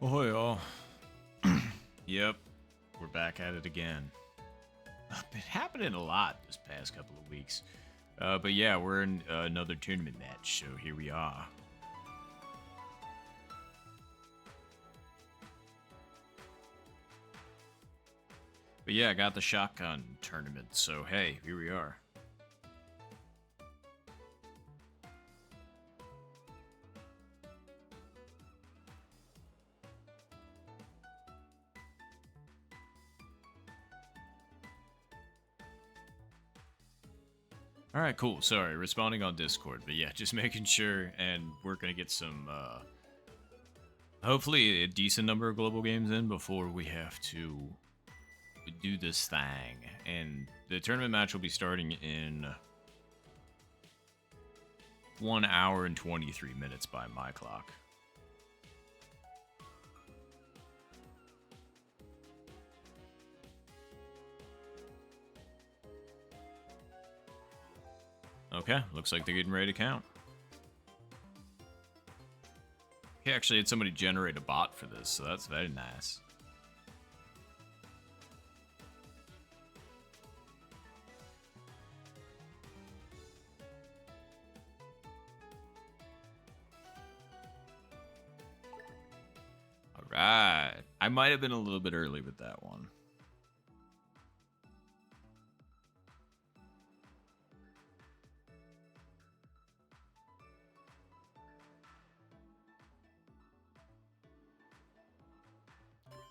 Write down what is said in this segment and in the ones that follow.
Oh, y'all. Yep, we're back at it again. Been happening a lot this past couple of weeks. But yeah, we're in another tournament match, so here we are. But yeah, I got the shotgun tournament, so hey, here we are. All right, cool. Sorry, responding on Discord, but yeah, just making sure, and we're gonna get some, hopefully a decent number of global games in before we have to do this thing. And the tournament match will be starting in 1 hour and 23 minutes by my clock. Okay, looks like they're getting ready to count. He actually had somebody generate a bot for this, so that's very nice. All right. I might have been a little bit early with that one.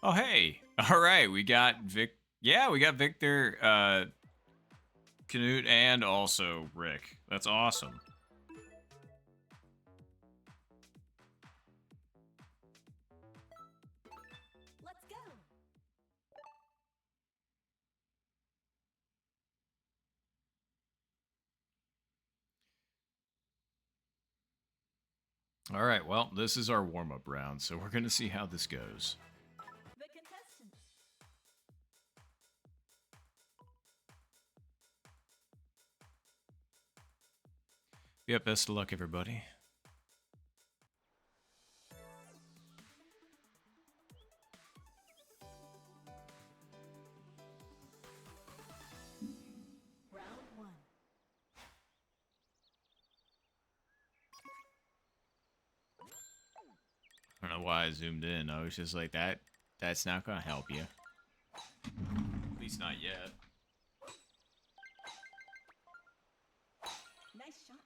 Oh, hey. All right, we got Vic. Yeah, we got Victor, Canute, and also Rick. That's awesome. Let's go. All right, well, this is our warm-up round, so we're going to see how this goes. The contestants. Yep, best of luck, everybody. Round one. I don't know why I zoomed in. I was just like, that's not going to help you. At least not yet. Nice shot.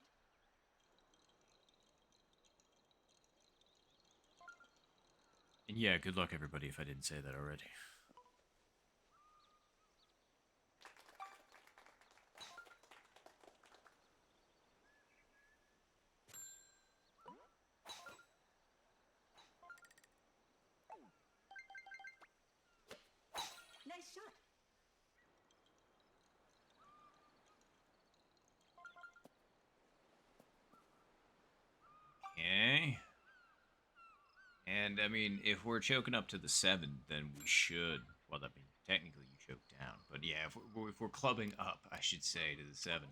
And yeah, good luck, everybody, if I didn't say that already. Nice shot. Okay. And, I mean, if we're choking up to the 7, then we should... Well, I mean, technically you choke down. But yeah, if we're clubbing up, I should say, to the 7,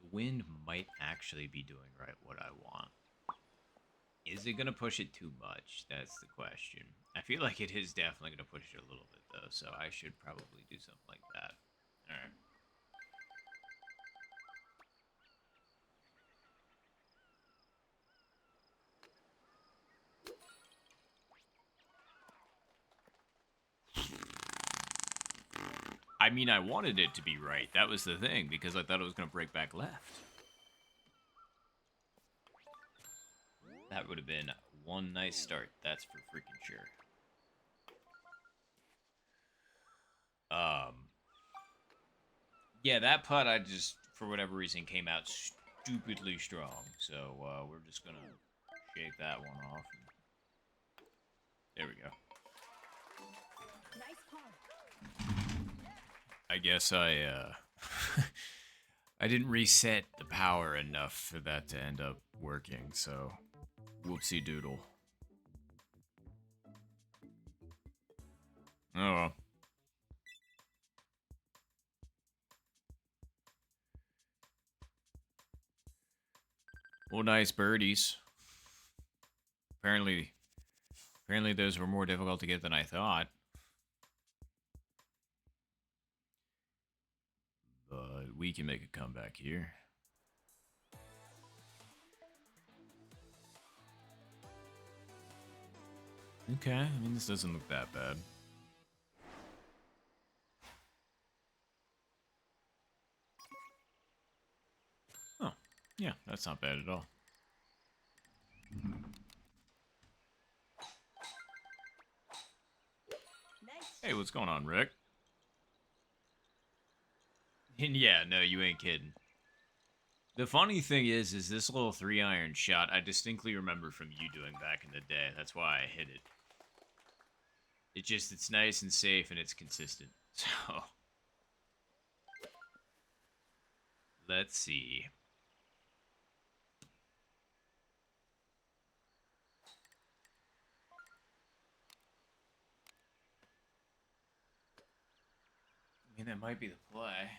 the wind might actually be doing right what I want. Is it going to push it too much? That's the question. I feel like it is definitely going to push it a little bit, though, so I should probably do something like that. Alright. I mean, I wanted it to be right. That was the thing, because I thought it was going to break back left. That would have been one nice start. That's for freaking sure. Yeah, that putt, I just, for whatever reason, came out stupidly strong. So, we're just going to shake that one off. There we go. Nice par. I guess I I didn't reset the power enough for that to end up working, so whoopsie doodle. Oh well. Well, nice birdies. Apparently, Apparently those were more difficult to get than I thought. But we can make a comeback here. Okay, I mean, this doesn't look that bad. Oh, yeah, that's not bad at all. Nice. Hey, what's going on, Rick? And yeah, no, you ain't kidding. The funny thing is this little 3-iron shot I distinctly remember from you doing back in the day. That's why I hit it. It's nice and safe and it's consistent. So, let's see. I mean, that might be the play. I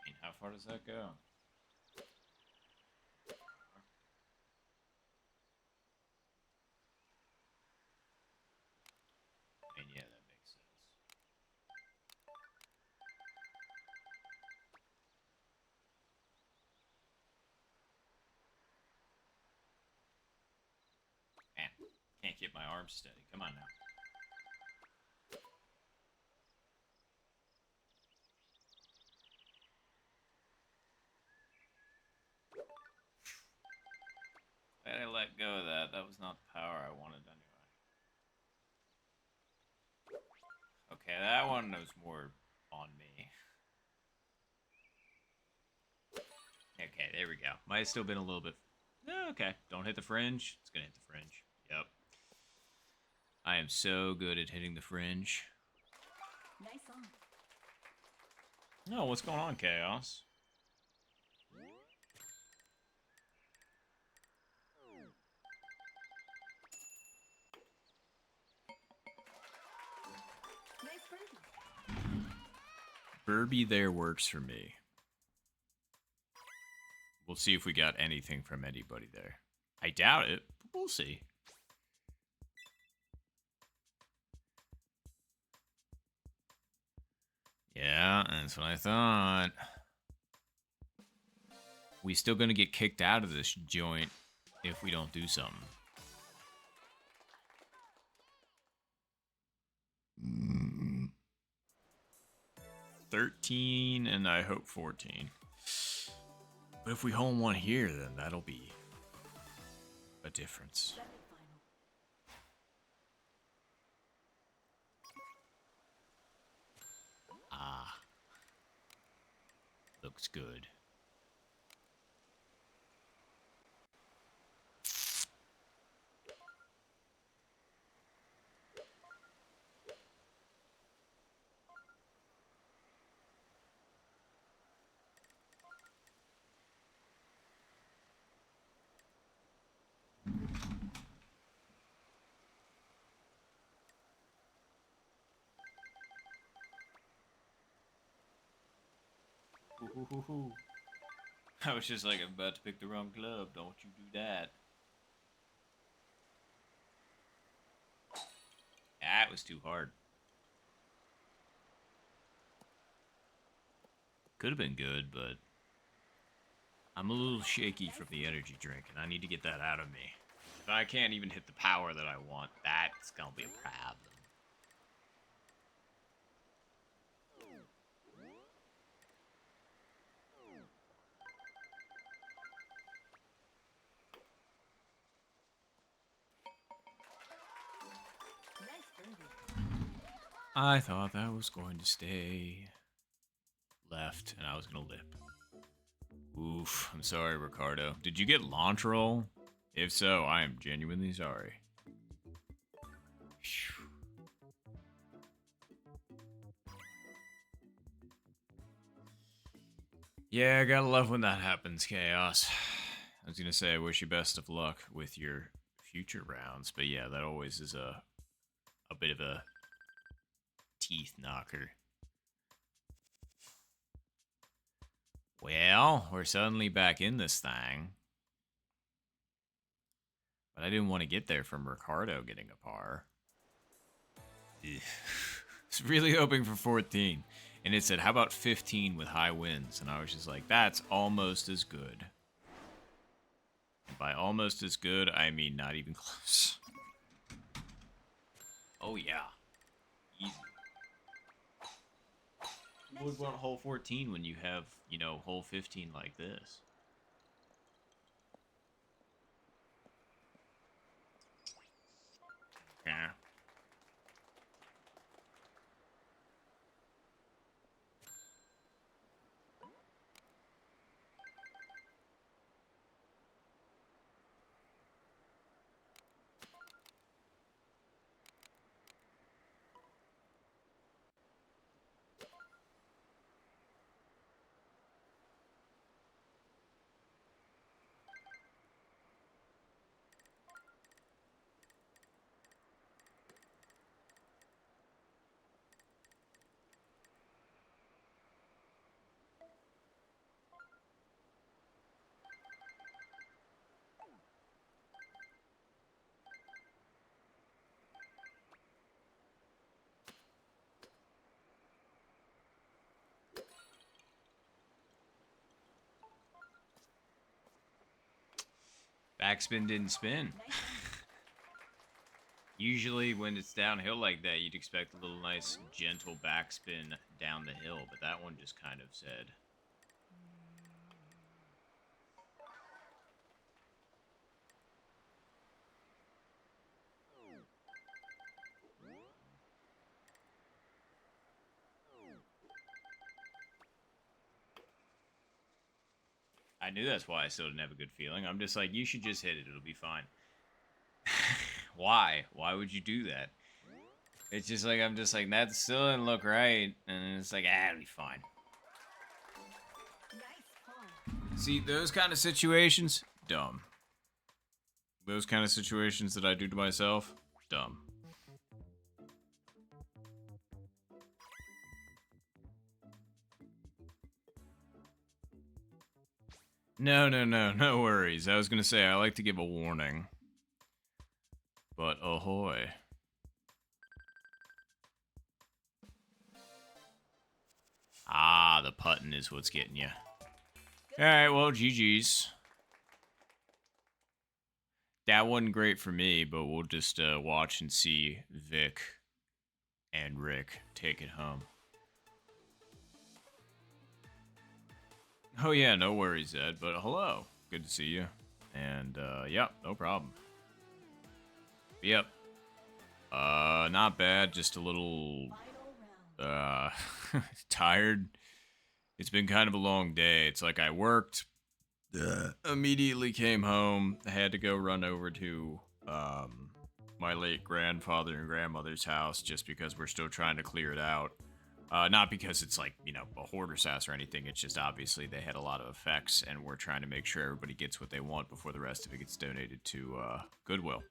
mean, how far does that go? I mean, yeah, that makes sense. Man, can't get my arms steady. Come on now. Glad I let go of that. That was not the power I wanted anyway. Okay, that one was more on me. Okay, there we go. Might have still been a little bit... Okay, don't hit the fringe. It's gonna hit the fringe. Yep. I am so good at hitting the fringe. Nice on. No, what's going on, Chaos? Nice birdie. Burby there works for me. We'll see if we got anything from anybody there. I doubt it, but we'll see. Yeah, that's what I thought. We still gonna get kicked out of this joint if we don't do something. 13 and I hope 14. But if we home one here, then that'll be a difference. Semi-final. Ah. Looks good. Ooh. I was just like, I'm about to pick the wrong club. Don't you do that. That was too hard. Could have been good, but I'm a little shaky from the energy drink, and I need to get that out of me. If I can't even hit the power that I want, that's gonna be a problem. Nice birdie. I thought that was going to stay left, and I was gonna lip. Oof, I'm sorry, Ricardo. Did you get launch roll? If so, I am genuinely sorry. Phew. Yeah, I gotta love when that happens, Chaos. I was gonna say, I wish you best of luck with your future rounds, but yeah, that always is a bit of a teeth knocker. Well, we're suddenly back in this thing. But I didn't want to get there from Ricardo getting a par. I was really hoping for 14. And it said, how about 15 with high winds? And I was just like, that's almost as good. And by almost as good, I mean not even close. Oh, yeah. Easy. Who would want hole 14 when you have, you know, hole 15 like this? Yeah. Backspin didn't spin. Nice on. Usually when it's downhill like that, you'd expect a little nice, gentle backspin down the hill, but that one just kind of said... I knew that's why I still didn't have a good feeling. I'm just like, you should just hit it. It'll be fine. Why? Why would you do that? It's just like, I'm just like, that still didn't look right. And it's like, it'll be fine. Nice par. See, those kind of situations, dumb. Those kind of situations that I do to myself, dumb. No worries. I was gonna say, I like to give a warning. But ahoy. Ah, the putting is what's getting you. Alright, well, GG's. That wasn't great for me, but we'll just watch and see Vic and Rick take it home. Oh yeah, no worries, Ed, but hello. Good to see you. And, yeah, no problem. Yep. Not bad, just a little, Final round. tired. It's been kind of a long day. It's like I worked, immediately came home, had to go run over to, my late grandfather and grandmother's house just because we're still trying to clear it out. Not because it's like, you know, a hoarder's house or anything. It's just obviously they had a lot of effects and we're trying to make sure everybody gets what they want before the rest of it gets donated to Goodwill.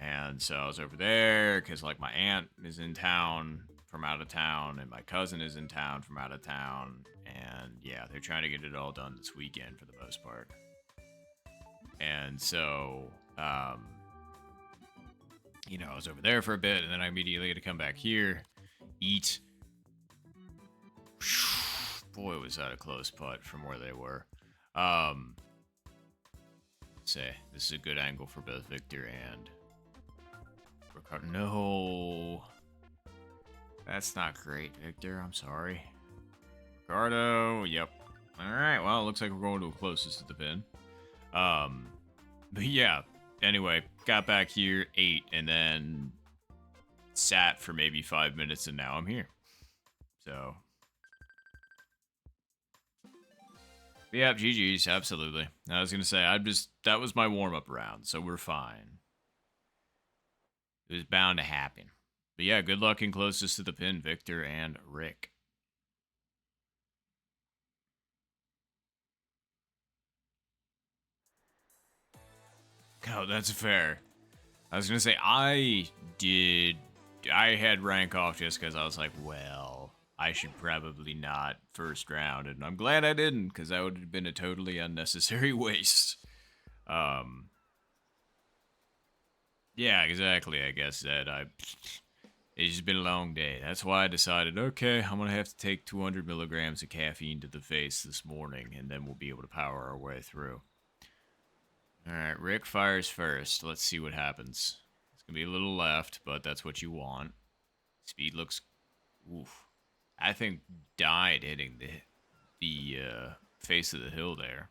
And so I was over there because like my aunt is in town from out of town and my cousin is in town from out of town. And yeah, they're trying to get it all done this weekend for the most part. And so, you know, I was over there for a bit and then I immediately had to come back here. Eat. Boy, was that a close putt from where they were. Say, this is a good angle for both Victor and Ricardo. No. That's not great, Victor. I'm sorry. Ricardo, yep. Alright, well, it looks like we're going to a closest to the pin. But yeah, anyway, got back here, ate, and then sat for maybe 5 minutes and now I'm here. So yeah, GG's, absolutely. I was gonna say that was my warm-up round, so we're fine. It was bound to happen. But yeah, good luck in closest to the pin, Victor and Rick. Oh, that's fair. I was gonna say I had rank off just because I was like, well, I should probably not first round, and I'm glad I didn't because that would have been a totally unnecessary waste. Yeah, exactly. I guess that it's just been a long day. That's why I decided, okay, I'm gonna have to take 200 milligrams of caffeine to the face this morning, and then we'll be able to power our way through. All right, Rick fires first. Let's see what happens. It's gonna be a little left, but that's what you want. Speed looks, oof. I think died hitting the face of the hill there.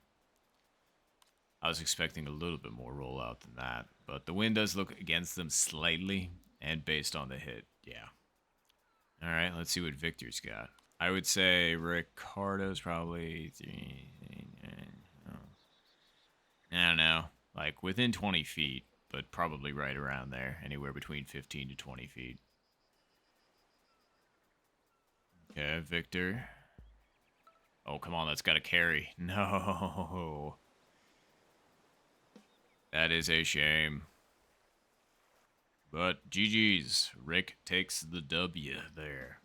I was expecting a little bit more rollout than that, but the wind does look against them slightly, and based on the hit, yeah. All right, let's see what Victor's got. I would say Ricardo's probably I don't know, like within 20 feet, but probably right around there, anywhere between 15 to 20 feet. Okay, Victor. Oh, come on, that's got to carry. No. That is a shame. But GG's. Rick takes the W there.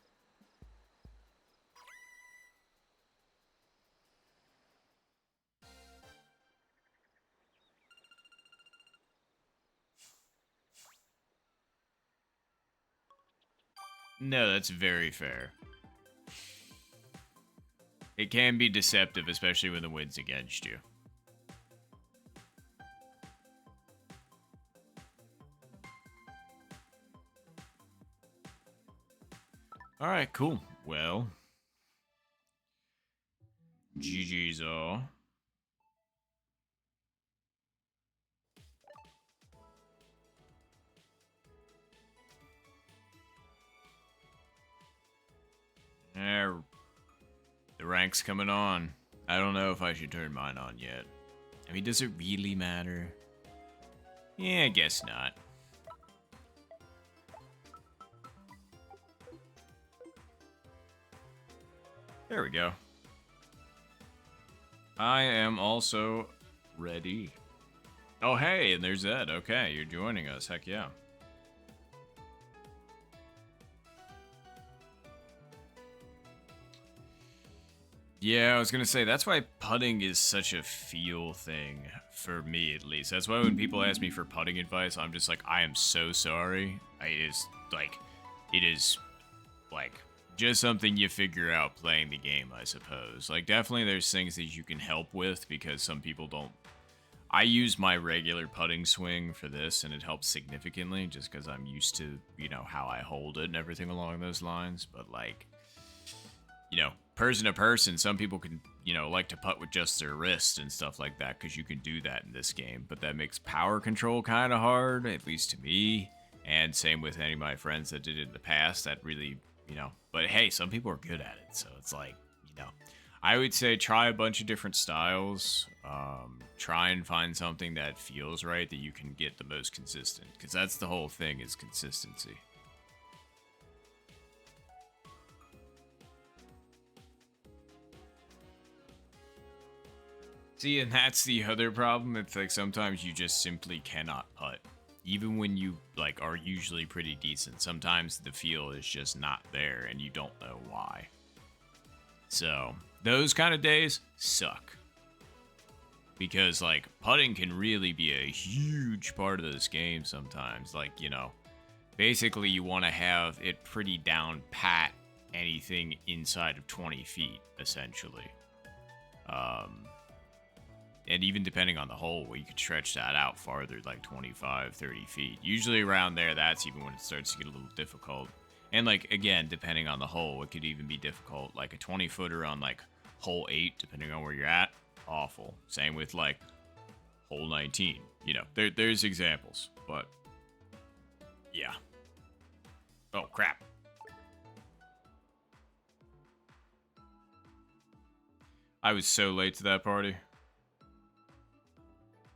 No, that's very fair. It can be deceptive, especially when the wind's against you. Alright, cool. Well, GG's all. Yeah, the rank's coming on. I don't know if I should turn mine on yet. I mean, does it really matter? Yeah, I guess not. There we go. I am also ready. Oh, hey, and there's Ed. Okay, you're joining us. Heck yeah. Yeah, I was gonna say, that's why putting is such a feel thing, for me at least. That's why when people ask me for putting advice, I'm just like, I am so sorry. It is, like, just something you figure out playing the game, I suppose. Like, definitely there's things that you can help with, because some people don't. I use my regular putting swing for this, and it helps significantly, just because I'm used to, you know, how I hold it and everything along those lines. But, like, you know, person to person, some people can, you know, like to putt with just their wrist and stuff like that, because you can do that in this game. But that makes power control kind of hard, at least to me. And same with any of my friends that did it in the past. That really, you know, but hey, some people are good at it. So it's like, you know, I would say try a bunch of different styles. Try and find something that feels right, that you can get the most consistent. Because that's the whole thing, is consistency. See, and that's the other problem. It's like sometimes you just simply cannot putt. Even when you, like, are usually pretty decent, sometimes the feel is just not there and you don't know why. So, those kind of days suck. Because, like, putting can really be a huge part of this game sometimes. Like, you know, basically you want to have it pretty down pat, anything inside of 20 feet, essentially. And even depending on the hole, you could stretch that out farther, like 25, 30 feet. Usually around there, that's even when it starts to get a little difficult. And, like, again, depending on the hole, it could even be difficult. Like a 20-footer on, like, hole 8, depending on where you're at, awful. Same with, like, hole 19. You know, there's examples, but yeah. Oh, crap. I was so late to that party.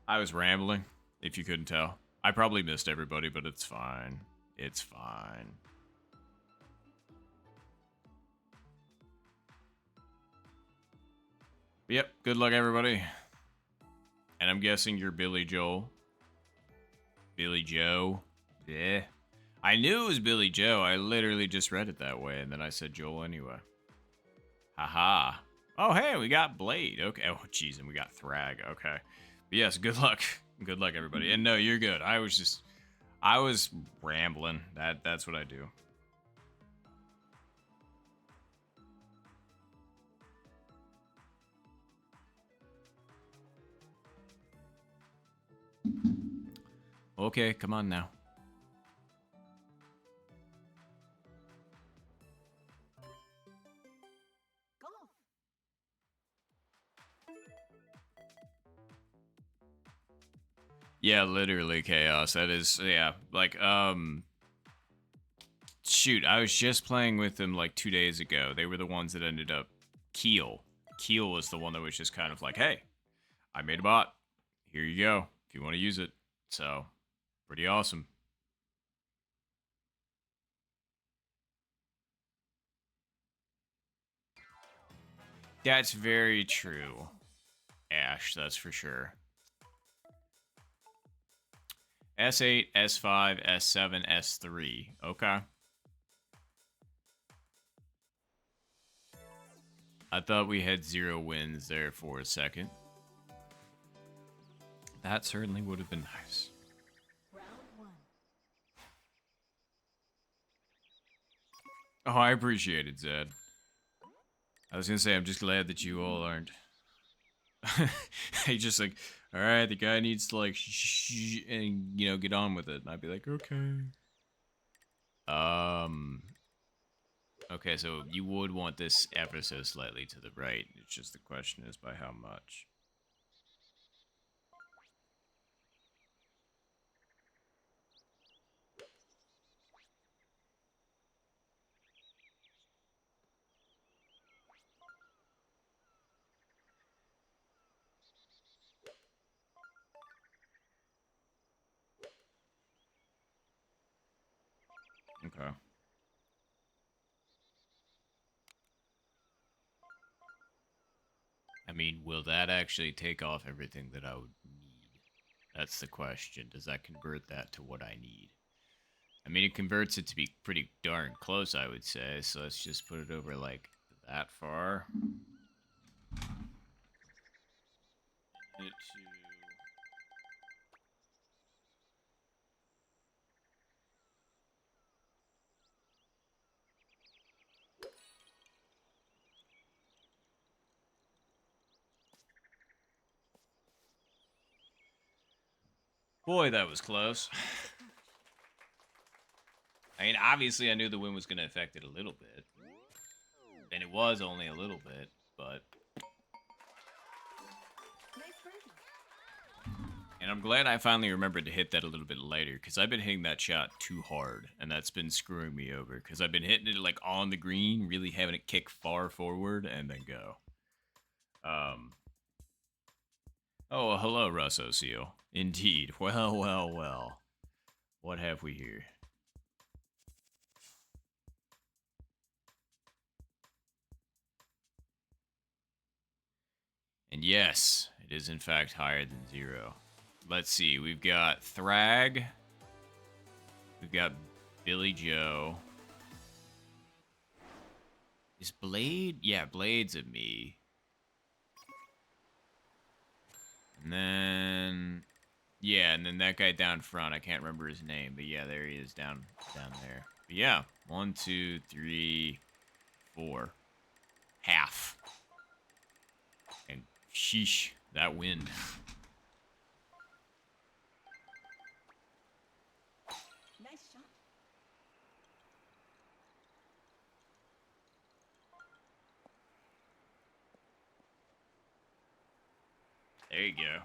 I was rambling, if you couldn't tell. I probably missed everybody, but it's fine. It's fine. Yep, good luck, everybody. And I'm guessing you're Billy Joel. Billy Joe. Yeah. I knew it was Billy Joe. I literally just read it that way, and then I said Joel anyway. Haha. Oh, hey, we got Blade. Okay. Oh, jeez, and we got Thrag. Okay. But yes, good luck. Good luck, everybody. And no, you're good. I was rambling. That's what I do. Okay, come on now. Golf. Yeah, literally chaos. That is, yeah. Like, shoot, I was just playing with them like 2 days ago. They were the ones that ended up Keel. Keel was the one that was just kind of like, hey, I made a bot. Here you go, if you want to use it. So, pretty awesome. That's very true, Ash. That's for sure. S8, S5, S7, S3. Okay. I thought we had 0 wins there for a second. That certainly would have been nice. Round one. Oh, I appreciate it, Zed. I was gonna say, I'm just glad that you all aren't. He just like, all right, the guy needs to like, and get on with it. And I'd be like, okay. Okay, so you would want this ever so slightly to the right. It's just the question is by how much. Okay. I mean, will that actually take off everything that I would need? That's the question. Does that convert that to what I need? I mean, it converts it to be pretty darn close, I would say. So let's just put it over like that far. It to... Boy, that was close. I mean, obviously, I knew the wind was going to affect it a little bit. And it was only a little bit, but... Nice birdie. And I'm glad I finally remembered to hit that a little bit later, because I've been hitting that shot too hard, and that's been screwing me over, because I've been hitting it, like, on the green, really having it kick far forward, and then go. Oh, well, hello, Russo Seal. Indeed. Well, well, well. What have we here? And yes, it is in fact higher than 0. Let's see, we've got Thrag. We've got Billy Joe. Is Blade? Yeah, Blade's a me. And then... Yeah, and then that guy down front, I can't remember his name, but yeah, there he is down there. But yeah, 1, 2, 3, 4. Half. And sheesh, that wind. Nice shot. There you go.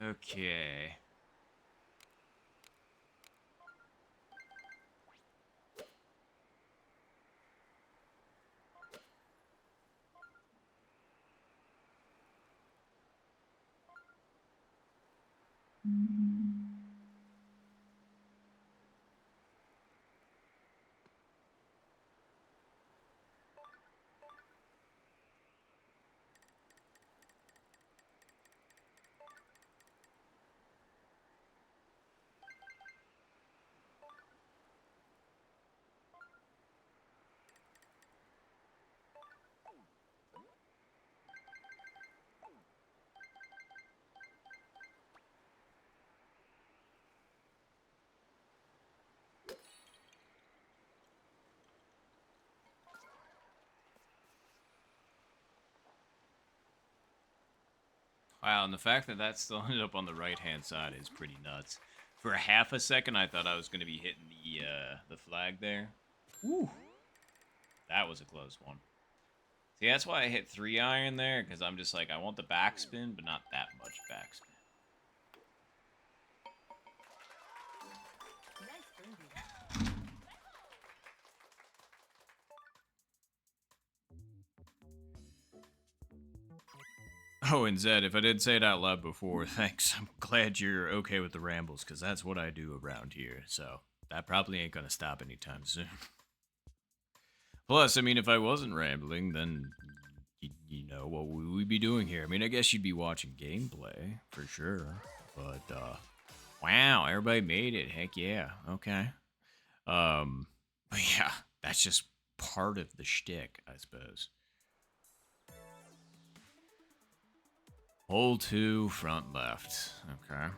Okay. Wow, and the fact that that still ended up on the right-hand side is pretty nuts. For half a second, I thought I was going to be hitting the flag there. Woo! That was a close one. See, that's why I hit 3-iron there, because I'm just like, I want the backspin, but not that much backspin. Nice birdie. Oh, and Zed, if I didn't say it out loud before, thanks. I'm glad you're okay with the rambles, because that's what I do around here, so that probably ain't going to stop anytime soon. Plus, I mean, if I wasn't rambling, then, you know, what would we be doing here? I mean, I guess you'd be watching gameplay, for sure, but, wow, everybody made it. Heck yeah. Okay. But yeah, that's just part of the shtick, I suppose. Hole 2, front left. Okay. Semifinal.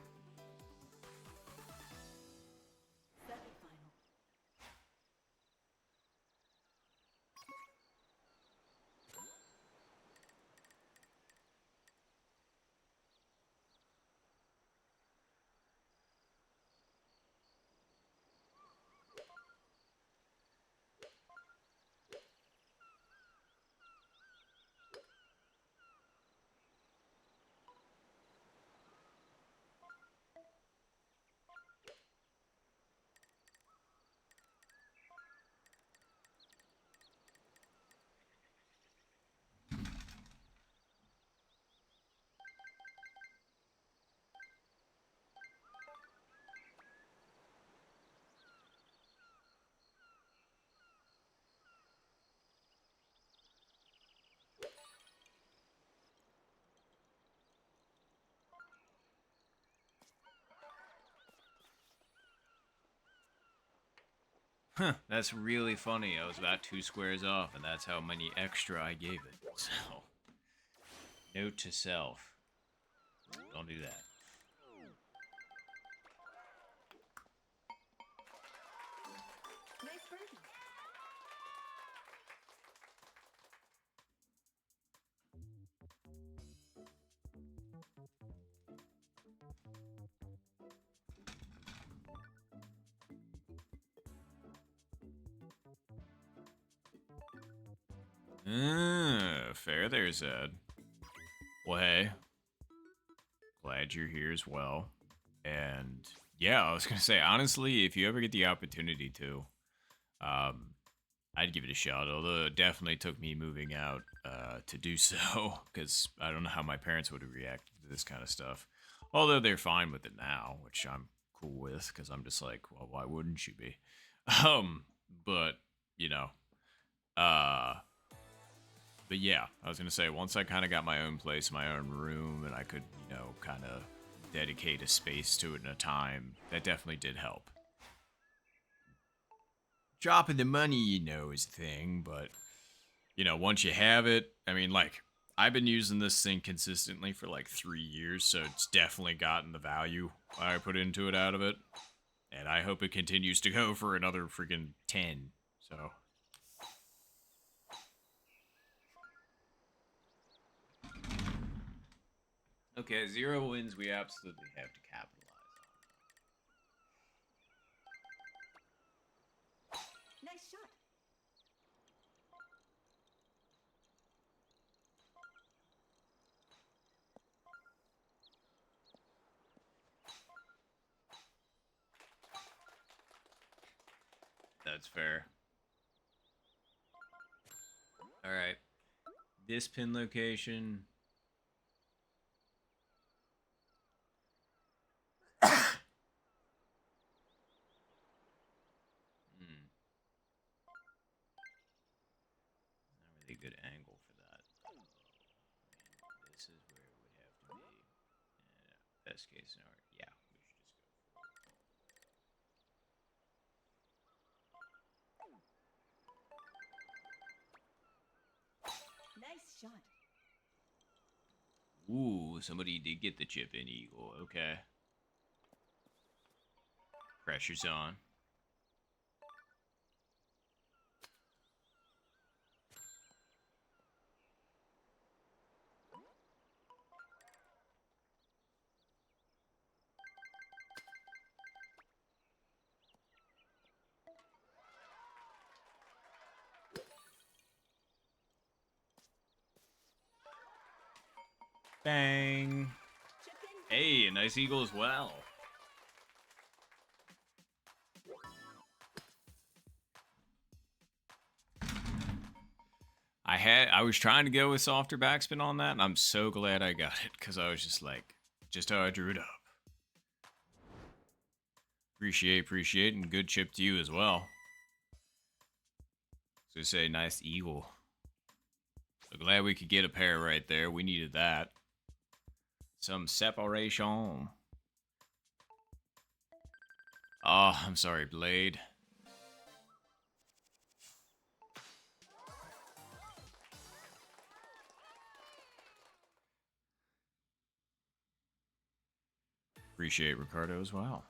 Huh, that's really funny. I was about 2 squares off, and that's how many extra I gave it. So, note to self. Don't do that. Nice birdie. Fair there, Zed. Well, hey, glad you're here as well. And yeah, I was gonna say, honestly, if you ever get the opportunity to, um, I'd give it a shot. Although it definitely took me moving out to do so, because I don't know how my parents would have reacted to this kind of stuff. Although they're fine with it now, which I'm cool with, because I'm just like, well, why wouldn't you be? But you know, uh, but yeah, I was gonna say once I kind of got my own place, my own room, and I could, you know, kind of dedicate a space to it and a time, that definitely did help. Dropping the money, you know, is a thing, but you know, once you have it, I mean, like, I've been using this thing consistently for like 3 years, so it's definitely gotten the value I put into it out of it. And I hope it continues to go for another freaking 10. So, okay, 0 wins we absolutely have to capitalize Nice shot. on. That's fair. All right. This pin location. Hmm. Not really a good angle for that. I mean, this is where it would have to be. Best case scenario. Yeah, we should just go for it. Nice shot. Ooh, somebody did get the chip in Eagle. Okay. Pressure's on. Bang. Chip in. Hey, a nice eagle as well. I was trying to go with softer backspin on that, and I'm so glad I got it, because I was just like, just how I drew it up. Appreciate, and good chip to you as well. So say, nice eagle. So glad we could get a pair right there. We needed that. Some separation. Oh, I'm sorry, Blade. Appreciate Ricardo as well.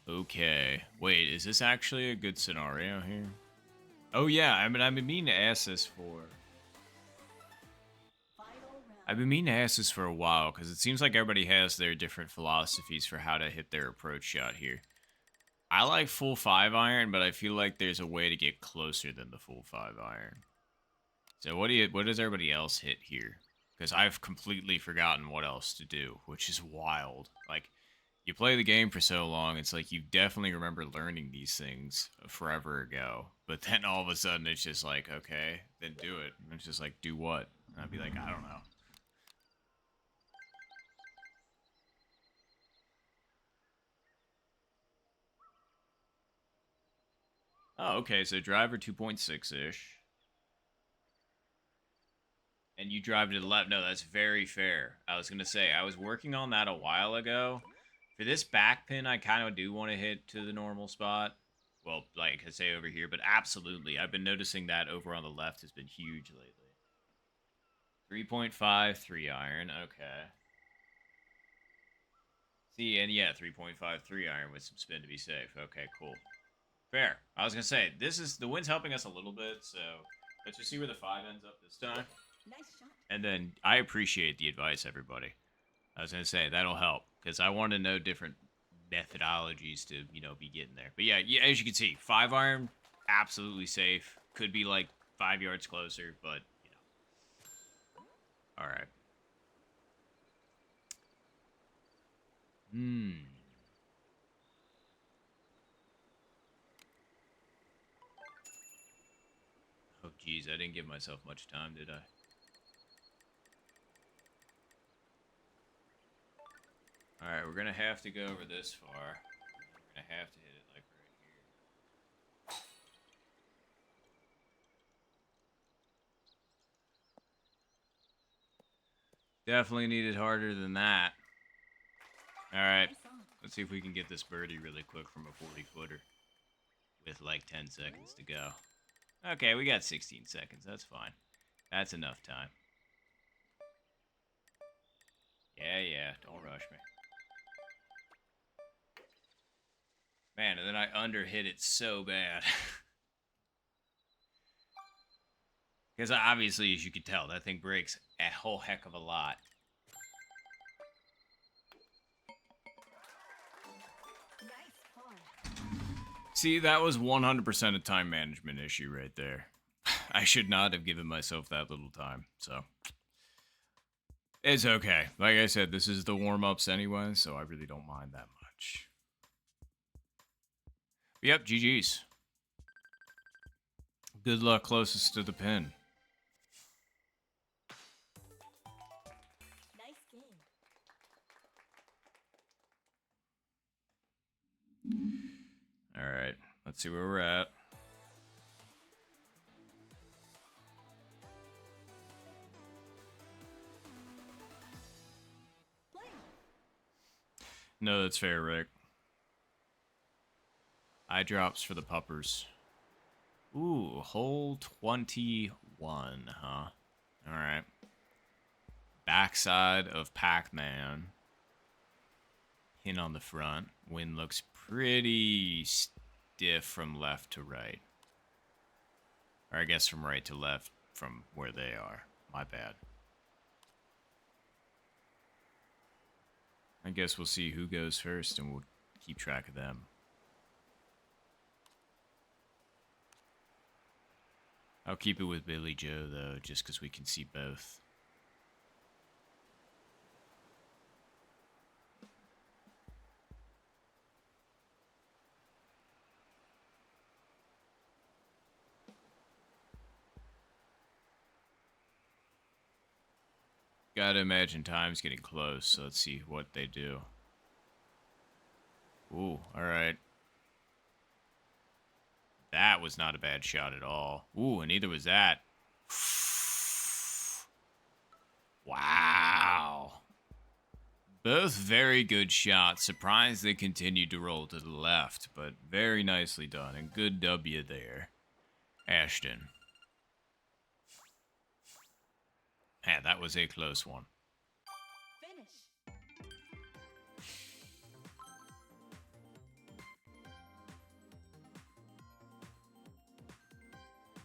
Okay. Wait, is this actually a good scenario here? Oh yeah, I've been meaning to ask this for... Final round. I've been meaning to ask this for a while, because it seems like everybody has their different philosophies for how to hit their approach shot here. I like full 5-iron, but I feel like there's a way to get closer than the full 5-iron. So what does everybody else hit here? Because I've completely forgotten what else to do, which is wild. Like, you play the game for so long, it's like you definitely remember learning these things forever ago. But then all of a sudden it's just like, okay, then do it. And it's just like, do what? And I'd be like, I don't know. Oh, okay, so driver 2.6-ish. And you drive to the left. No, that's very fair. I was going to say, I was working on that a while ago. For this back pin, I kind of do want to hit to the normal spot. Well, like I say over here, but absolutely. I've been noticing that over on the left has been huge lately. 3.5, 3-iron. Okay. See, and yeah, 3.5, 3-iron with some spin to be safe. Okay, cool. Fair. I was going to say, the wind's helping us a little bit, so let's just see where the 5 ends up this time. Nice shot. And then I appreciate the advice, everybody. I was going to say, that'll help, because I want to know different methodologies to, be getting there. But yeah, as you can see, 5-iron, absolutely safe. Could be like 5 yards closer, but, All right. Oh, geez, I didn't give myself much time, did I? Alright, we're gonna have to go over this far. We're gonna have to hit it like right here. Definitely needed harder than that. Alright, Nice on. let's see if we can get this birdie really quick from a 40-footer. With like 10 seconds to go. Okay, we got 16 seconds. That's fine. That's enough time. Yeah, don't rush me. Man, and then I underhit it so bad. Because obviously, as you can tell, that thing breaks a whole heck of a lot. Nice par. See, that was 100% a time management issue right there. I should not have given myself that little time, so... It's okay. Like I said, this is the warm-ups anyway, so I really don't mind that much. Yep, GG's. Good luck closest to the pin. Nice game. Alright, let's see where we're at. No, that's fair, Rick. Eye drops for the puppers. Ooh, hole 21, huh? Alright. Backside of Pac-Man. Pin on the front. Wind looks pretty stiff from left to right. Or I guess from right to left from where they are. My bad. I guess we'll see who goes first and we'll keep track of them. I'll keep it with Billy Joe, though, just because we can see both. Gotta imagine time's getting close, so let's see what they do. Ooh, alright. That was not a bad shot at all. Ooh, and neither was that. Wow. Both very good shots. Surprised they continued to roll to the left, but very nicely done. And good W there, Ashton. Man, that was a close one. Finish.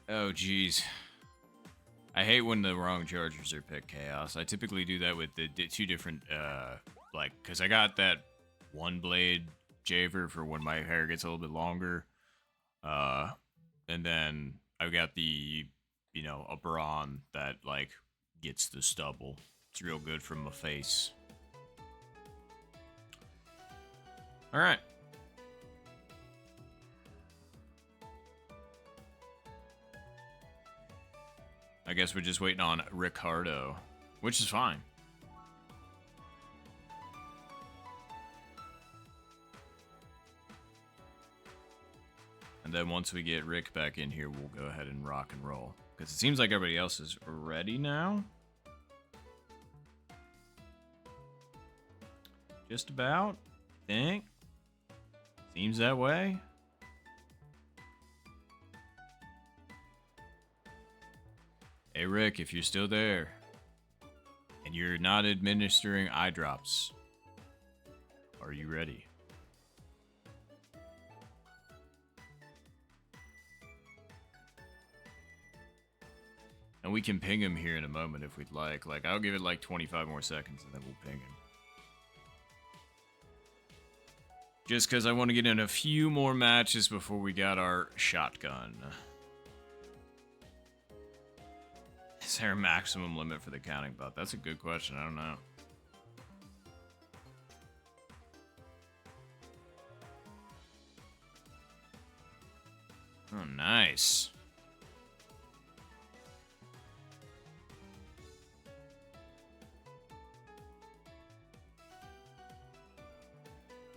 Oh, jeez. I hate when the wrong chargers are picked, Chaos. I typically do that with the two different, like, because I got that one blade javer for when my hair gets a little bit longer. And then I've got the, you know, a brawn that, like, gets the stubble. It's real good from my face. Alright. I guess we're just waiting on Ricardo, which is fine. And then once we get Rick back in here, we'll go ahead and rock and roll. Because it seems like everybody else is ready now. Just about, think. Seems that way. Hey Rick, if you're still there, and you're not administering eye drops, are you ready? And we can ping him here in a moment if we'd like. Like, I'll give it like 25 more seconds and then we'll ping him. Just because I want to get in a few more matches before we got our shotgun. Is there a maximum limit for the counting bot? That's a good question. I don't know. Oh, nice.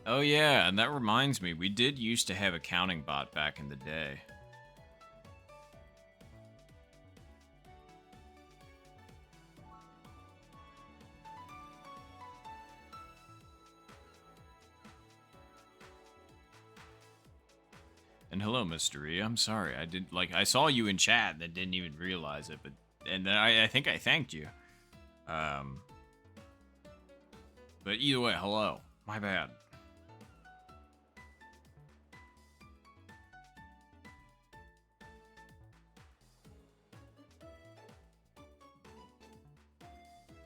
Oh yeah, and that reminds me, we did used to have a counting bot back in the day. And hello, Mystery. I'm sorry, I didn't I saw you in chat and then didn't even realize it, but and then I think I thanked you. But either way, hello. My bad.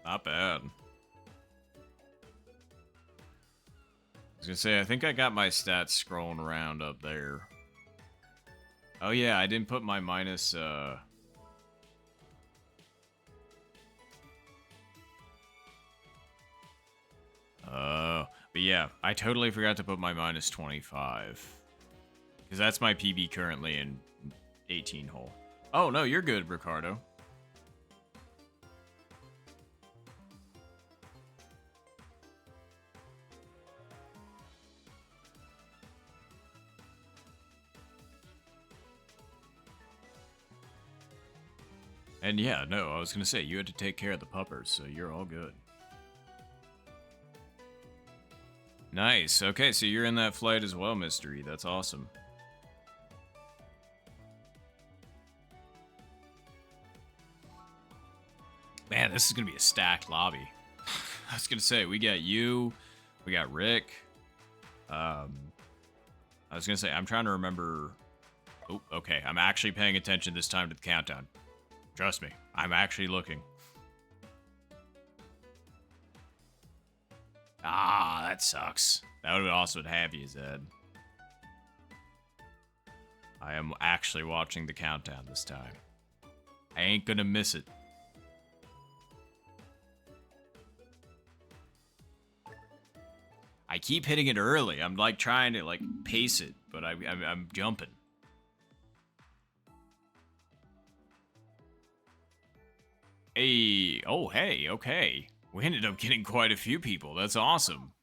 Not bad. I was gonna say, I think I got my stats scrolling around up there. Oh yeah, I didn't put my minus, Oh, but yeah, I totally forgot to put my minus 25. Because that's my PB currently in 18 hole. Oh, no, you're good, Ricardo. And yeah, no, I was gonna say, you had to take care of the puppers, so you're all good. Nice. Okay, so you're in that flight as well, Mystery. That's awesome. Man, this is gonna be a stacked lobby. I was gonna say, we got you, we got Rick. I was gonna say, I'm trying to remember. Oh, okay, I'm actually paying attention this time to the countdown. Trust me, I'm actually looking. Ah, that sucks. That would have been awesome to have you, Zed. I am actually watching the countdown this time. I ain't gonna miss it. I keep hitting it early. I'm like trying to like pace it, but I'm jumping. Hey, oh hey, okay. We ended up getting quite a few people. That's awesome.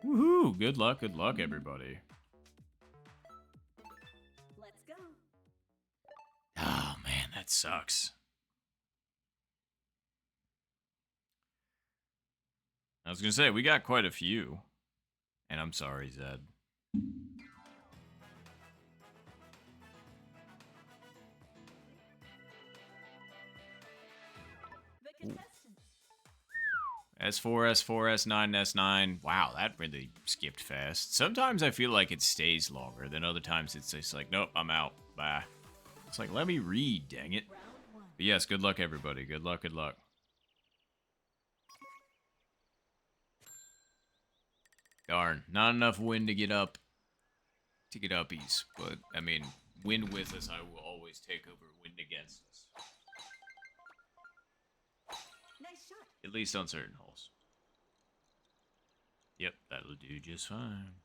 Woohoo! Good luck, everybody. Let's go. Oh man, that sucks. I was gonna say, we got quite a few. And I'm sorry, Zed. The contestants. S4, S4, S9, S9. Wow, that really skipped fast. Sometimes I feel like it stays longer, then other times it's just like, nope, I'm out. Bye. It's like, let me read, dang it. Round one. But yes, good luck, everybody. Good luck, good luck. Darn, not enough wind to get up. To get uppies. But, I mean, wind with us, I will always take over wind against us. Nice shot. At least on certain holes. Yep, that'll do just fine.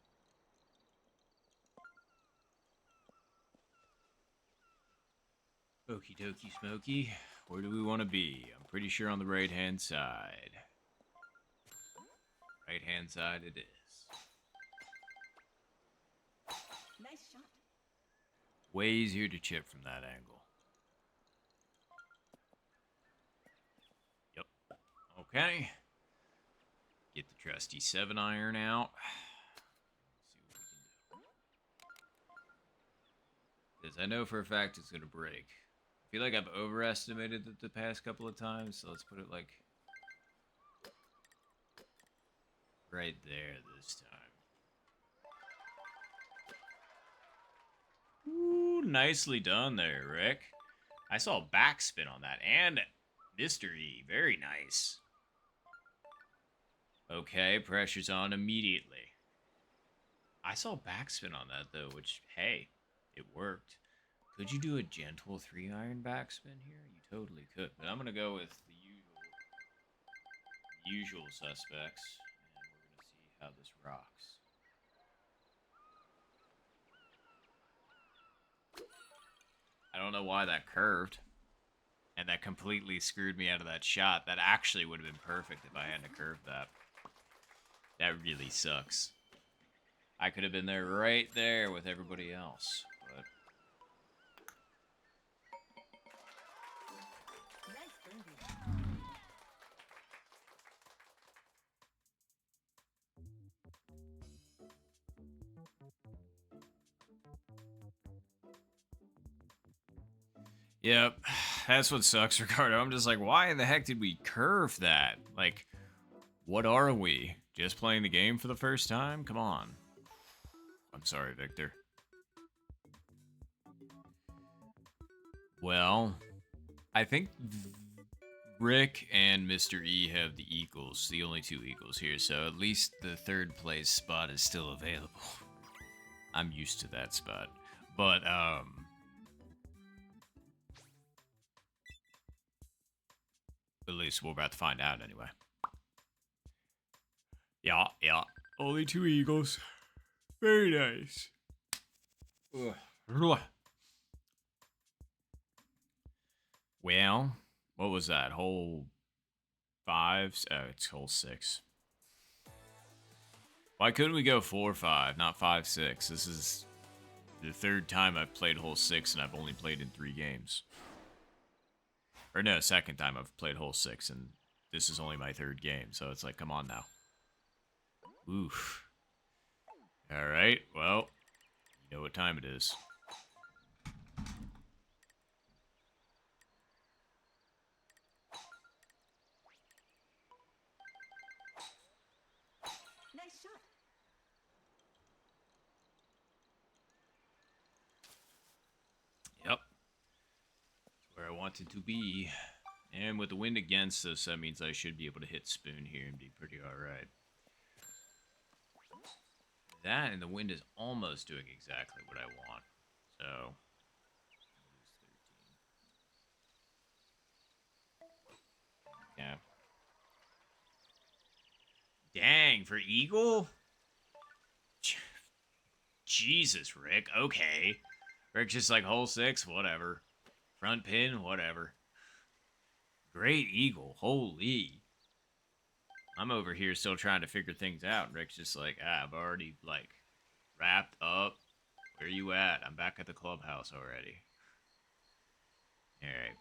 Okie dokie smoky. Where do we want to be? I'm pretty sure on the right hand side. Right hand side it is. Nice shot. Way easier to chip from that angle. Yep. Okay. Get the trusty 7-iron out. See what we can do. Because I know for a fact it's going to break. I feel like I've overestimated it the past couple of times, so let's put it like right there this time. Ooh, nicely done there, Rick. I saw backspin on that, and Mr. E, very nice. Okay, pressure's on immediately. I saw backspin on that, though, which, hey, it worked. Could you do a gentle 3-iron backspin here? You totally could, but I'm going to go with the usual suspects, and we're going to see how this rocks. I don't know why that curved, and that completely screwed me out of that shot. That actually would have been perfect if I hadn't curved that. That really sucks. I could have been there right there with everybody else, but... Nice birdie. Yep, that's what sucks, Ricardo. I'm just like, why in the heck did we curve that? Like, what are we? Just playing the game for the first time? Come on. I'm sorry, Victor. Well, I think Rick and Mr. E have the equals, the only 2 equals here, so at least the 3rd place spot is still available. I'm used to that spot. But, at least we're about to find out anyway. Yeah. Only 2 eagles. Very nice. Ugh. Well, what was that? Hole 5? Oh, it's hole 6. Why couldn't we go 4-5, not 5-6? This is the 3rd time I've played hole 6, and I've only played in 3 games. Or no, 2nd time I've played hole 6, and this is only my 3rd game, so it's like, come on now. Oof. Alright, well, you know what time it is. Nice shot. Yep. Where I wanted to be. And with the wind against us, that means I should be able to hit spoon here and be pretty alright. That and the wind is almost doing exactly what I want. So, Dang, for eagle? Jesus, Rick. Okay. Rick's just like hole 6, whatever. Front pin, whatever. Great eagle. Holy. I'm over here still trying to figure things out. And Rick's just like, I've already, like, wrapped up. Where you at? I'm back at the clubhouse already. Alright.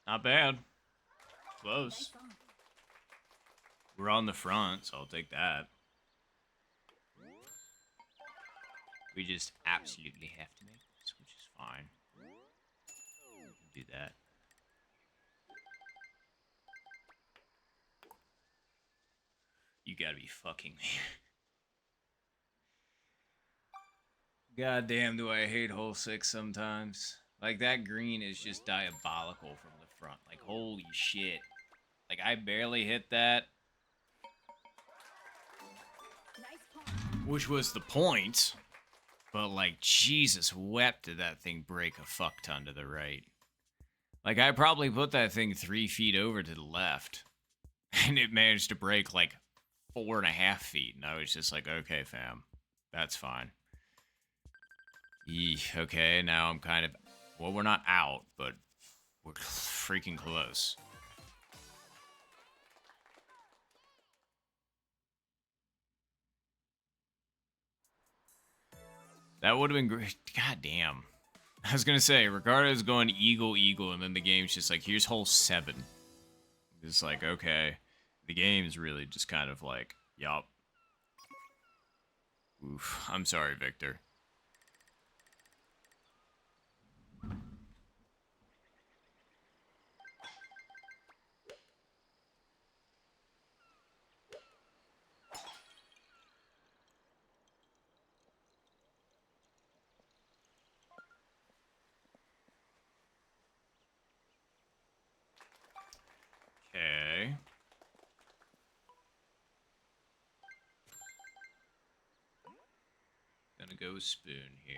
Not bad. Close. Nice on. We're on the front, so I'll take that. We just absolutely have to make this, which is fine. We can do that. You gotta be fucking me. God damn, do I hate hole 6 sometimes. Like, that green is just diabolical from the front. Like, holy shit. Like, I barely hit that. Nice pawn. Which was the point. But, like, Jesus wept did that thing break a fuck ton to the right. Like, I probably put that thing 3 feet over to the left. And it managed to break, like, 4.5 feet. And I was just like, okay, fam. That's fine. Eesh, okay, now I'm kind of... Well, we're not out, but we're freaking close. That would have been great. God damn. I was going to say, Ricardo's going eagle, eagle, and then the game's just like, here's hole 7. It's like, okay. The game's really just kind of like, yup. Oof, I'm sorry, Victor. Okay. Gonna go spoon here.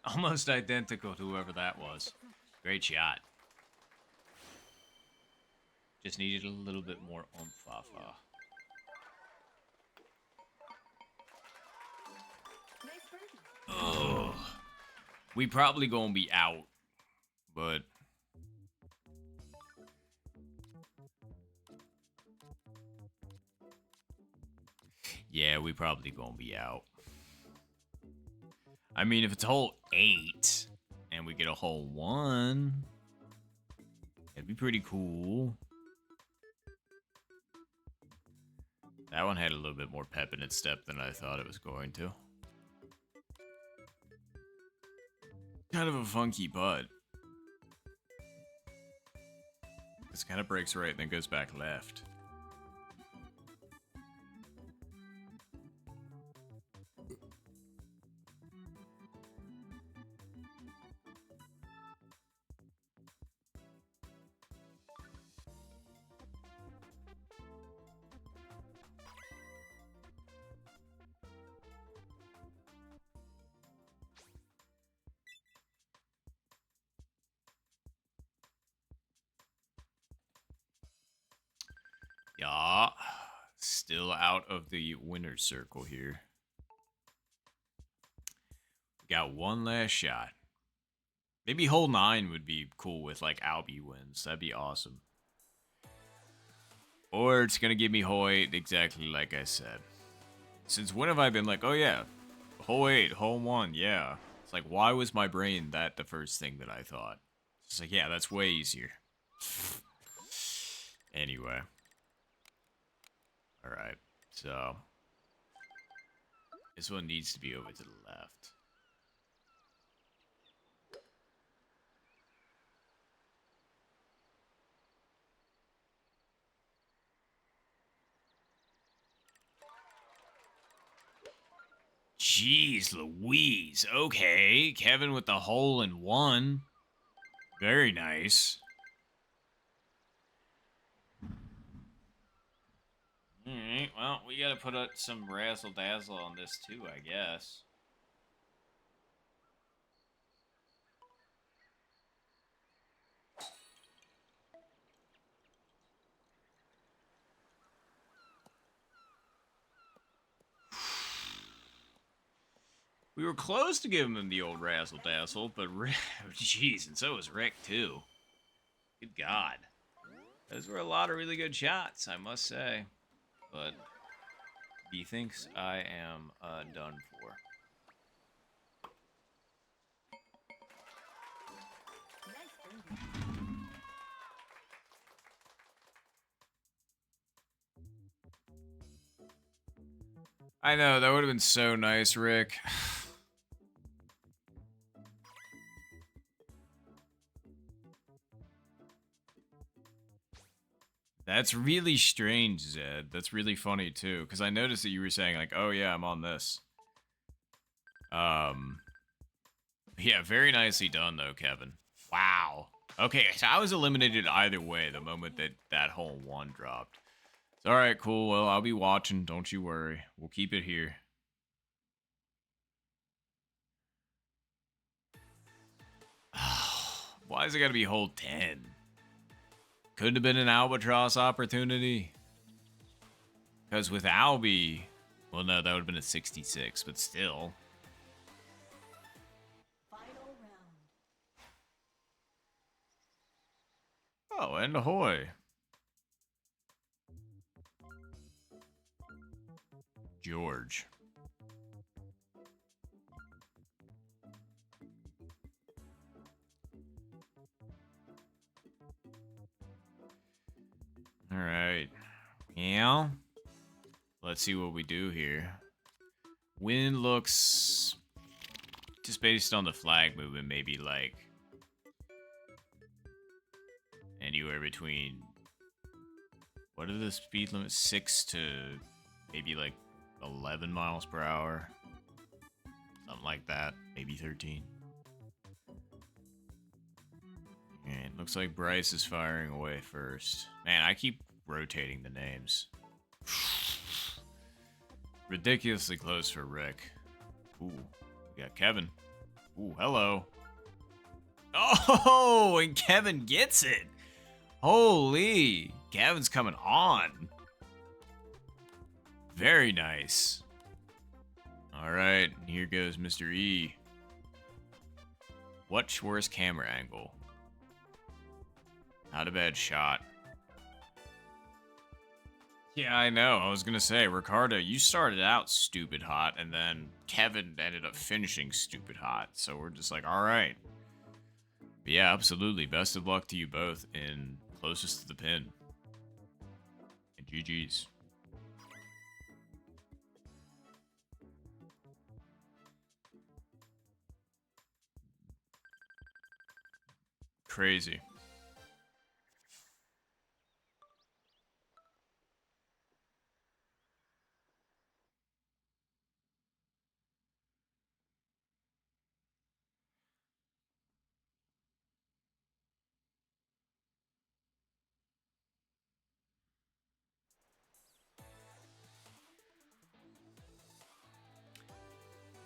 Almost identical to whoever that was. Great shot. Just needed a little bit more oomph. Nice birdie. Ugh. We probably gonna be out, but... Yeah, we probably gonna be out. I mean, if it's hole 8 and we get a hole 1, it'd be pretty cool. That one had a little bit more pep in its step than I thought it was going to. Kind of a funky putt. This kind of breaks right and then goes back left. Yeah, still out of the winner's circle here. We got one last shot. Maybe hole 9 would be cool with like Albie wins. That'd be awesome. Or it's gonna give me hole 8 exactly like I said. Since when have I been like, oh yeah, hole 8, hole 1, yeah. It's like, why was my brain that the first thing that I thought? It's like, yeah, that's way easier. Anyway. Alright, so this one needs to be over to the left. Jeez Louise. Okay, Kevin with the hole in one. Very nice. Alright, well, we gotta put up some razzle dazzle on this too, I guess. We were close to giving him the old razzle dazzle, but jeez, and so was Rick too. Good God. Those were a lot of really good shots, I must say. But he thinks I am done for. Nice birdie. I know, that would have been so nice, Rick. That's really strange, Zed. That's really funny, too. Because I noticed that you were saying, like, oh, yeah, I'm on this. Yeah, very nicely done, though, Kevin. Wow. Okay, so I was eliminated either way the moment that that hole in one dropped. All right, cool. Well, I'll be watching. Don't you worry. We'll keep it here. Why is it got to be hole 10? Couldn't have been an albatross opportunity. Because with Albie, well, no, that would have been a 66, but still. Final round. Oh, and ahoy. George. All right. Yeah. Let's see what we do here. Wind looks, just based on the flag movement, maybe like anywhere between, what are the speed limits? 6 to maybe like 11 miles per hour. Something like that. Maybe 13. And looks like Bryce is firing away first. Man, I keep rotating the names. Ridiculously close for Rick. Ooh, we got Kevin. Ooh, hello. Oh, and Kevin gets it. Holy, Kevin's coming on. Very nice. All right, here goes Mr. E. What's worst camera angle? Not a bad shot. Yeah, I know. I was going to say, Ricardo, you started out stupid hot, and then Kevin ended up finishing stupid hot. So we're just like, all right. But yeah, absolutely. Best of luck to you both in closest to the pin. And GG's. Crazy.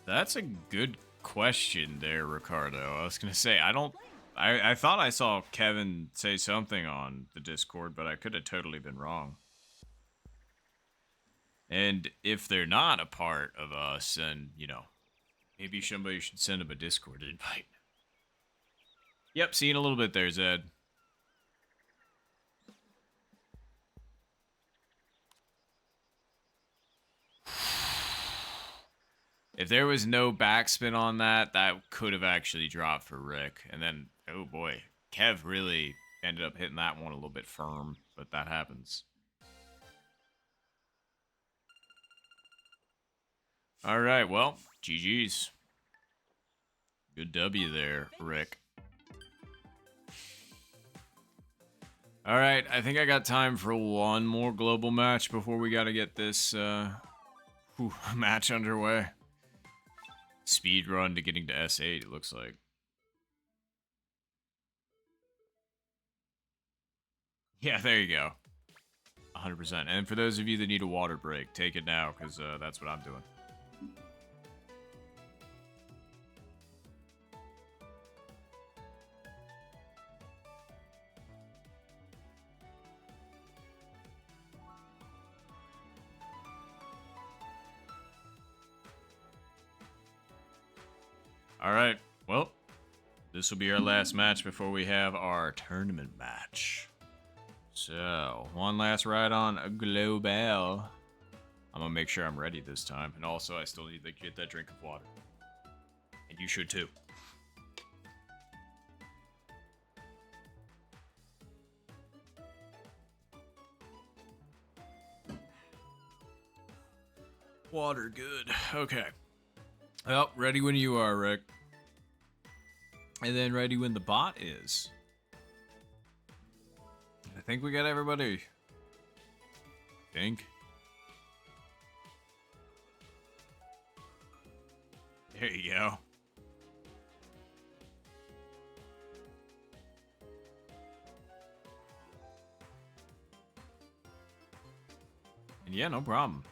That's a good question there, Ricardo. I was going to say, I thought I saw Kevin say something on the Discord, but I could have totally been wrong. And if they're not a part of us, then, you know, maybe somebody should send them a Discord invite. Yep, seeing a little bit there, Zed. If there was no backspin on that, that could have actually dropped for Rick. And then, oh boy, Kev really ended up hitting that one a little bit firm, but that happens. All right, well, GG's. Good W there, Rick. All right, I think I got time for one more global match before we got to get this match underway. Speed run to getting to S8, it looks like. Yeah, there you go. 100%. And for those of you that need a water break, take it now, because that's what I'm doing. Alright, well, this will be our last match before we have our tournament match. So, one last ride on Global. I'm gonna make sure I'm ready this time, and also I still need to get that drink of water. And you should too. Water, good. Okay. Well, ready when you are, Rick. And then ready when the bot is. I think we got everybody. Think. There you go. And yeah, no problem.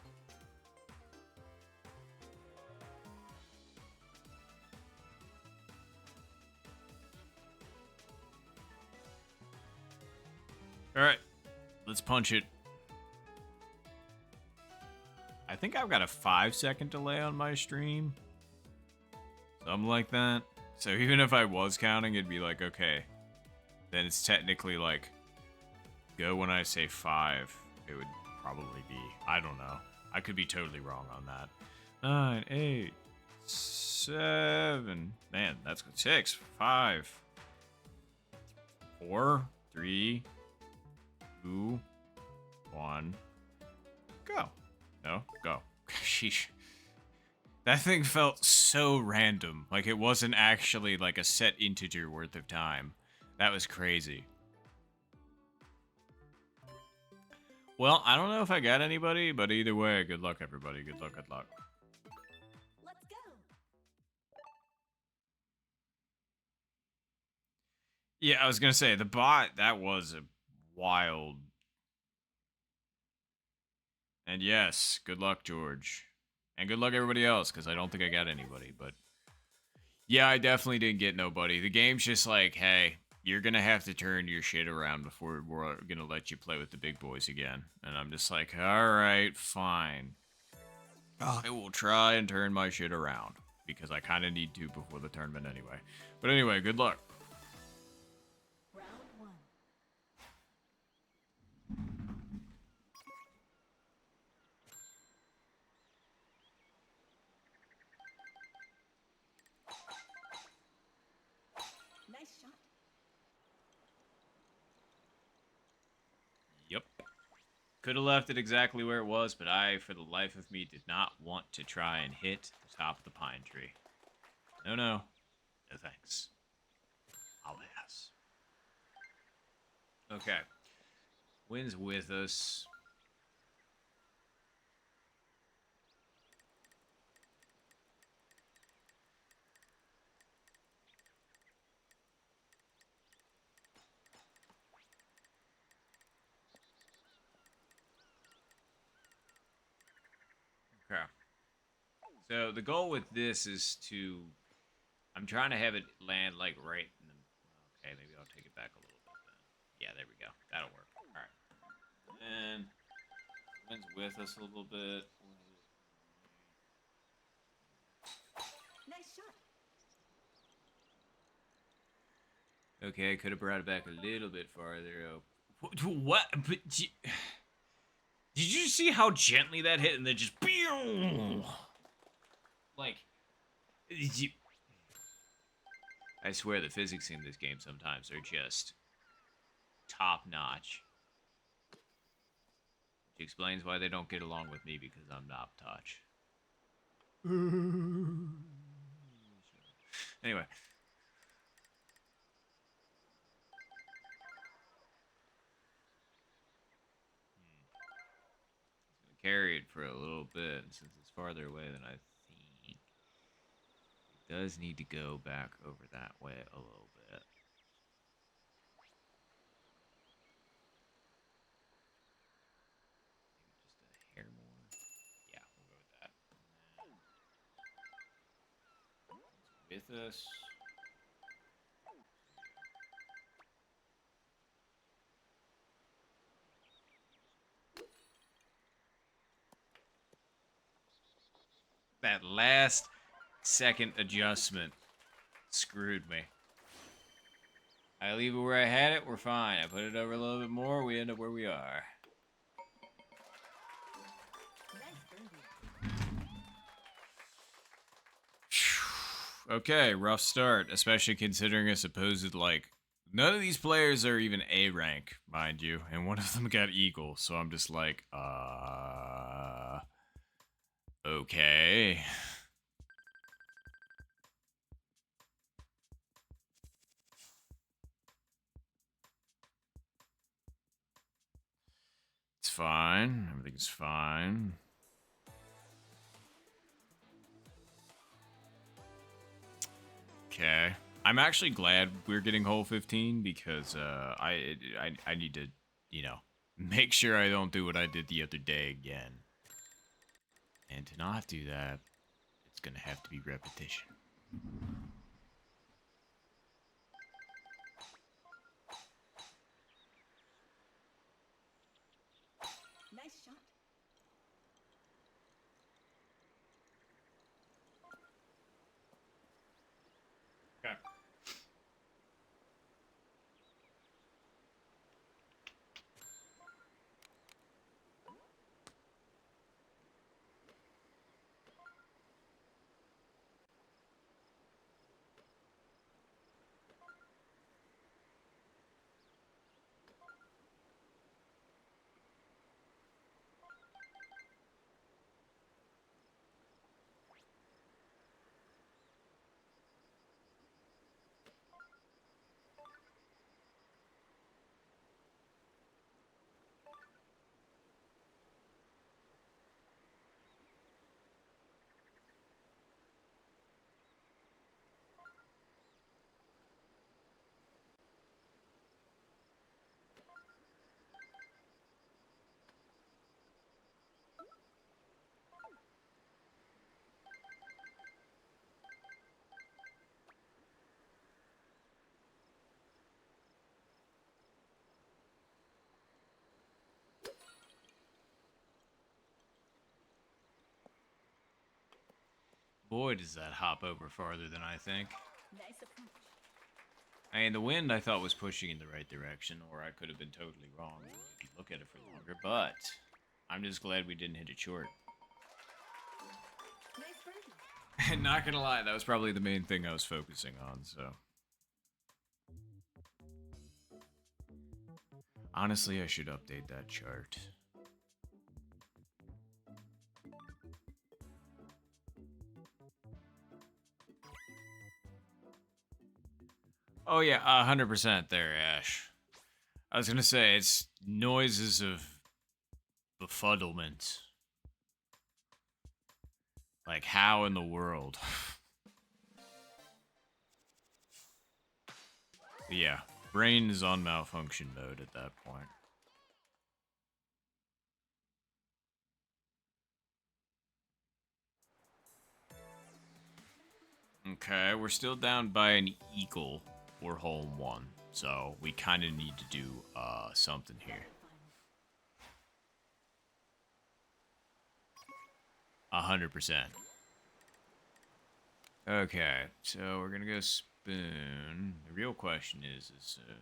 Alright, let's punch it. I think I've got a 5-second delay on my stream. Something like that. So even if I was counting, it'd be like, okay. Then it's technically like, go when I say 5. It would probably be, I don't know. I could be totally wrong on that. 9, 8, 7. Man, that's good. 6, 5, 4, 3, 2, 1, go. No, go. Sheesh. That thing felt so random. Like it wasn't actually like a set integer worth of time. That was crazy. Well, I don't know if I got anybody, but either way, good luck, everybody. Good luck, good luck. Let's go. Yeah, I was gonna say, the bot, that was a wild. And yes, good luck, George. And good luck, everybody else, because I don't think I got anybody, but... Yeah, I definitely didn't get nobody. The game's just like, hey, you're gonna have to turn your shit around before we're gonna let you play with the big boys again. And I'm just like, alright, fine. I will try and turn my shit around. Because I kind of need to before the tournament anyway. But anyway, good luck. Round 1. Nice shot. Yep. Could have left it exactly where it was, but I, for the life of me, did not want to try and hit the top of the pine tree. No, no. No thanks. Alas. Okay. Wind's with us. Okay. So the goal with this is to... I'm trying to have it land like right in the... Okay, maybe I'll take it back a little bit then. Yeah, there we go. That'll work. Alright. And... Wind's with us a little bit. Nice shot. Okay, could have brought it back a little bit farther. What? But did you see how gently that hit and then just... Like... I swear the physics in this game sometimes are just top notch. Which explains why they don't get along with me because I'm not touch. Anyway. Carry it for a little bit since it's farther away than I think. It does need to go back over that way a little bit. Maybe just a hair more. Yeah, we'll go with that. With us. That last second adjustment screwed me. I leave it where I had it, we're fine. I put it over a little bit more, we end up where we are. Nice birdie. Okay, rough start, especially considering a supposed, like, none of these players are even A rank, mind you, and one of them got Eagle, so I'm just like, okay. It's fine, everything's fine. Okay. I'm actually glad we're getting hole 15 because I need to, make sure I don't do what I did the other day again. And to not do that, it's gonna have to be repetition. Nice shot. Okay. Boy, does that hop over farther than I think. Nice approach. I mean, the wind I thought was pushing in the right direction, or I could have been totally wrong. If you look at it for longer, but I'm just glad we didn't hit it short. Nice birdie. And not gonna lie, that was probably the main thing I was focusing on, so. Honestly, I should update that chart. Oh yeah, 100% there, Ash. I was gonna say, it's noises of befuddlement. Like, how in the world? But yeah, brain is on malfunction mode at that point. Okay, we're still down by an eagle for hole 1. So we kind of need to do something here. 100%. Okay, so we're gonna go spoon. The real question is seven.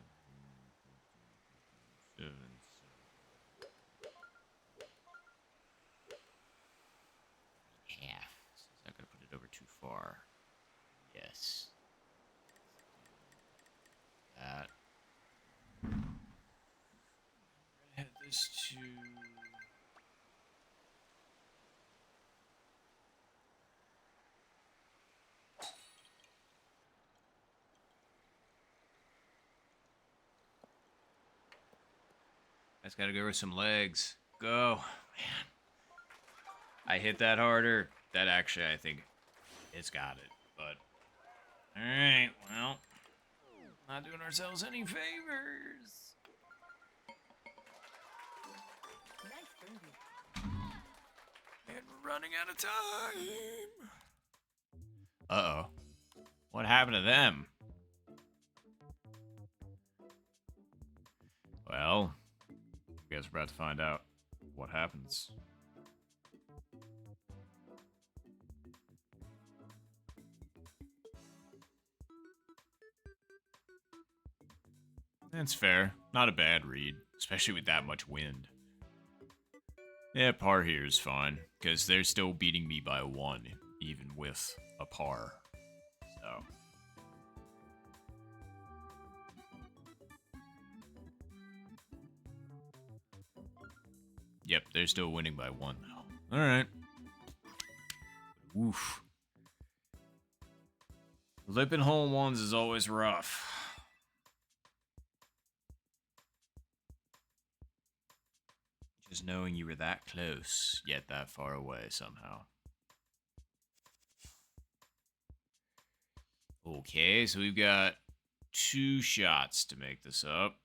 Half. Is that gonna put it over too far? Yes. That's gotta go with some legs. Go. Man. I hit that harder. That actually, I think it's got it. But, alright, well, not doing ourselves any favors. Nice birdie. And we're running out of time. Uh-oh. What happened to them? Well, I guess we're about to find out what happens. That's fair. Not a bad read, especially with that much wind. Yeah, par here is fine, because they're still beating me by 1, even with a par. So. Yep, they're still winning by 1, though. Alright. Oof. Lipping hole ones is always rough. Just knowing you were that close, yet that far away somehow. Okay, so we've got 2 shots to make this up.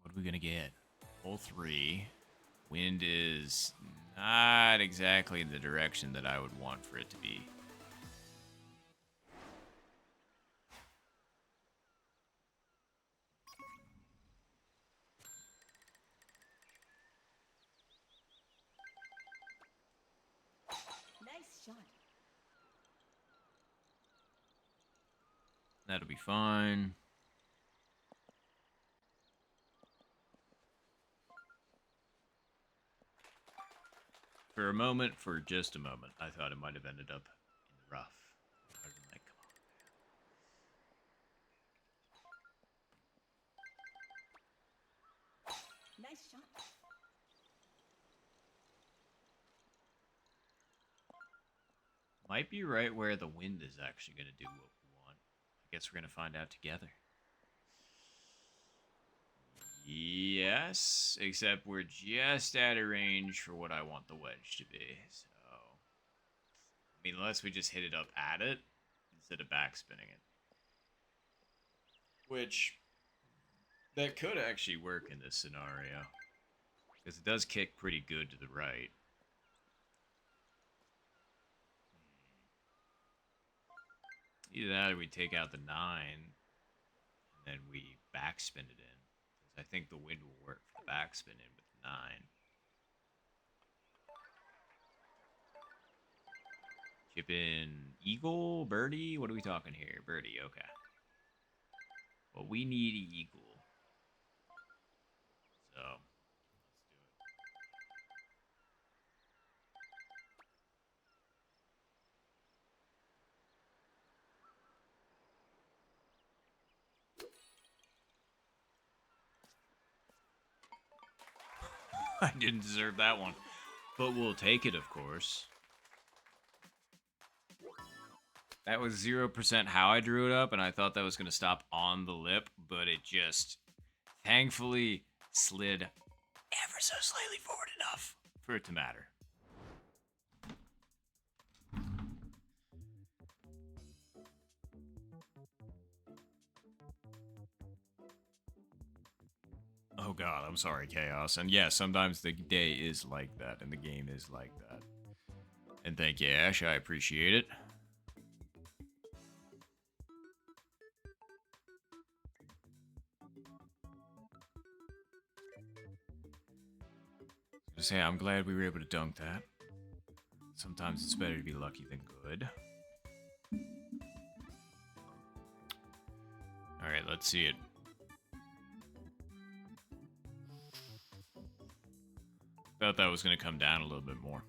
What are we gonna get? Hole 3. Wind is not exactly in the direction that I would want for it to be. Nice shot. That'll be fine. For a moment, for just a moment, I thought it might have ended up in the rough. I'd been like, come on. Nice shot. Might be right where the wind is actually going to do what we want. I guess we're going to find out together. Yes, except we're just out of range for what I want the wedge to be. So, I mean, unless we just hit it up at it instead of backspinning it. Which, that could actually work in this scenario. Because it does kick pretty good to the right. Either that or we take out the 9 and then we backspin it in. Because I think the wind will work for the backspin in with the 9. Chip in eagle, birdie? What are we talking here? Birdie, okay. Well, we need eagle. So, let's do it. I didn't deserve that one. But we'll take it, of course. That was 0% how I drew it up, and I thought that was going to stop on the lip, but it just thankfully slid ever so slightly forward enough for it to matter. Oh god, I'm sorry, Chaos. And yeah, sometimes the day is like that, and the game is like that. And thank you, Ash, I appreciate it. Just say, I'm glad we were able to dunk that. Sometimes it's better to be lucky than good. Alright, let's see it. Thought that was going to come down a little bit more.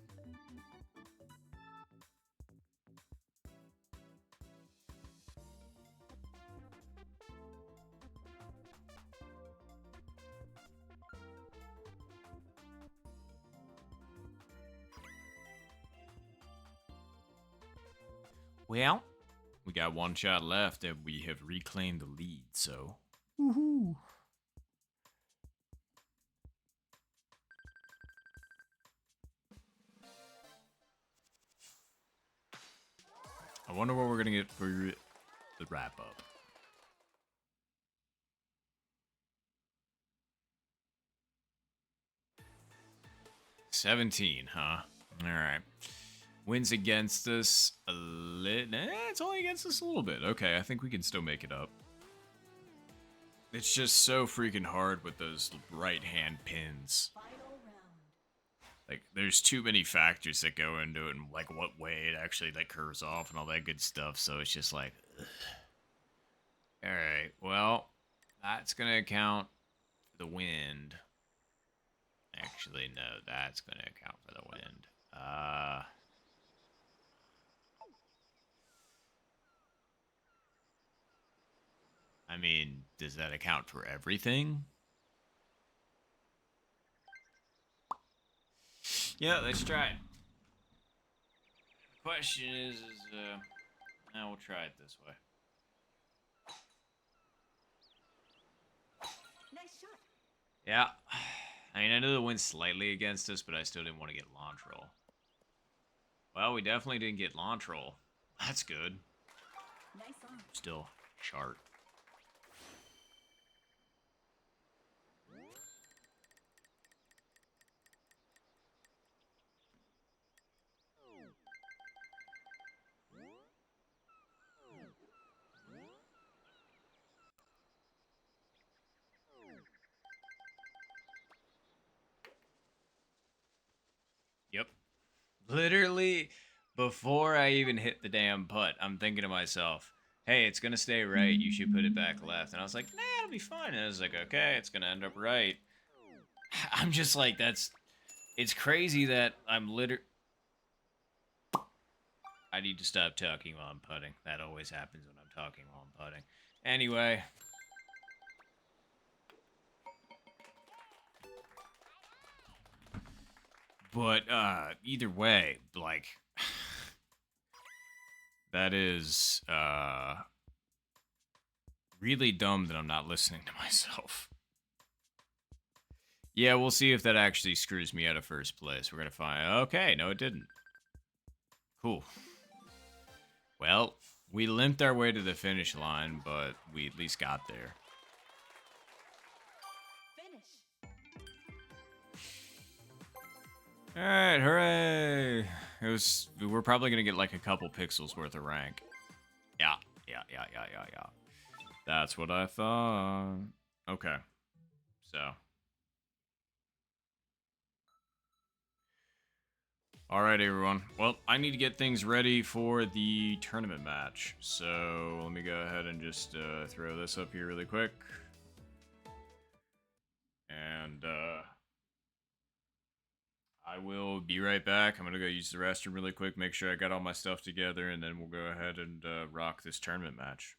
Well, we got 1 shot left and we have reclaimed the lead, so. Woohoo! I wonder what we're gonna get for the wrap up. $17, huh? All right. Wins against us a little. It's only against us a little bit. Okay, I think we can still make it up. It's just so freaking hard with those right hand pins. Final round. Like, there's too many factors that go into it, and like what way it actually like curves off and all that good stuff. So it's just like, ugh. All right. Well, that's gonna account for the wind. Actually, no, that's gonna account for the wind. I mean, does that account for everything? Yeah, let's try it. The question is now we'll try it this way. Nice shot. Yeah. I mean, I know the wind's slightly against us, but I still didn't want to get launch roll. Well, we definitely didn't get launch roll. That's good. Nice arm. Still, chart. Yep. Literally, before I even hit the damn putt, I'm thinking to myself, hey, it's going to stay right. You should put it back left. And I was like, nah, it'll be fine. And I was like, okay, it's going to end up right. I'm just like, it's crazy that I'm literally. I need to stop talking while I'm putting. That always happens when I'm talking while I'm putting. Anyway. But, either way, like, that is, really dumb that I'm not listening to myself. Yeah, we'll see if that actually screws me out of first place. We're gonna find. Okay, no, it didn't. Cool. Well, we limped our way to the finish line, but we at least got there. Finish. Alright, hooray! We're probably gonna get like a couple pixels worth of rank. Yeah. That's what I thought. Okay. So. Alright, everyone. Well, I need to get things ready for the tournament match. So, let me go ahead and just throw this up here really quick. And, I will be right back. I'm going to go use the restroom really quick, make sure I got all my stuff together, and then we'll go ahead and rock this tournament match.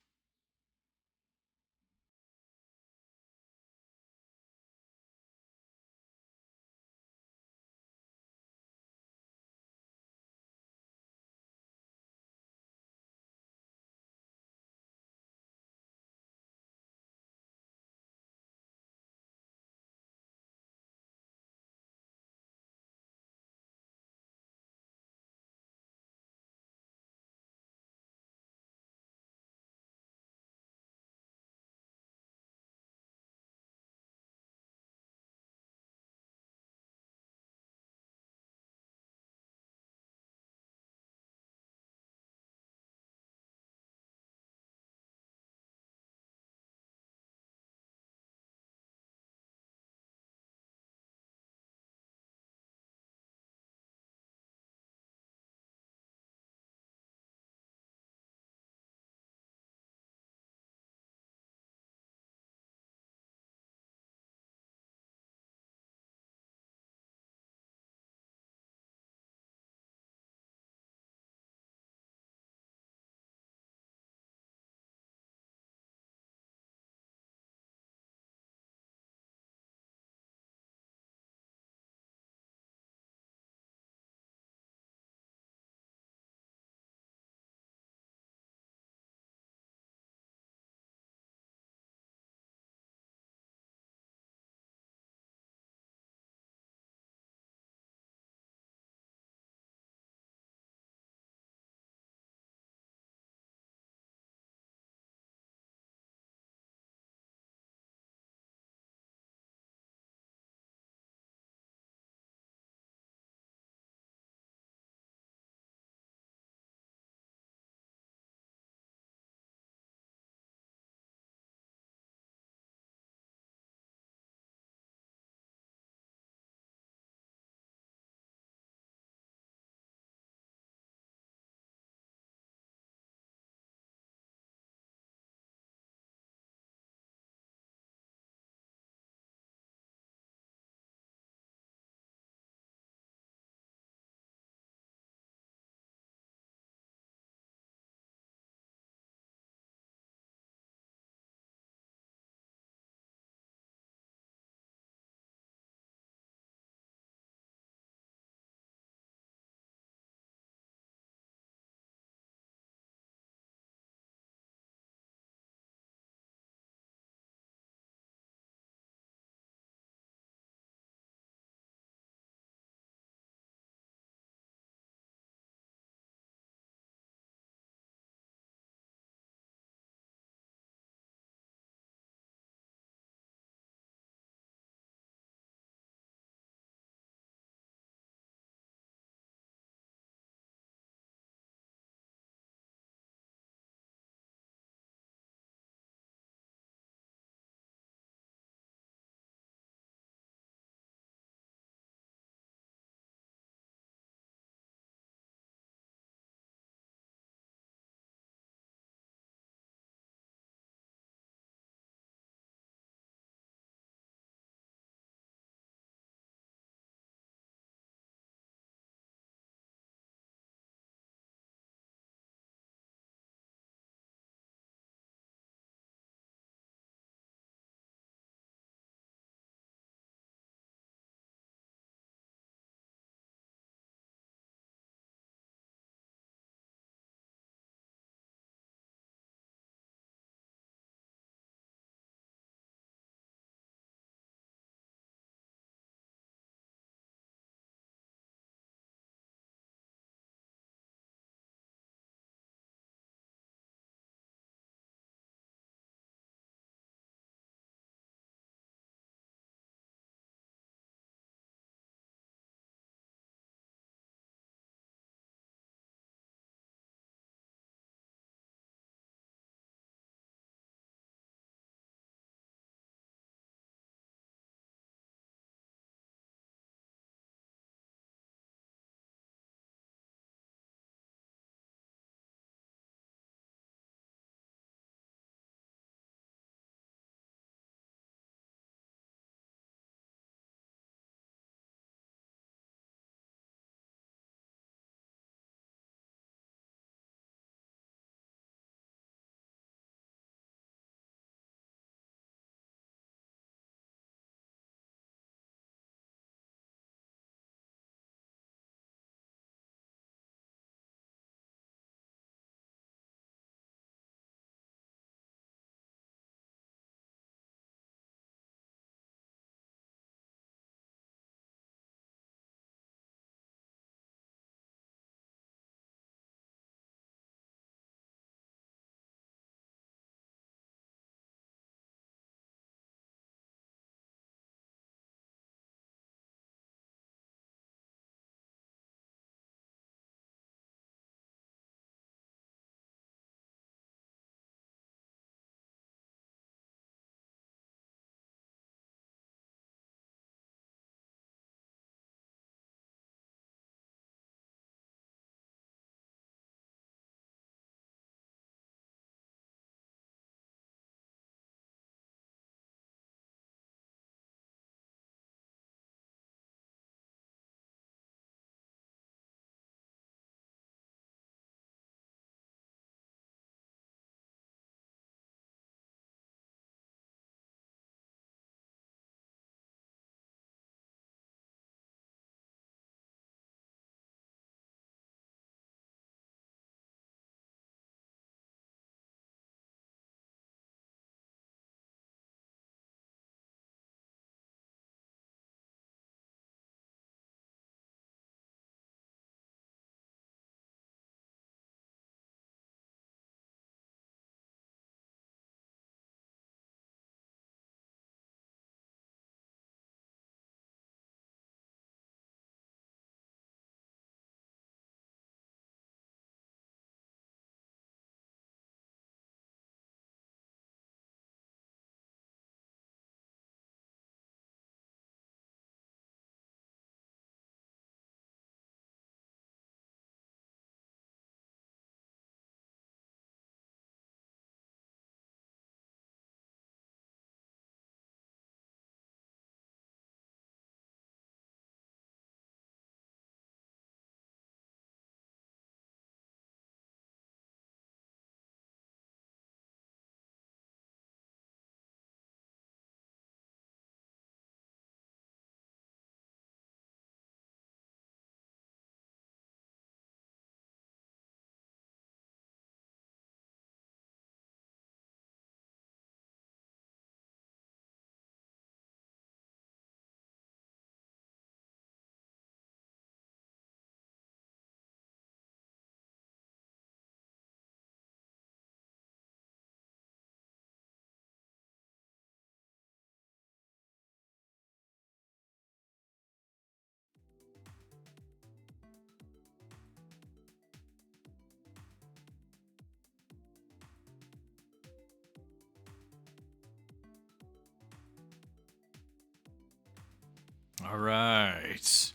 All right.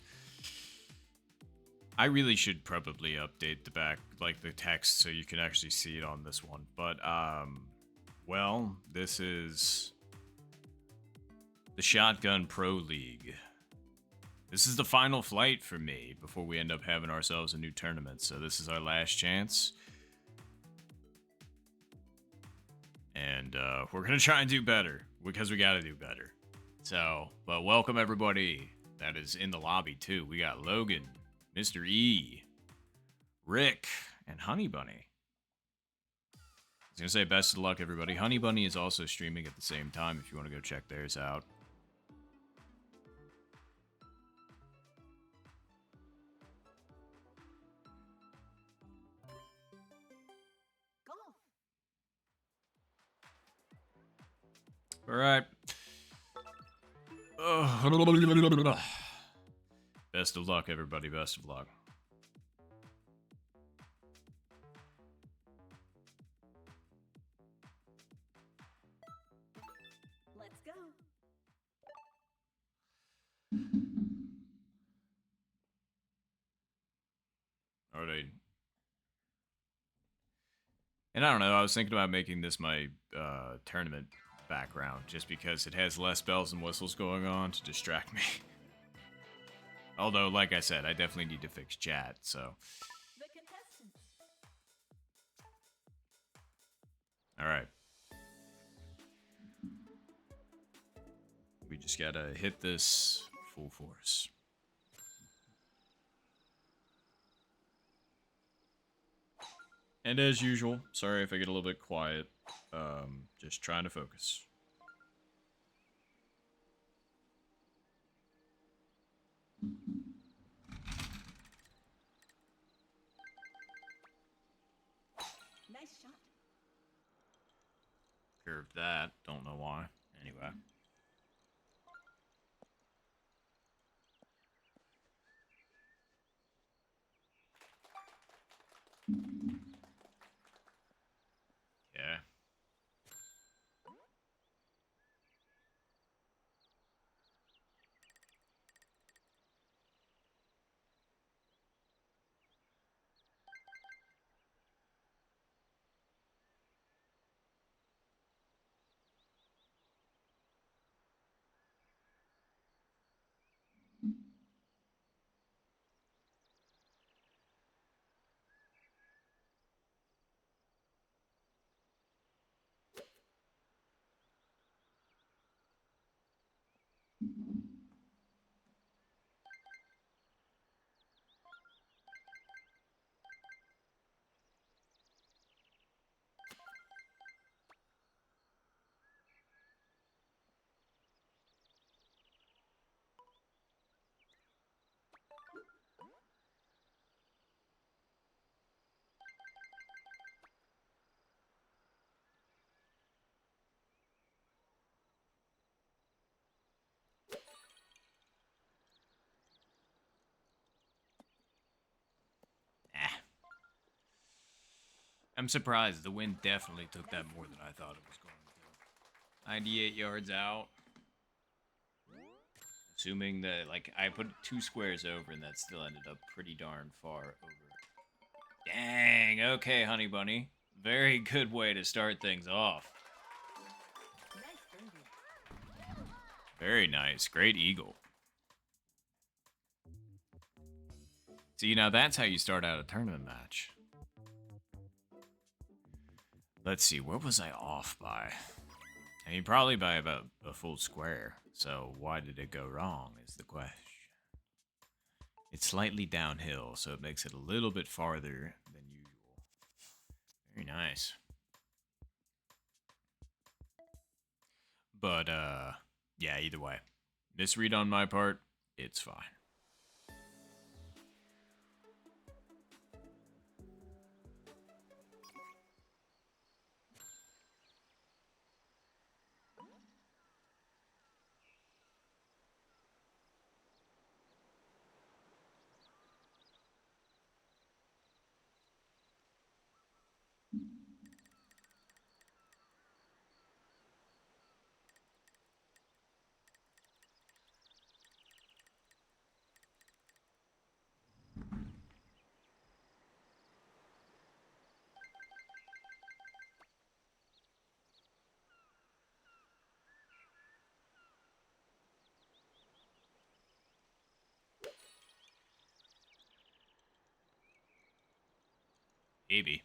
I really should probably update the back, like the text, so you can actually see it on this one. But, well, this is the Shotgun Pro League. This is the final flight for me before we end up having ourselves a new tournament. So this is our last chance. And we're going to try and do better because we got to do better. So, but welcome everybody that is in the lobby too. We got Logan, Mr. E, Rick, and Honey Bunny. I was going to say best of luck everybody. Honey Bunny is also streaming at the same time if you want to go check theirs out. Golf. All right. Best of luck, everybody. Best of luck. Let's go. All right. And I don't know. I was thinking about making this my tournament background just because it has less bells and whistles going on to distract me. Although, like I said, I definitely need to fix chat, so. The contestants. Alright. We just gotta hit this full force. And as usual, sorry if I get a little bit quiet. Just trying to focus. Nice shot. Curved that. Don't know why. Anyway. Yeah. I'm surprised. The wind definitely took that more than I thought it was going to. 98 yards out. Assuming that, like, I put 2 squares over and that still ended up pretty darn far over. Dang. Okay, Honey Bunny. Very good way to start things off. Nice birdie. Very nice. Great eagle. See, now that's how you start out a tournament match. Let's see, where was I off by? I mean, probably by about a full square. So why did it go wrong is the question. It's slightly downhill, so it makes it a little bit farther than usual. Very nice. But, yeah, either way. Misread on my part, it's fine. Maybe.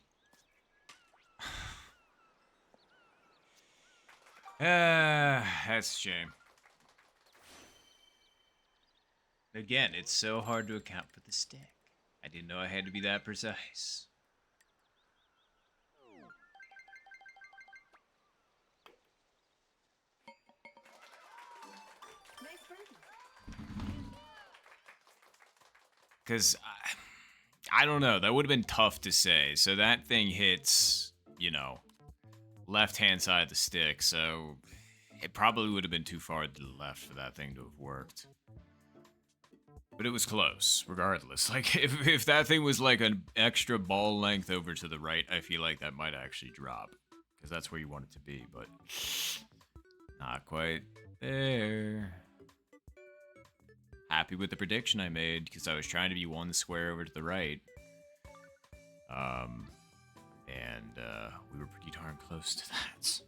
That's a shame. Again, it's so hard to account for the stick. I didn't know I had to be that precise. Nice birdie. Because I don't know. That would have been tough to say. So that thing hits, left-hand side of the stick. So it probably would have been too far to the left for that thing to have worked. But it was close, regardless. Like, if that thing was like an extra ball length over to the right, I feel like that might actually drop. Because that's where you want it to be, but not quite there. Happy with the prediction I made, because I was trying to be one square over to the right. And we were pretty darn close to that.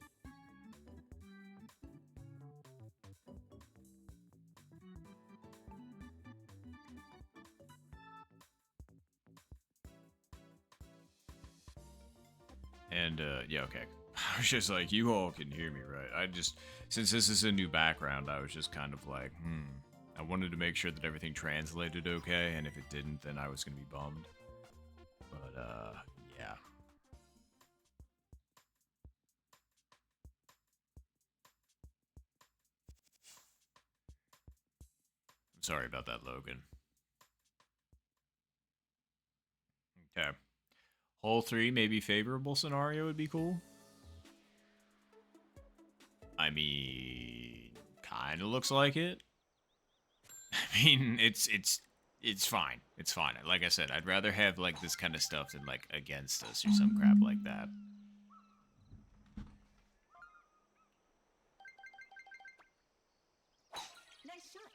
And, yeah, okay. I was just like, you all can hear me, right? Since this is a new background, I was just kind of like, I wanted to make sure that everything translated okay, and if it didn't, then I was gonna be bummed. But, yeah. I'm sorry about that, Logan. Okay. Hole 3, maybe favorable scenario would be cool. I mean, kind of looks like it. I mean, it's fine. It's fine. Like I said, I'd rather have like this kind of stuff than like against us or some crap like that. Nice shot.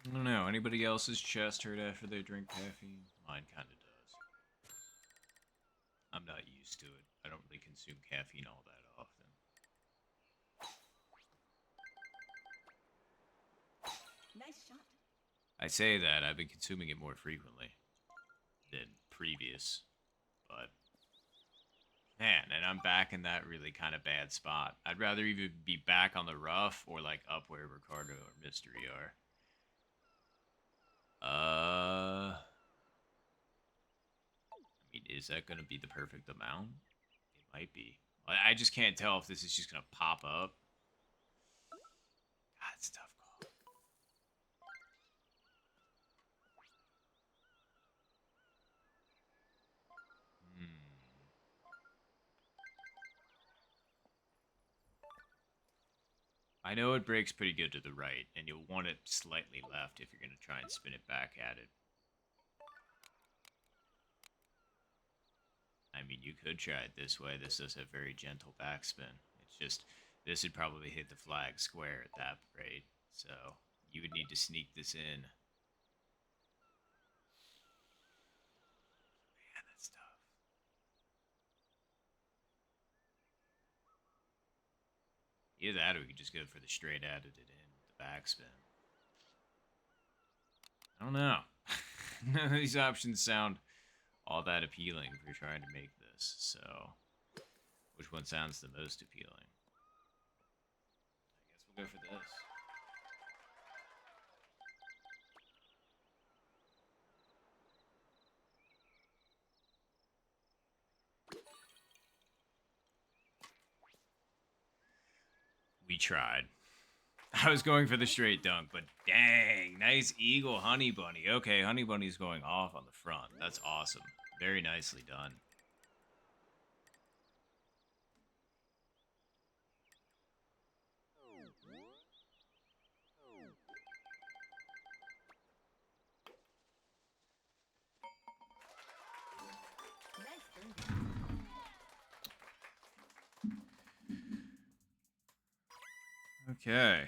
I don't know. Anybody else's chest hurt after they drink caffeine? Mine kind of does. I'm not used to it. I don't really consume caffeine all that often. Nice shot. I say that I've been consuming it more frequently than previous, but man, and I'm back in that really kind of bad spot. I'd rather either be back on the rough or like up where Ricardo or Mystery are. I mean, is that gonna be the perfect amount? It might be. I just can't tell if this is just gonna pop up. God, it's a tough call. I know it breaks pretty good to the right, and you'll want it slightly left if you're gonna try and spin it back at it. I mean, you could try it this way. This does have very gentle backspin. It's just, this would probably hit the flag square at that rate. So, you would need to sneak this in. Man, that's tough. Either that or we could just go for the straight added it in with the backspin. I don't know. None of these options sound all that appealing if you're trying to make this. So, which one sounds the most appealing? I guess we'll go for this. We tried. I was going for the straight dunk, but dang, nice eagle honey bunny. Okay, honey bunny's going off on the front. That's awesome. Very nicely done. Nice birdie. Okay.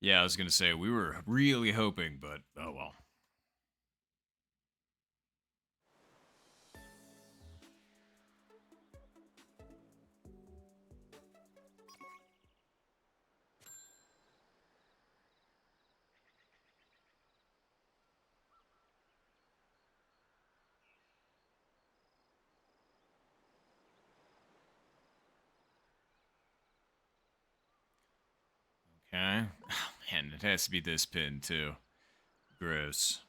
Yeah, I was gonna say we were really hoping, but oh well. Okay. Oh, man, it has to be this pin too. Gross.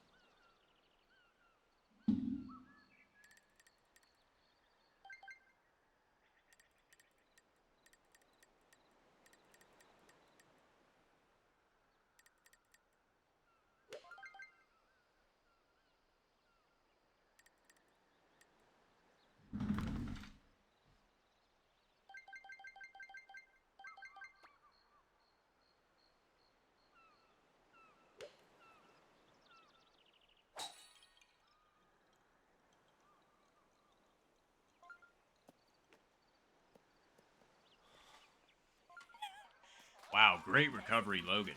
Wow, great recovery, Logan.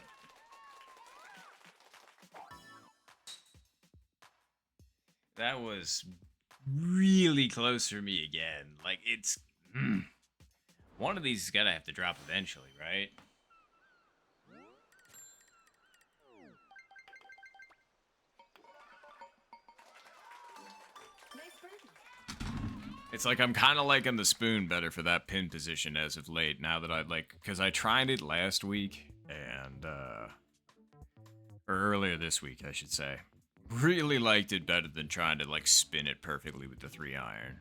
That was really close for me again. Like, it's. One of these is gonna have to drop eventually, right? Nice birdie. It's like I'm kind of liking the spoon better for that pin position as of late. Now that I like, because I tried it last week and or earlier this week, I should say. Really liked it better than trying to like spin it perfectly with the 3-iron.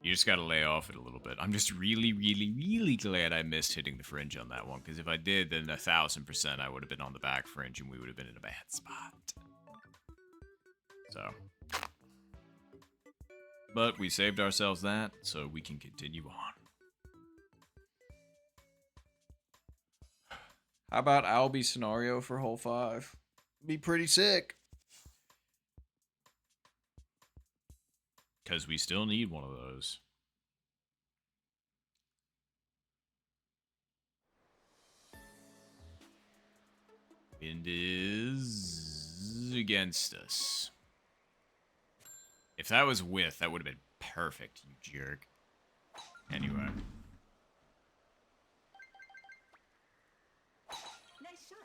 You just gotta lay off it a little bit. I'm just really, really, really glad I missed hitting the fringe on that one, because if I did, then 1000% I would have been on the back fringe and we would have been in a bad spot. So. But we saved ourselves that, so we can continue on. How about Albie scenario for hole 5? Be pretty sick. Because we still need one of those. Wind is against us. If that was with, that would have been perfect, you jerk. Anyway. Nice shot.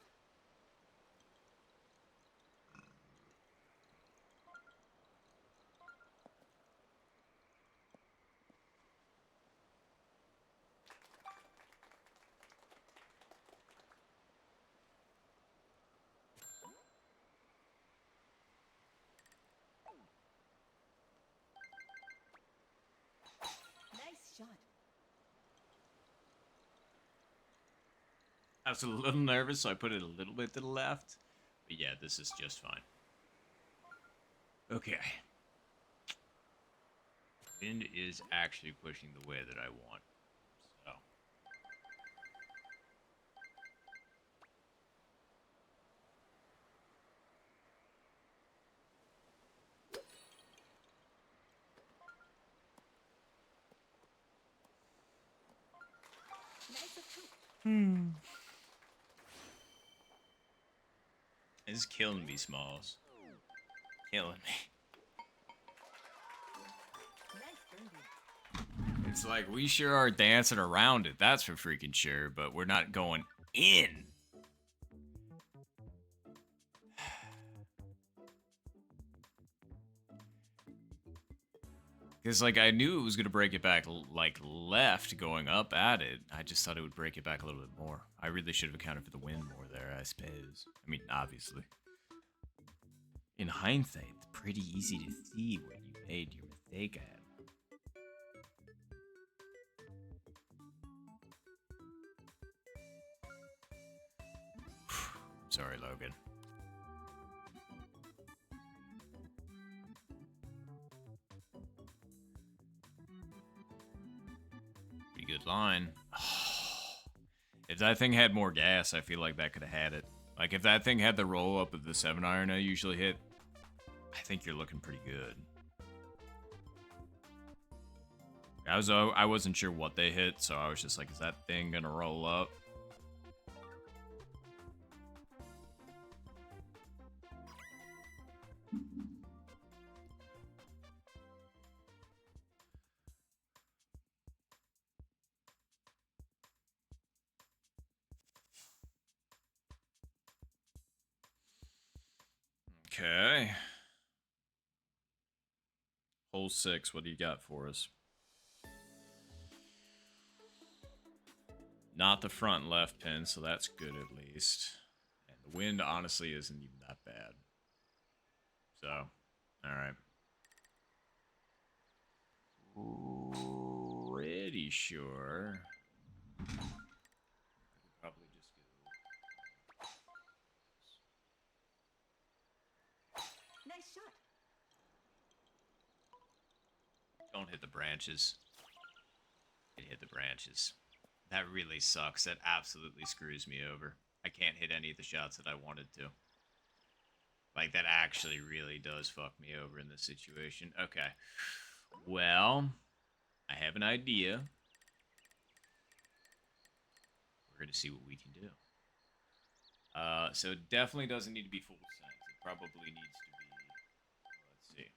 Nice shot. I was a little nervous, so I put it a little bit to the left. But yeah, this is just fine. Okay. Wind is actually pushing the way that I want. So. Nice approach. This is killing me, Smalls. Killing me. Nice birdie. It's like, we sure are dancing around it, that's for freaking sure, but we're not going in. Because, like, I knew it was going to break it back, like, left going up at it. I just thought it would break it back a little bit more. I really should have accounted for the wind more there, I suppose. I mean, obviously. In hindsight, it's pretty easy to see what you made your mistake at. Sorry, Logan. Pretty good line. If that thing had more gas, I feel like that could have had it. Like, if that thing had the roll up of the 7-iron I usually hit, I think you're looking pretty good. I wasn't sure what they hit, so I was just like, is that thing gonna roll up? Okay. Hole 6, what do you got for us? Not the front left pin, so that's good at least. And the wind honestly isn't even that bad. So, alright. Pretty sure. I could probably just go. Nice shot. Don't hit the branches. It hit the branches. That really sucks. That absolutely screws me over. I can't hit any of the shots that I wanted to. Like, that actually really does fuck me over in this situation. Okay. Well, I have an idea. We're going to see what we can do. So it definitely doesn't need to be full sense. It probably needs to be... Let's see.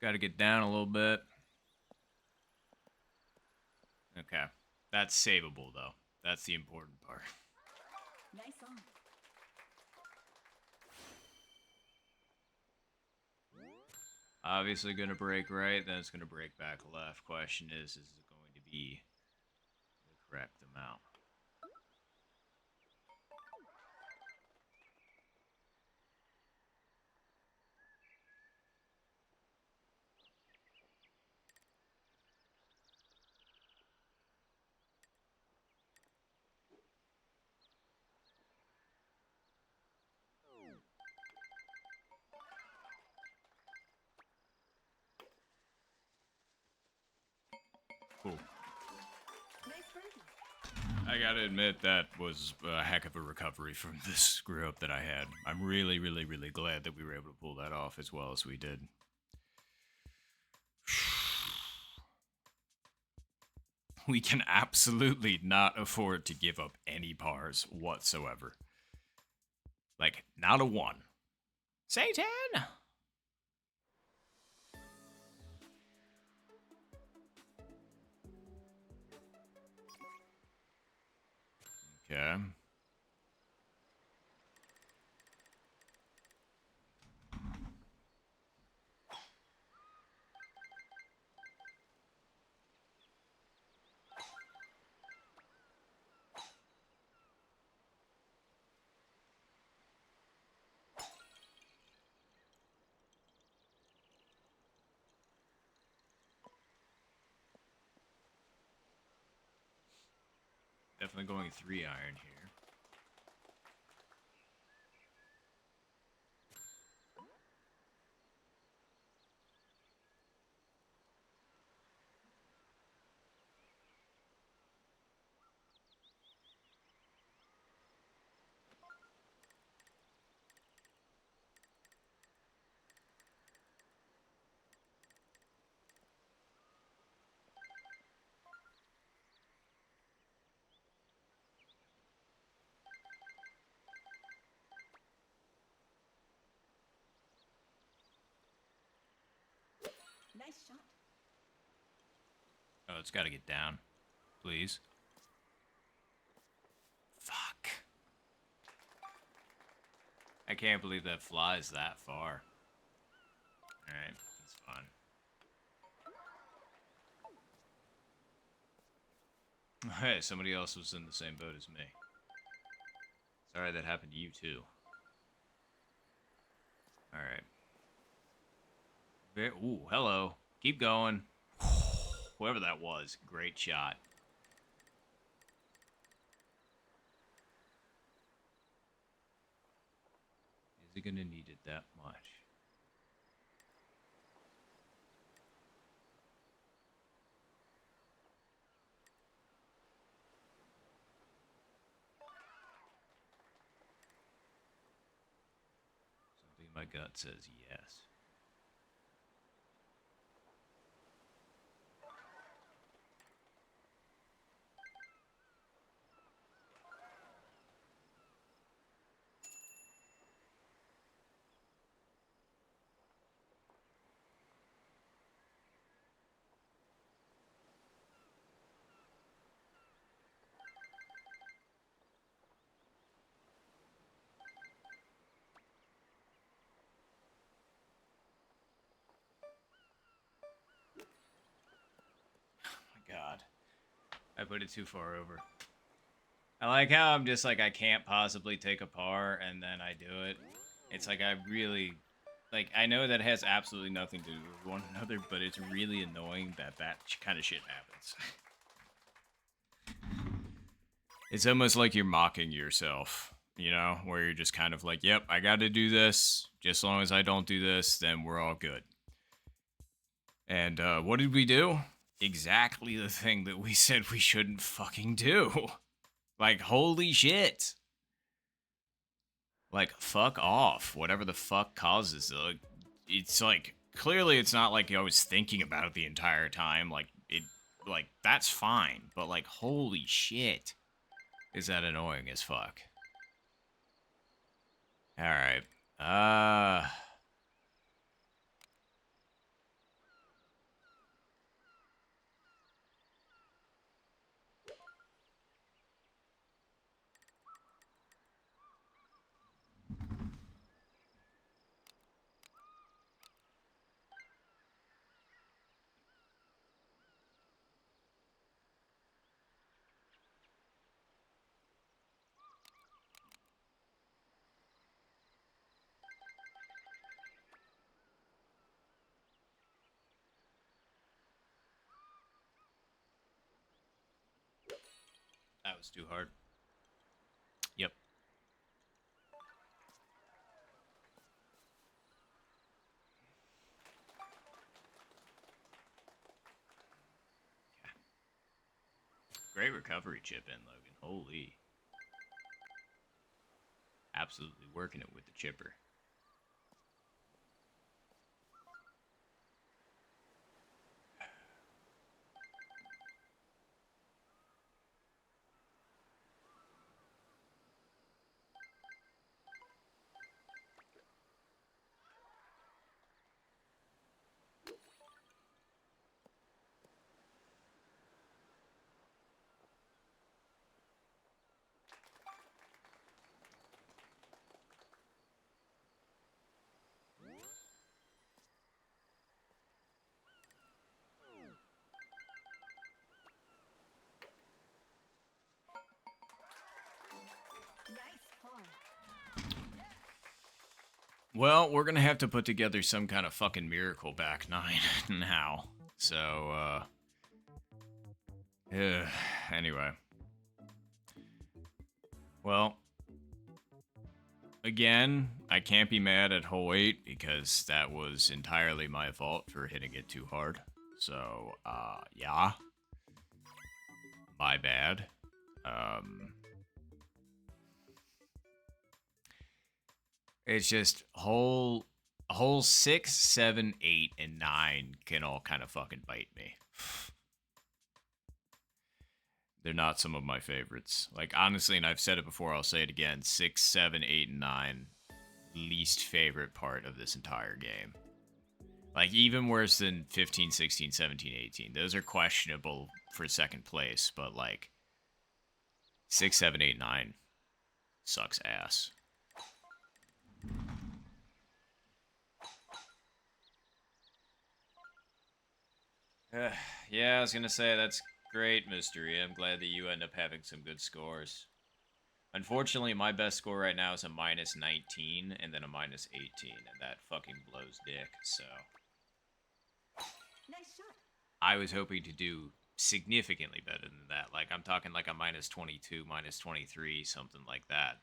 Got to get down a little bit. Okay. That's savable, though. That's the important part. Nice on. Obviously going to break right, then it's going to break back left. Question is it going to be the correct amount? Cool. Nice birdie. I gotta admit, that was a heck of a recovery from this screw up that I had. I'm really, really, really glad that we were able to pull that off as well as we did. We can absolutely not afford to give up any pars whatsoever. Like, not a one. Satan! Okay. Definitely going 3-iron here. Nice shot. Oh, it's got to get down. Please. Fuck. I can't believe that flies that far. Alright, that's fine. Hey, somebody else was in the same boat as me. Sorry that happened to you, too. Alright. Ooh, hello. Keep going. Whoever that was, great shot. Is he gonna need it that much? Something in my gut says yes. I put it too far over. I like how I'm just like, I can't possibly take a par, and then I do it. It's like, I really... Like, I know that has absolutely nothing to do with one another, but it's really annoying that that kind of shit happens. It's almost like you're mocking yourself, you know? Where you're just kind of like, yep, I gotta do this. Just as long as I don't do this, then we're all good. And what did we do? Exactly the thing that we said we shouldn't fucking do. Like, holy shit. Like, fuck off. Whatever the fuck causes it. It's like, clearly it's not like I was thinking about it the entire time. Like, that's fine. But like, holy shit. Is that annoying as fuck. Alright. That was too hard. Yep. Great recovery chip in, Logan. Holy. Absolutely working it with the chipper. Nice par. Well, we're gonna have to put together some kind of fucking miracle back nine now. So, anyway. Well, again, I can't be mad at hole 8 because that was entirely my fault for hitting it too hard. So, yeah. My bad. It's just hole 6, 7, 8, and 9 can all kind of fucking bite me. They're not some of my favorites. Like, honestly, and I've said it before, I'll say it again, 6, 7, 8, and 9, least favorite part of this entire game. Like, even worse than 15, 16, 17, 18. Those are questionable for second place, but like, 6, 7, 8, 9 sucks ass. Yeah, I was gonna say, that's great, Mystery. I'm glad that you end up having some good scores. Unfortunately, my best score right now is a minus 19 and then a minus 18, and that fucking blows dick, so... Nice shot. I was hoping to do significantly better than that. Like, I'm talking like a minus 22, minus 23, something like that.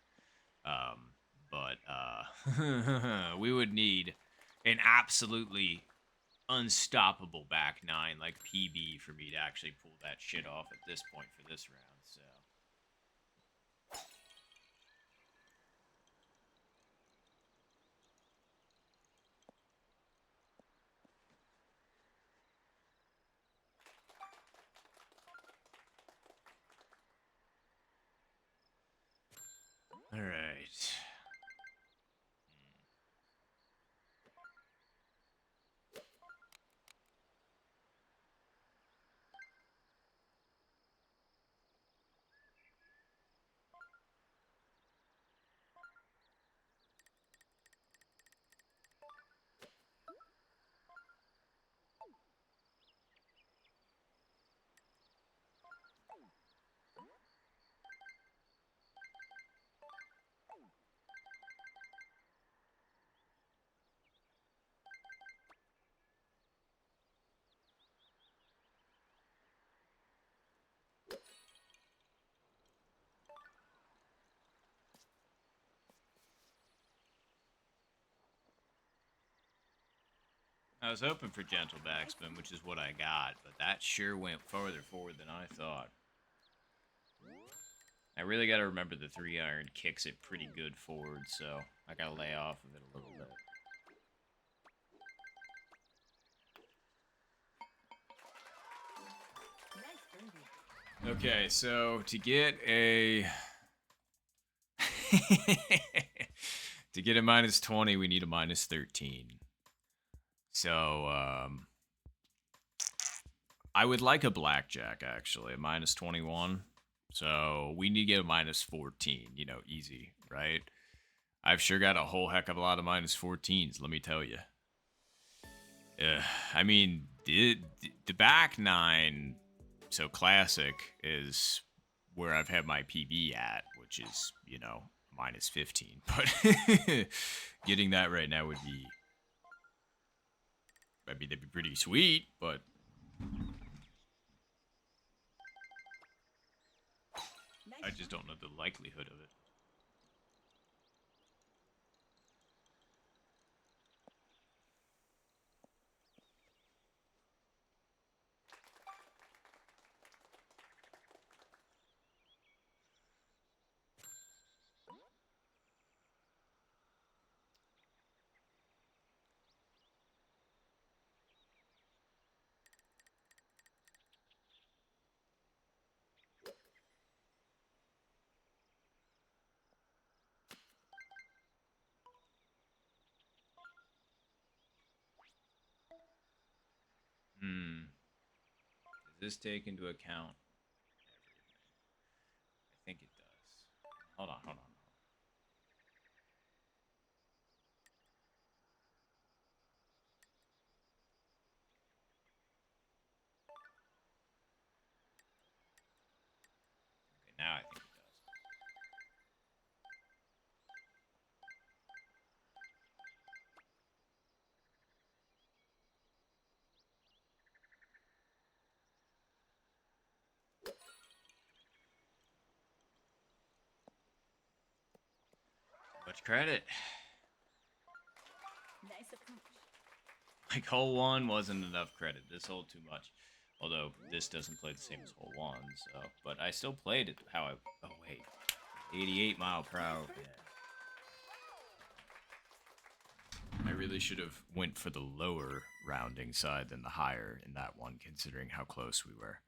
But we would need an absolutely unstoppable back nine, like PB, for me to actually pull that shit off at this point for this round, so... Alright. I was hoping for gentle backspin, which is what I got, but that sure went farther forward than I thought. I really got to remember the 3-iron kicks it pretty good forward, so I got to lay off of it a little bit. Nice birdie. Okay, so to get a... to get a minus 20, we need a minus 13. So, I would like a blackjack, actually, a minus 21. So, we need to get a minus 14, you know, easy, right? I've sure got a whole heck of a lot of minus 14s, let me tell you. I mean, the back 9, so classic, is where I've had my PB at, which is, you know, minus 15. But getting that right now would be... I mean, that'd be pretty sweet, but... Nice I just shot. don't know the likelihood of it. Does this take into account everything? I think it does. Hold on, hold on. Okay, now I think it does. Much credit. Nice approach. Like, hole 1 wasn't enough credit. This hole too much. Although, this doesn't play the same as hole 1, so... But I still played it how I... Oh, wait. 88 mile per hour. Yeah. I really should have went for the lower rounding side than the higher in that one, considering how close we were.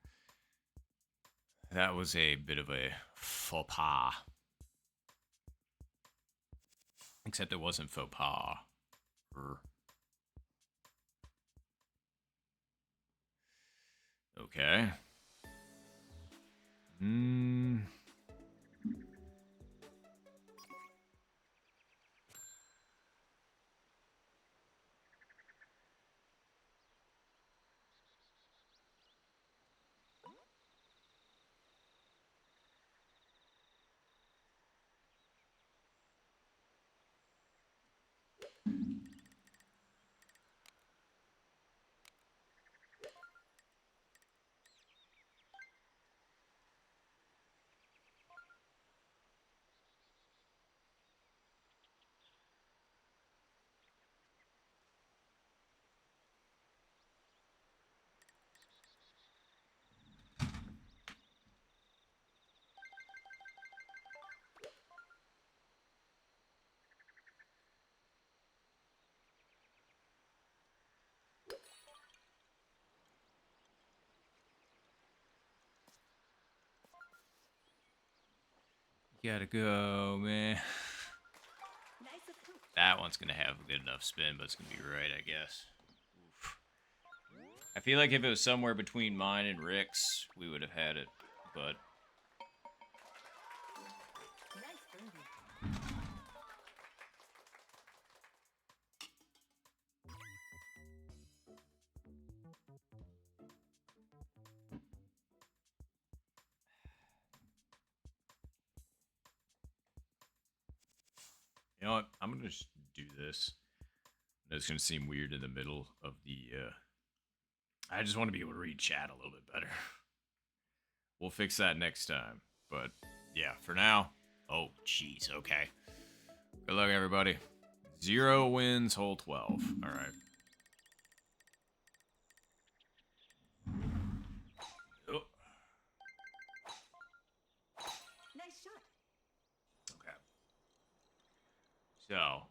That was a bit of a faux pas. Except it wasn't faux pas. Okay. Gotta go, man. Nice approach. That one's gonna have a good enough spin, but it's gonna be right, I guess. Oof. I feel like if it was somewhere between mine and Rick's, we would have had it, but... Nice birdie. You know what? I'm gonna just do this. It's gonna seem weird in the middle of the, I just want to be able to read chat a little bit better. We'll fix that next time. But, yeah, for now... Oh, jeez, okay. Good luck, everybody. 0 wins, hole 12. Alright. So,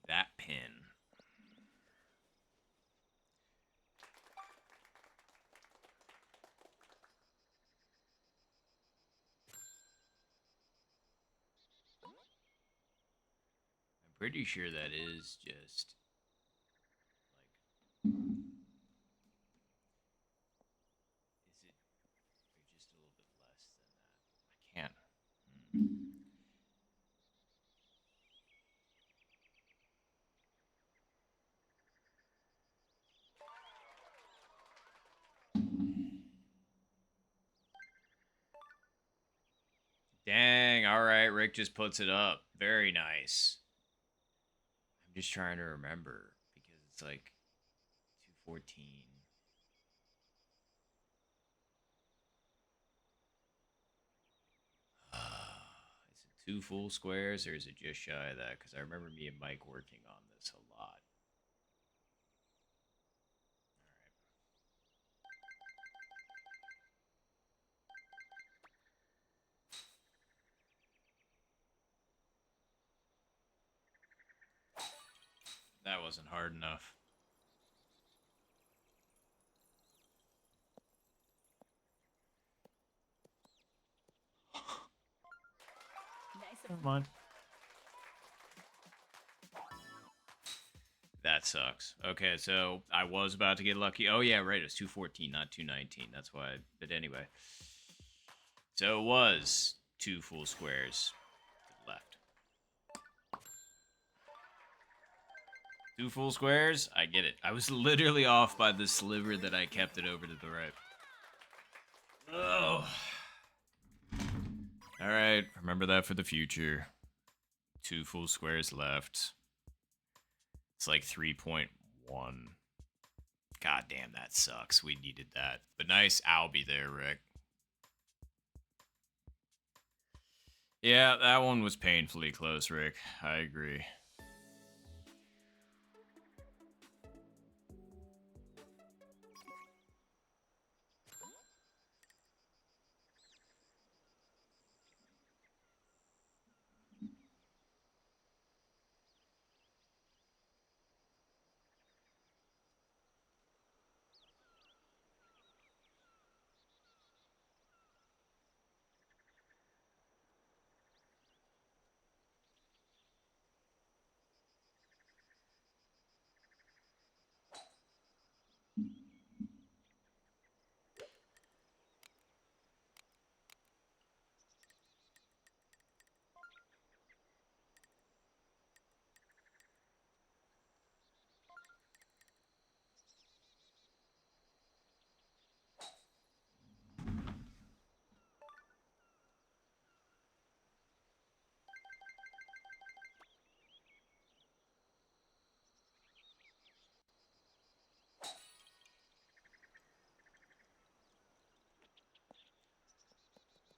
that pin. I'm pretty sure that is just like, is it or just a little bit less than that? I can't. Dang, all right, Rick just puts it up. Very nice. I'm just trying to remember because it's like 214. Is it 2 full squares or is it just shy of that? Because I remember me and Mike working on this a lot. That wasn't hard enough. Nice of Never hoop. mind. That sucks. Okay, so I was about to get lucky. Oh yeah, right. It was 214, not 219. That's why. But anyway, so it was 2 full squares to the left. 2 full squares. I get it. I was literally off by the sliver that I kept it over to the right. Oh. All right. Remember that for the future. 2 full squares left. It's like 3.1. God damn, that sucks. We needed that. But nice Albie there, Rick. Yeah, that one was painfully close, Rick. I agree.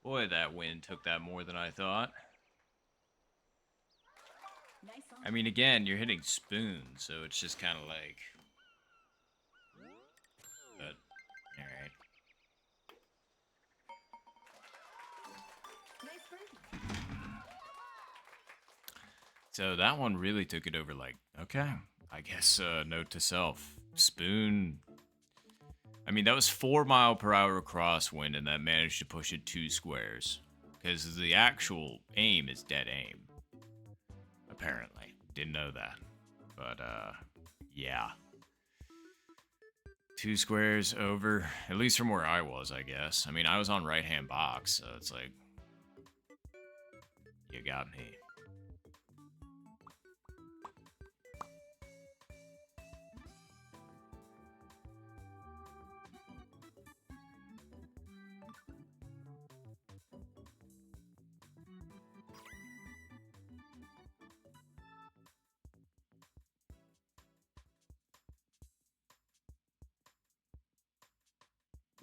Boy, that wind took that more than I thought. Nice on. I mean, again, you're hitting spoons, so it's just kind of like... But, alright. Nice birdie. So that one really took it over like, okay, I guess note to self. Spoon. I mean, that was 4 mile per hour crosswind, and that managed to push it 2 squares. Because the actual aim is dead aim. Apparently. Didn't know that. But, yeah. 2 squares over, at least from where I was, I guess. I mean, I was on right-hand box, so it's like, you got me.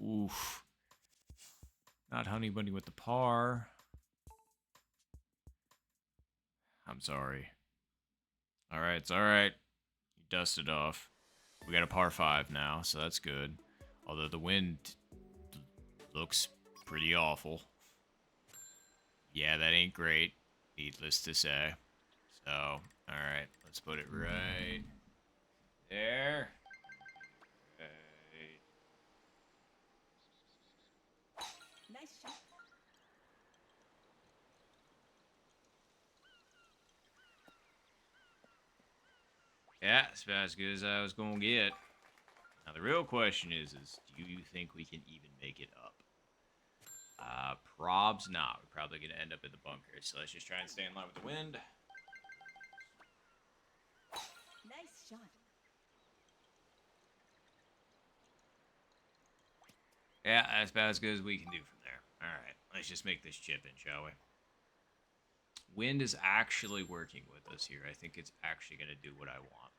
Oof. Not Honey Bunny with the par. I'm sorry. Alright, it's alright. You dusted off. We got a par 5 now, so that's good. Although the wind looks pretty awful. Yeah, that ain't great, needless to say. So, alright, let's put it right there. Right. Nice shot. Yeah, it's about as good as I was gonna get. Now the real question is do you think we can even make it up? Probs not. We're probably gonna end up in the bunker. So let's just try and stay in line with the wind. Nice shot. Yeah, that's about as good as we can do from there. Alright, let's just make this chip in, shall we? Wind is actually working with us here. I think it's actually gonna do what I want.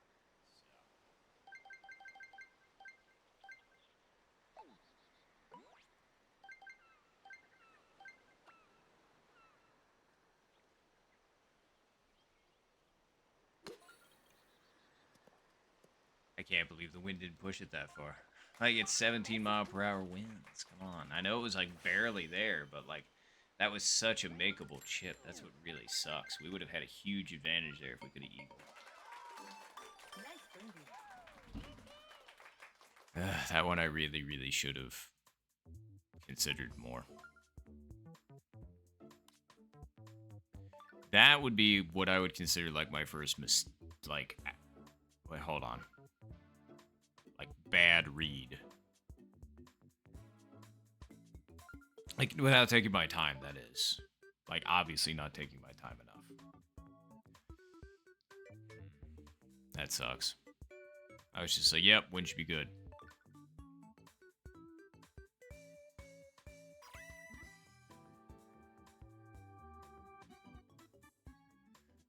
I can't believe the wind didn't push it that far. Like, it's 17-mile-per-hour winds. Come on. I know it was, like, barely there, but, like, that was such a makeable chip. That's what really sucks. We would have had a huge advantage there if we could have eagled. Nice birdie. That one I really, really should have considered more. That would be what I would consider, like, my first wait, hold on. Like, bad read. Like, without taking my time, that is. Like, obviously not taking my time enough. That sucks. I was just like, yep, win should be good.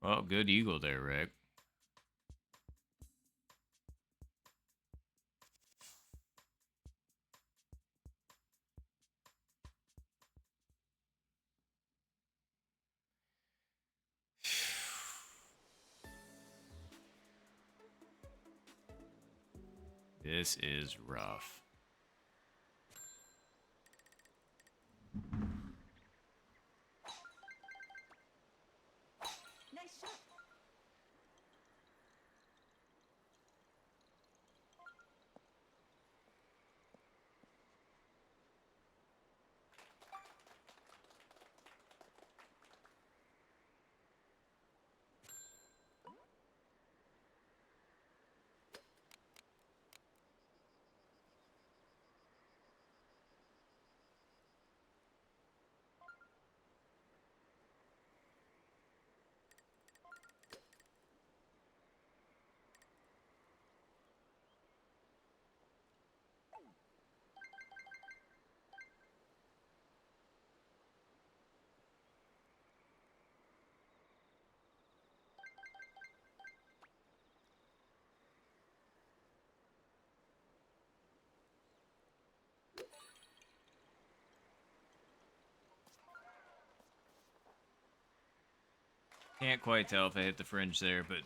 Well, good eagle there, Rick. This is rough. Nice shot. Can't quite tell if I hit the fringe there, but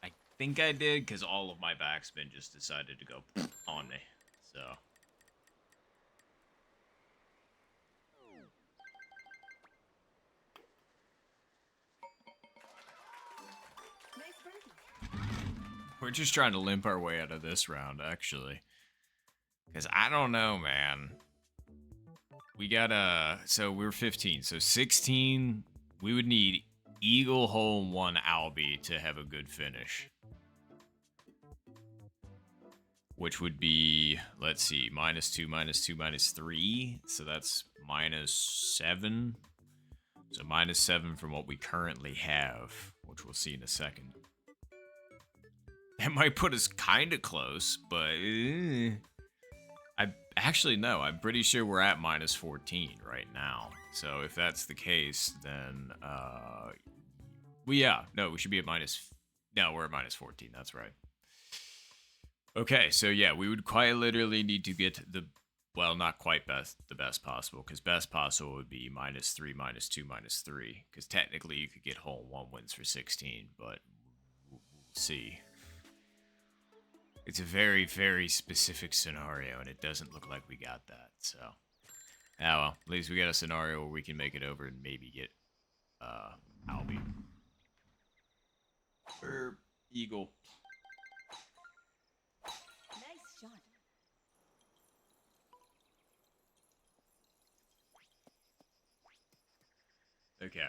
I think I did because all of my backspin just decided to go on me. So. Nice birdie. We're just trying to limp our way out of this round, actually. Because I don't know, man. We got so we're 15. So 16, we would need Eagle Hole in One Albie to have a good finish. Which would be, let's see, -2, -2, -3. So that's -7. So -7 from what we currently have, which we'll see in a second. That might put us kind of close, but I actually no. I'm pretty sure we're at -14 right now. So if that's the case, then we should be at we're at -14. That's right. Okay, so yeah, we would quite literally need to get the not quite the best possible, because best possible would be -3, -2, -3, because technically you could get hole in one wins for 16, but we'll see. It's a very, very specific scenario, and it doesn't look like we got that, so. Well, at least we got a scenario where we can make it over and maybe get, Albie. Eagle. Nice shot. Okay.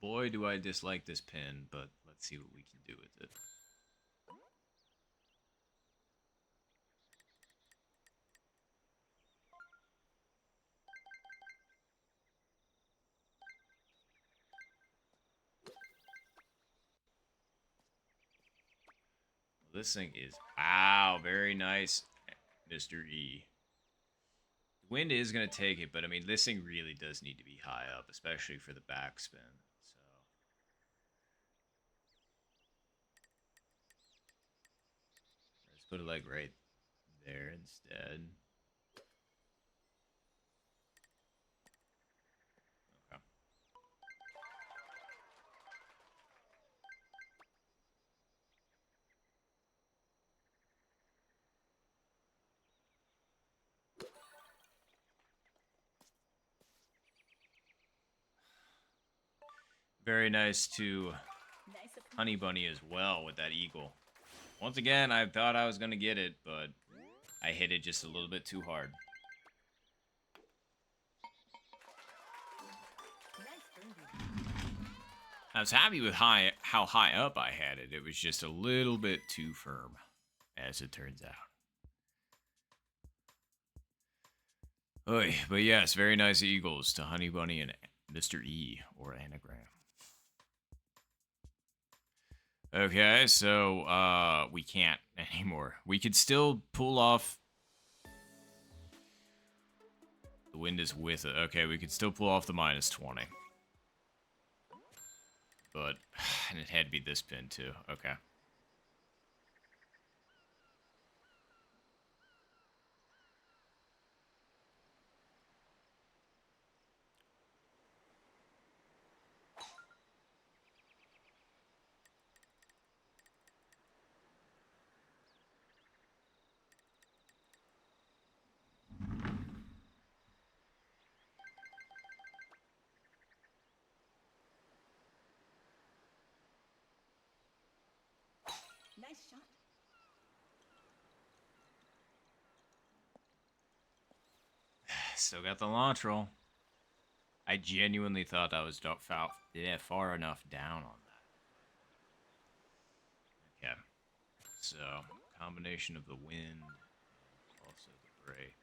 Boy, do I dislike this pin, but let's see what we can do with it. This thing is... Wow, very nice, Mr. E. The wind is going to take it, but I mean, this thing really does need to be high up, especially for the backspin. So... let's put it like right there instead. Okay. Very nice to Nice approach. Honey Bunny as well with that eagle. Once again, I thought I was going to get it, but I hit it just a little bit too hard. Nice birdie. I was happy with how high up I had it. It was just a little bit too firm, as it turns out. Oy, but yes, very nice eagles to Honey Bunny and Mr. E, or Anagram. Okay, so we can't anymore. We could still pull off. The wind is with it. Okay, we could still pull off the -20. But and it had to be this pin too. Okay. Nice shot. Still got the launch roll. I genuinely thought I was far enough down on that. Okay. So, combination of the wind and also the break.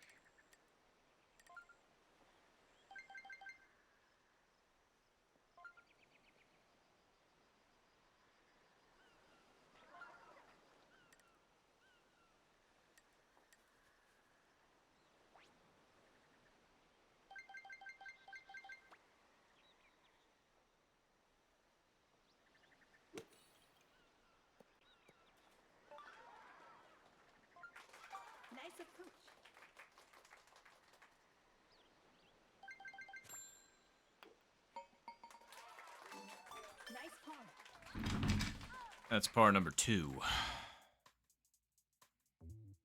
Nice approach. Nice par. That's par number 2.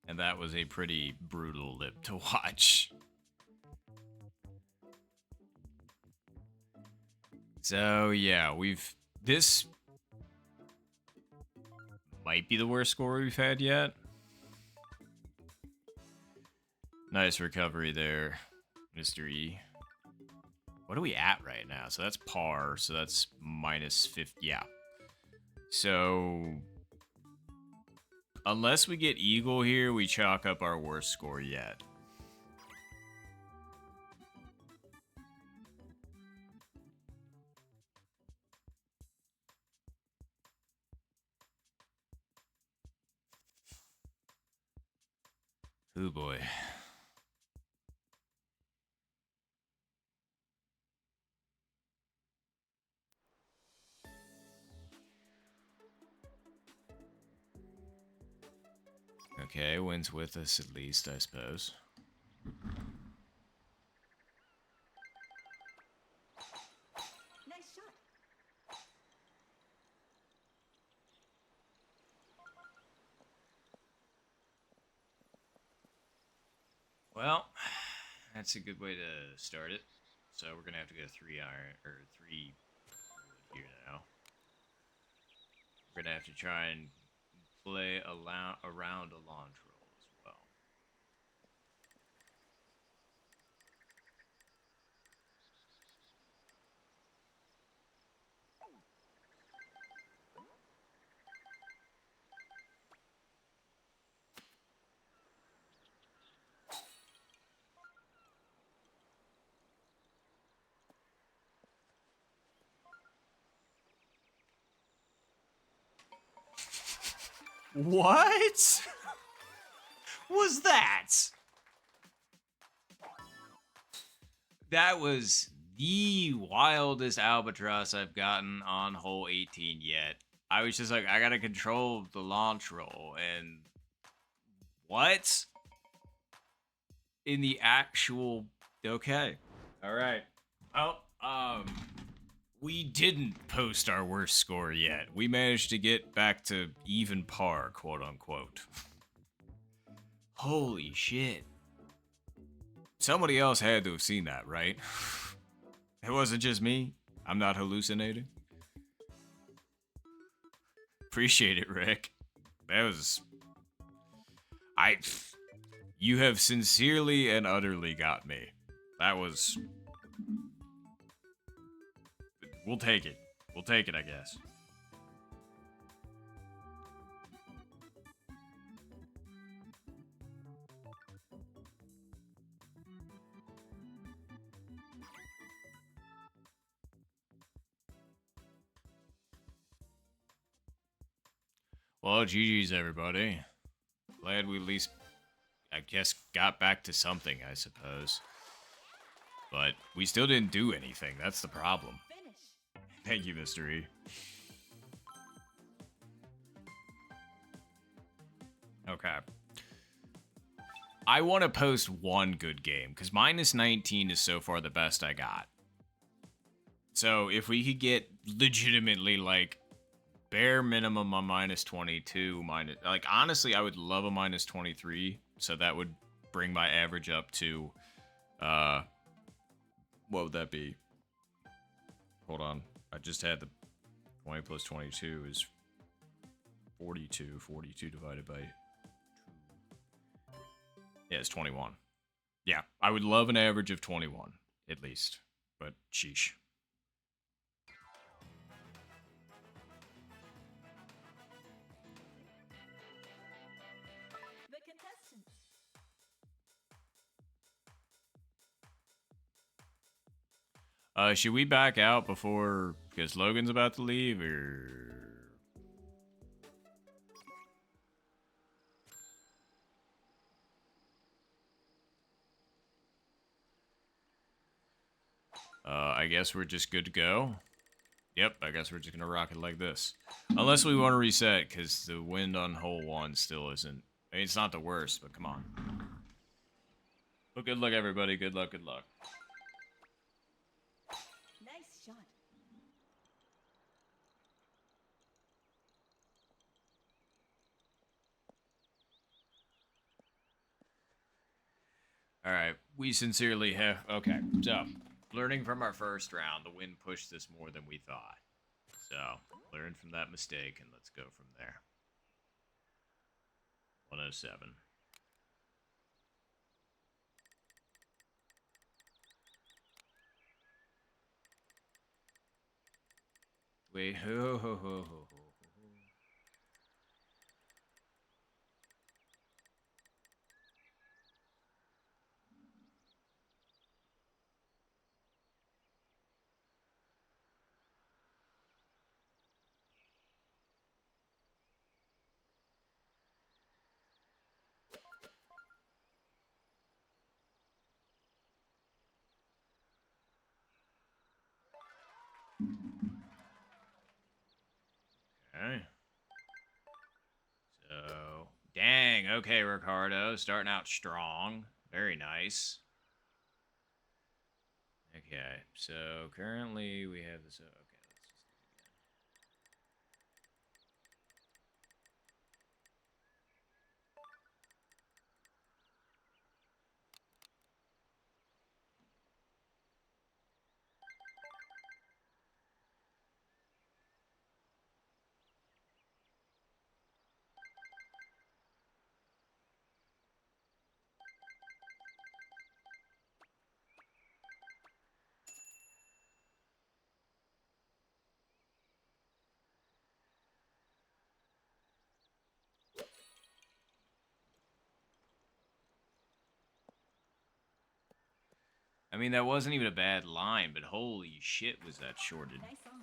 And that was a pretty brutal lip to watch. So, yeah, this might be the worst score we've had yet. Nice recovery there, Mr. E. What are we at right now? So that's par, so that's -50. Yeah. So, unless we get eagle here, we chalk up our worst score yet. Oh boy. Okay, wins with us at least, I suppose. Nice shot. Well, that's a good way to start it. So we're gonna have to go 3 iron or 3 wood here now. We're gonna have to try and play around a launch roll as well. What was that? That was the wildest albatross I've gotten on hole 18 yet. I was just like, I gotta control the launch roll, and what? In the actual okay. Alright. Oh, we didn't post our worst score yet. We managed to get back to even par, quote unquote. Holy shit. Somebody else had to have seen that, right? It wasn't just me. I'm not hallucinating. Appreciate it, Rick. That was... You have sincerely and utterly got me. That was... We'll take it. We'll take it, I guess. Well, GG's, everybody. Glad we at least, I guess, got back to something, I suppose. But we still didn't do anything. That's the problem. Finish. Thank you, Mr. E. Okay. I want to post one good game, because minus 19 is so far the best I got. So if we could get legitimately, like, bare minimum on minus 22, like, honestly, I would love a minus 23, so that would bring my average up to, what would that be? Hold on. I just had the 20 plus 22 is 42. 42 divided by 2. Yeah, it's 21. Yeah, I would love an average of 21, at least. But, sheesh. The contestants. Should we back out before, because Logan's about to leave, or... I guess we're just good to go. Yep, I guess we're just gonna rock it like this. Unless we want to reset, because the wind on hole 1 still isn't... I mean, it's not the worst, but come on. Well, good luck, everybody. Good luck, good luck. Nice shot. Alright, we sincerely have... Okay, so, learning from our first round, the wind pushed us more than we thought. So, learn from that mistake, and let's go from there. 107. Wait, ho, ho, ho, ho, ho. Okay. So, dang. Okay, Ricardo. Starting out strong. Very nice. Okay, so currently we have this. Okay, let's just do it again. mean, that wasn't even a bad line, but holy shit was that shorted. Nice on.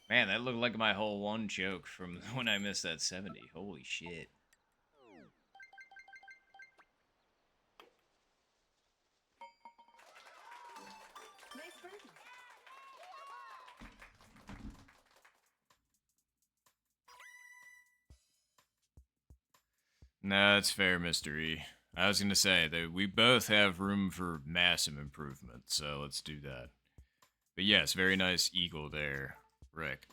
Man, that looked like my whole one choke from when I missed that 70. Holy shit. Nice birdie. No, that's fair, Mr. E. I was gonna say that we both have room for massive improvement, so let's do that. But yes, very nice eagle there, Rick.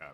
Okay.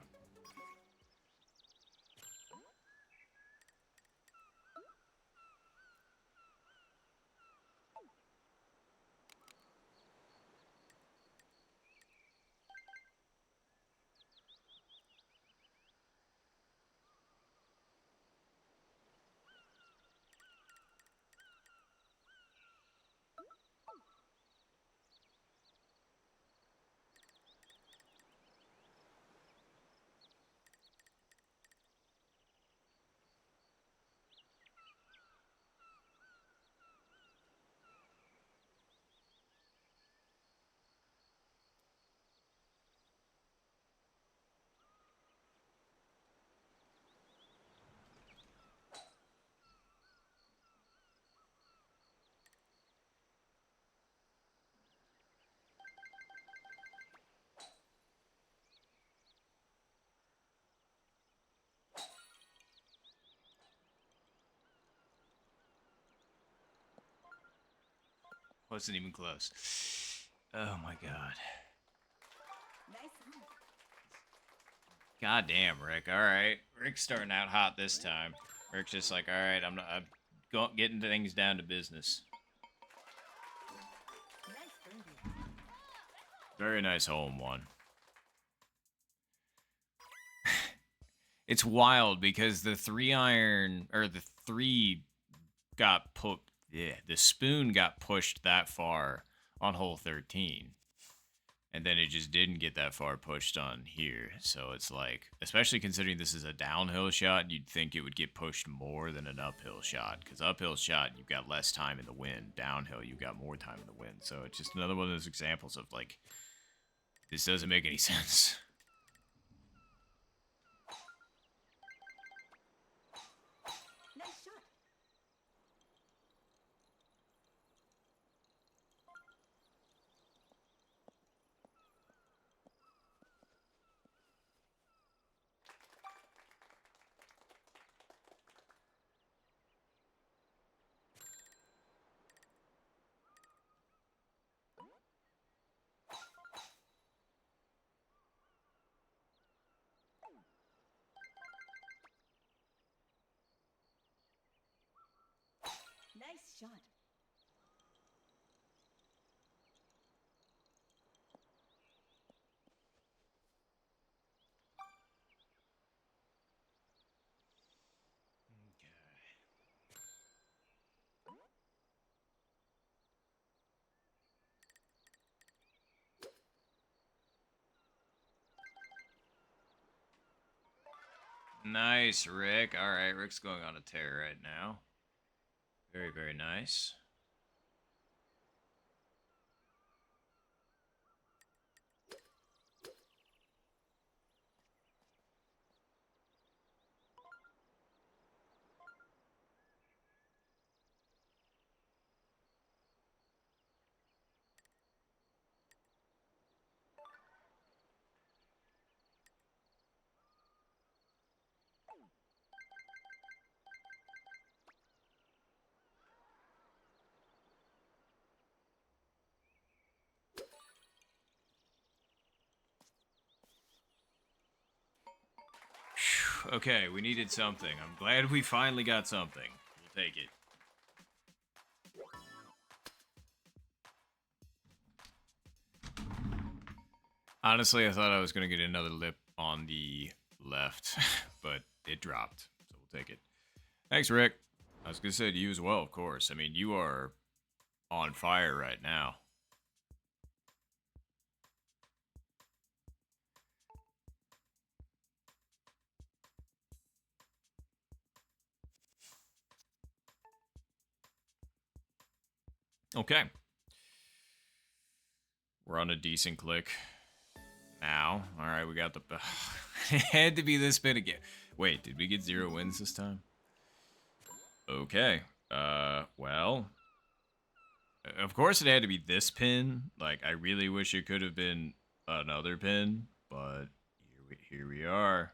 Wasn't even close. Oh my god. Nice on. God damn, Rick. Alright. Rick's starting out hot this time. Rick's just like, alright, I'm getting things down to business. Nice birdie. Very nice hole in one. It's wild because the 3-iron, or the 3 got put, yeah, the spoon got pushed that far on hole 13. And then it just didn't get that far pushed on here. So it's like, especially considering this is a downhill shot, you'd think it would get pushed more than an uphill shot. Because uphill shot, you've got less time in the wind. Downhill, you've got more time in the wind. So it's just another one of those examples of like, this doesn't make any sense. Nice shot. Nice shot. Nice, Rick. Alright, Rick's going on a tear right now. Very, very nice. Phew, okay, we needed something. I'm glad we finally got something. We'll take it. Honestly, I thought I was going to get another lip on the left, but it dropped, so we'll take it. Thanks, Rick. I was going to say to you as well, of course. I mean, you are on fire right now. Okay. We're on a decent click now. All right, we got the... It had to be this spin again. Wait, did we get 0 wins this time? Okay. Well... Of course it had to be this pin. Like, I really wish it could have been another pin, but here we are.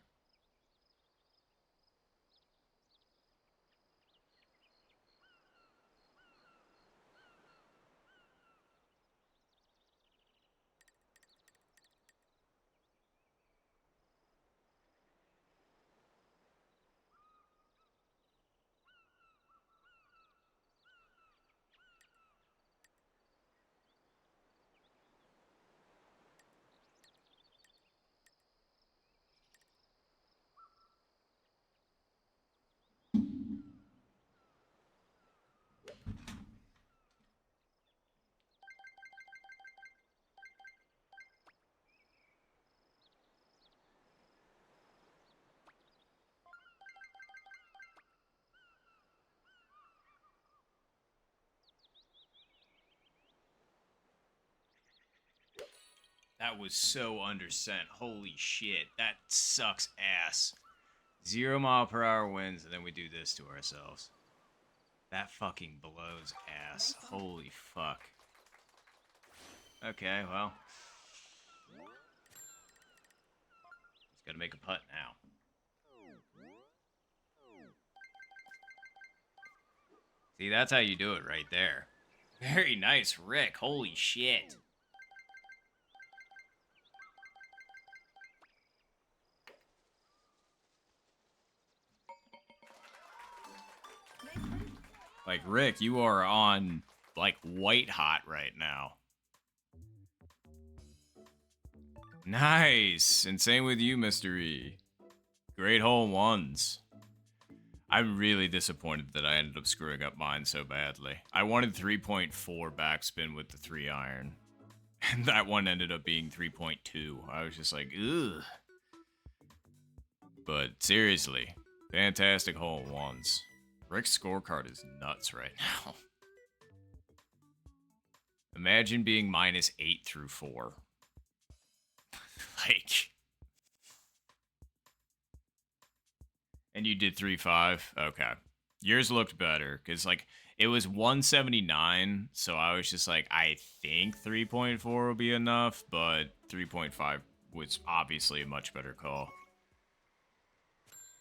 That was so undersent. Holy shit. That sucks ass. 0 mile per hour wins, and then we do this to ourselves. That fucking blows ass. Holy fuck. Okay, well. Just gotta make a putt now. See, that's how you do it right there. Very nice, Rick. Holy shit. Nice birdie. Like, Rick, you are on, like, white hot right now. Nice. And same with you, Mr. E. Great hole in ones. I'm really disappointed that I ended up screwing up mine so badly. I wanted 3.4 backspin with the 3 iron. And that one ended up being 3.2. I was just like, ugh. But seriously, fantastic hole in ones. Rick's scorecard is nuts right now. Imagine being minus 8 through 4. Like... And you did 3.5? Okay. Yours looked better, because, like, it was 179, so I was just like, I think 3.4 will be enough, but 3.5 was obviously a much better call.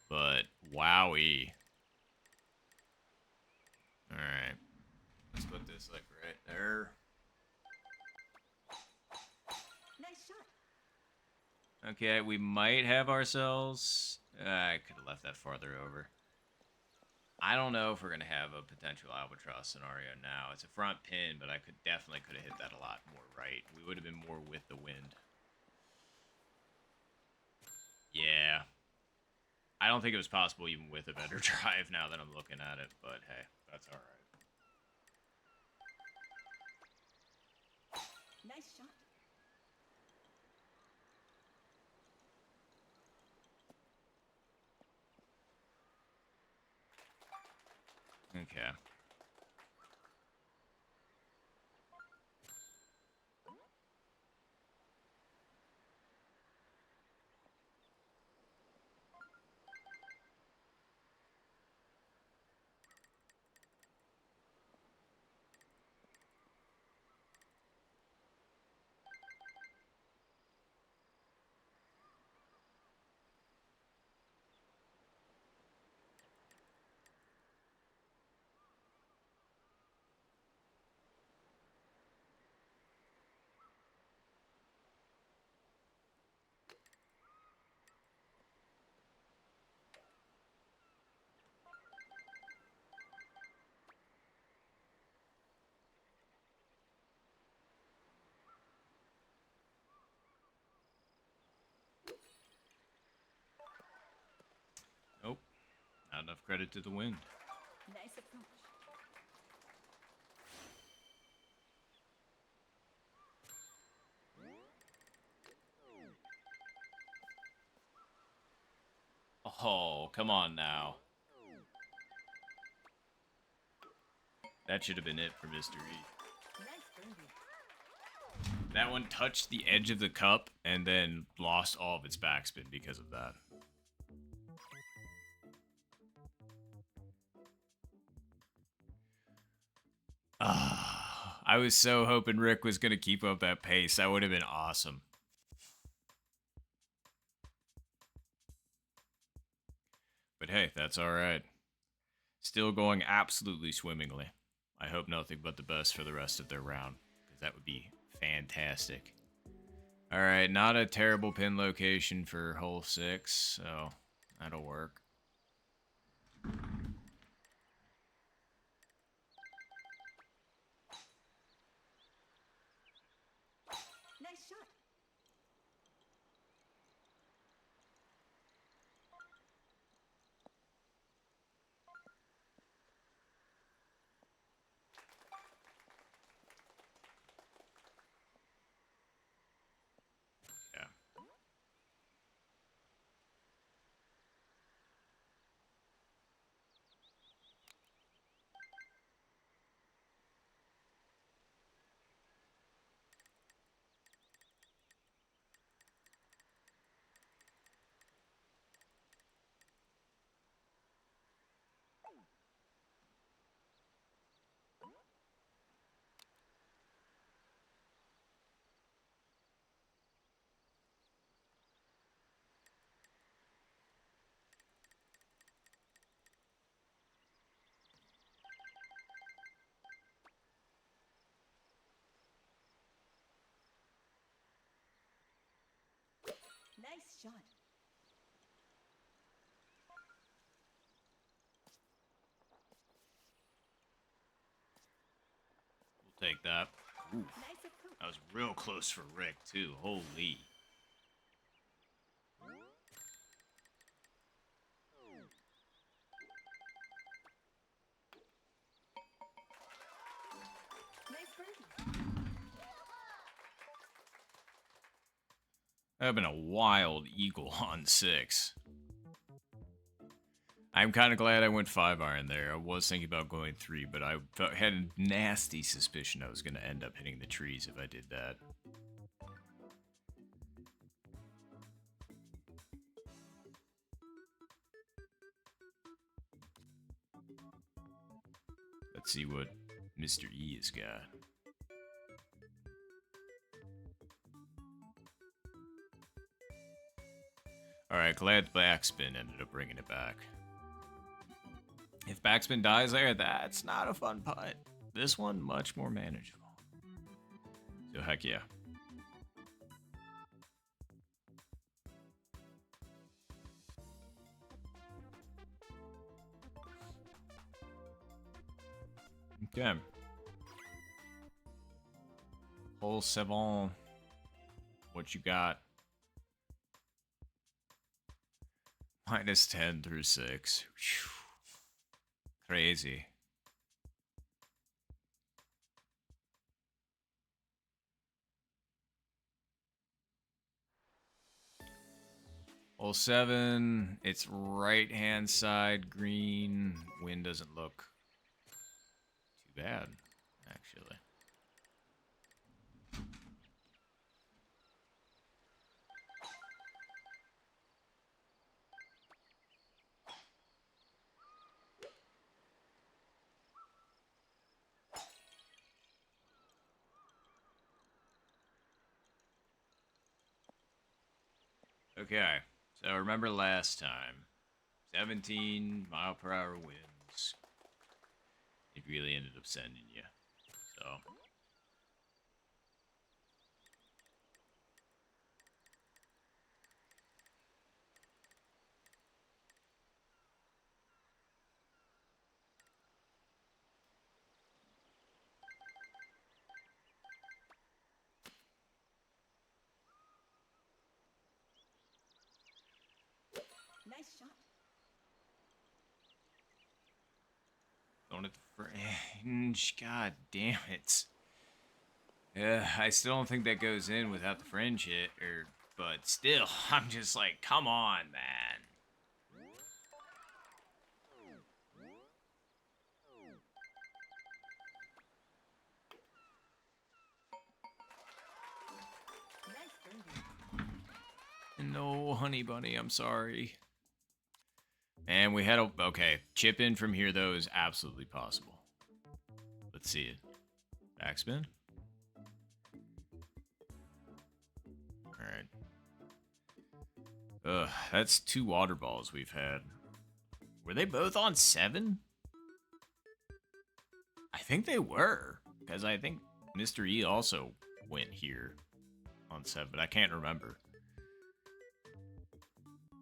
But, wowie. Alright. Let's put this, like, right there. Nice shot. Okay, we might have ourselves... I could have left that farther over. I don't know if we're going to have a potential albatross scenario now. It's a front pin, but I definitely could have hit that a lot more right. We would have been more with the wind. Yeah. I don't think it was possible even with a better drive now that I'm looking at it, but hey, that's alright. Nice shot. Okay. Nope. Not enough credit to the wind. Nice approach. Oh, come on now. That should have been it for Mr. E. That one touched the edge of the cup and then lost all of its backspin because of that. I was so hoping Rick was going to keep up that pace. That would have been awesome. But hey, that's alright. Still going absolutely swimmingly. I hope nothing but the best for the rest of their round, because that would be fantastic. Alright, not a terrible pin location for hole 6, so that'll work. Nice shot. Yeah. Nice shot. We'll take that. Ooh, Nice approach. that was real close for Rick, too. Holy. Nice birdie. That would have been a wild eagle on 6. I'm kind of glad I went 5-iron there. I was thinking about going 3, but I had a nasty suspicion I was going to end up hitting the trees if I did that. Let's see what Mr. E has got. Alright, glad backspin ended up bringing it back. If backspin dies there, that's not a fun putt. This one, much more manageable. So heck yeah. Okay. Hole 7. What you got? Minus 10 through 6. Whew. Crazy. Hole 7. It's right hand side green. Wind doesn't look too bad, actually. Okay, so remember last time, 17-mile-per-hour winds. It really ended up sending you. So Nice shot. going at the fringe. God damn it. Yeah, I still don't think that goes in without the fringe hit, but still, I'm just like, come on, man. No, honey bunny, I'm sorry. And we had a... Okay, chip in from here, though, is absolutely possible. Let's see it. Backspin. Alright. Ugh, that's 2 water balls we've had. Were they both on 7? I think they were. Because I think Mr. E also went here on 7, but I can't remember.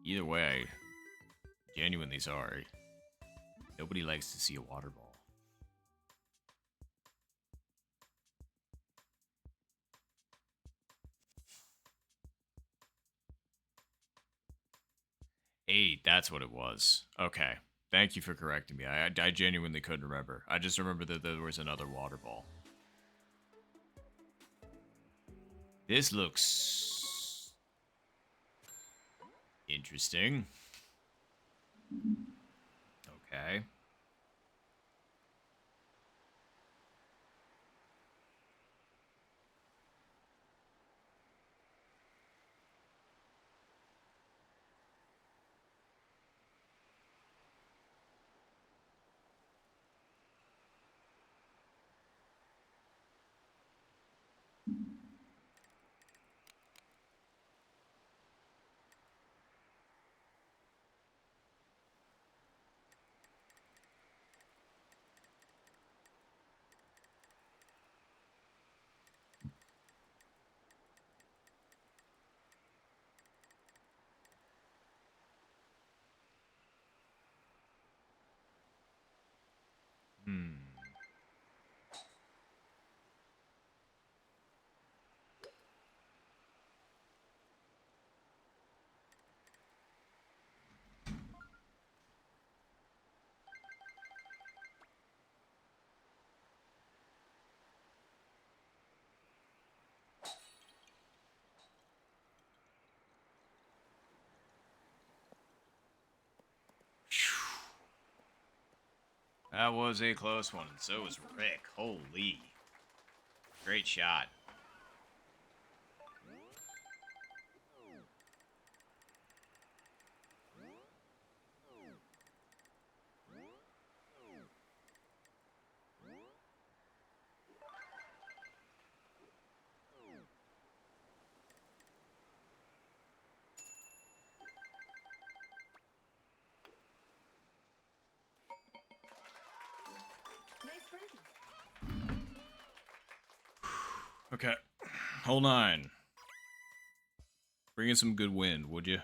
Either way, genuinely sorry. Nobody likes to see a water ball. Eight, that's what it was. Okay. Thank you for correcting me. I genuinely couldn't remember. I just remember that there was another water ball. This looks... interesting. Okay. Hmm. That was a close one, and so was Rick. Holy. Great shot. Nice birdie. Okay. Hole 9. Bring in some good wind, would you?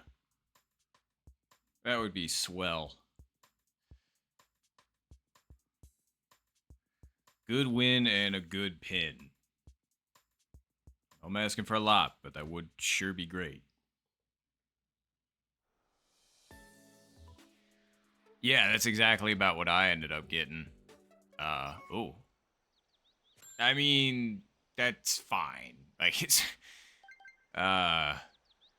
That would be swell. Good win and a good pin. I'm asking for a lot, but that would sure be great. Yeah, that's exactly about what I ended up getting. Oh. I mean, that's fine. Like, it's... yeah,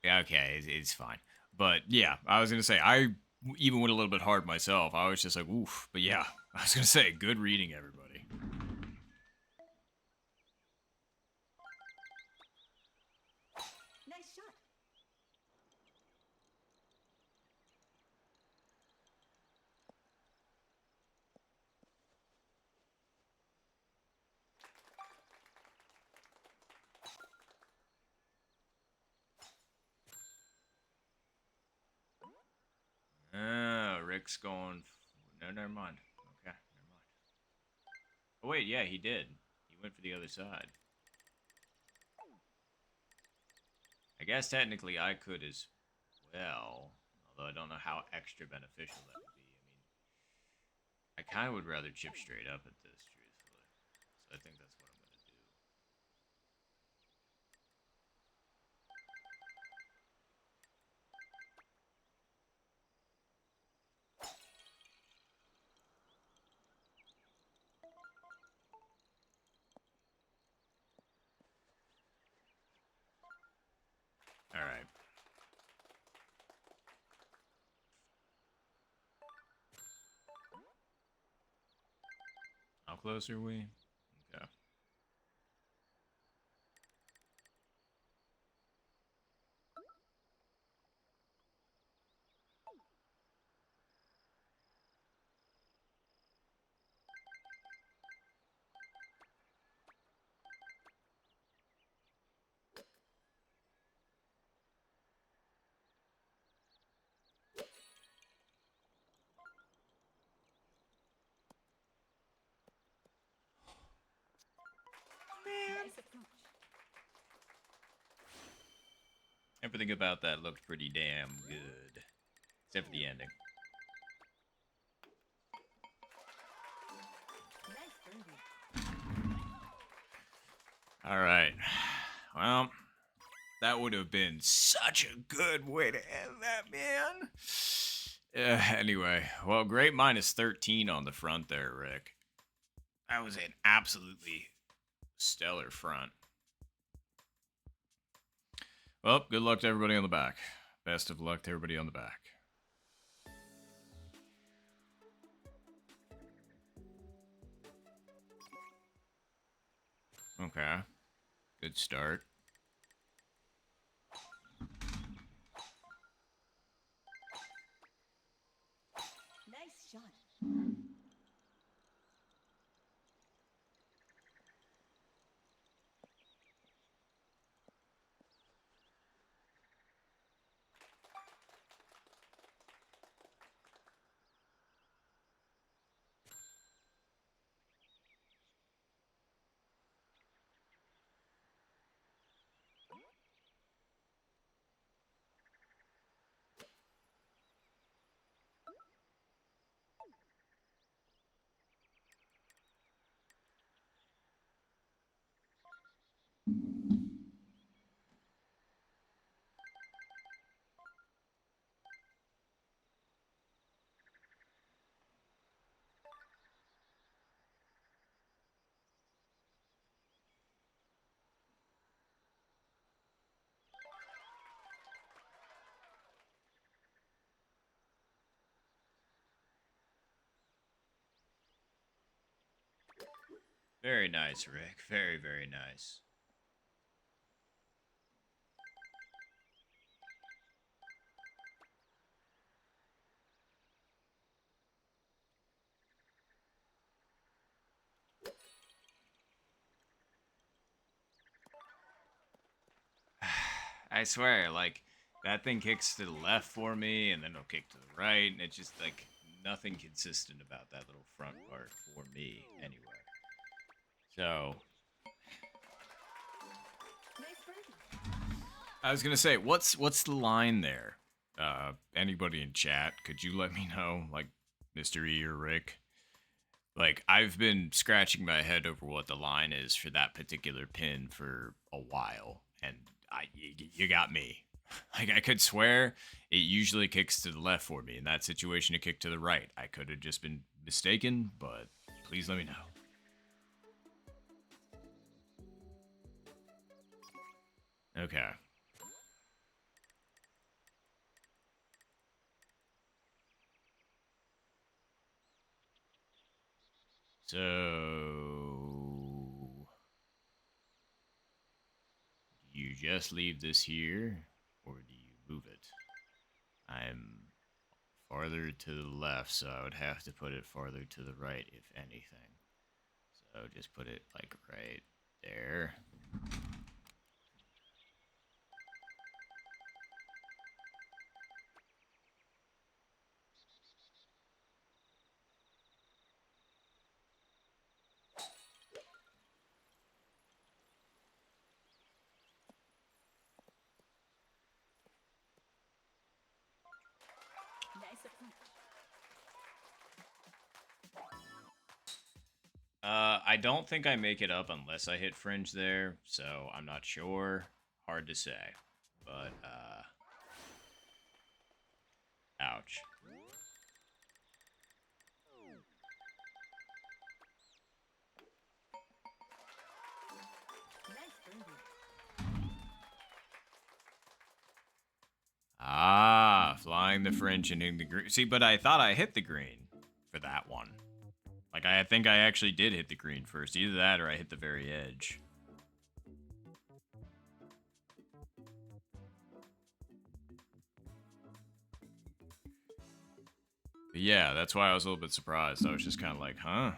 okay, it's fine. But, yeah, I was gonna say, I even went a little bit hard myself. I was just like, oof. But, yeah, I was gonna say, good reading, everybody. Nice shot. Oh, Rick's going... No, never mind. Okay, never mind. Oh, wait, yeah, he did. He went for the other side. I guess technically I could as well. Although I don't know how extra beneficial that would be. I mean, I kind of would rather chip straight up at this, truthfully. So I think that's what I'm going to do. Alright. How close are we? Okay. Nice approach. Everything about that looked pretty damn good. Except for the ending. Nice birdie. All right. Well, that would have been such a good way to end that, man. Anyway, well, great minus 13 on the front there, Rick. That was an absolutely stellar front. Well, good luck to everybody on the back. Best of luck to everybody on the back. Okay. Good start. Nice shot. Very nice, Rick. Very, very nice. I swear, like, that thing kicks to the left for me, and then it'll kick to the right, and it's just, like, nothing consistent about that little front part for me, anyway. So, Nice birdie. I was gonna say, what's the line there? Anybody in chat, could you let me know, like, Mr. E or Rick? Like, I've been scratching my head over what the line is for that particular pin for a while, and you got me. Like, I could swear it usually kicks to the left for me. In that situation, it kicked to the right. I could have just been mistaken, but please let me know. Okay. So, do you just leave this here, or do you move it? I'm farther to the left, so I would have to put it farther to the right, if anything. So just put it, like, right there. Nice approach. I don't think I make it up unless I hit fringe there, so I'm not sure. Hard to say. But, ouch. Nice birdie. Ah, flying the fringe and hitting the green. See, but I thought I hit the green for that one. Like, I think I actually did hit the green first. Either that or I hit the very edge. But yeah, that's why I was a little bit surprised. I was just kind of like, huh?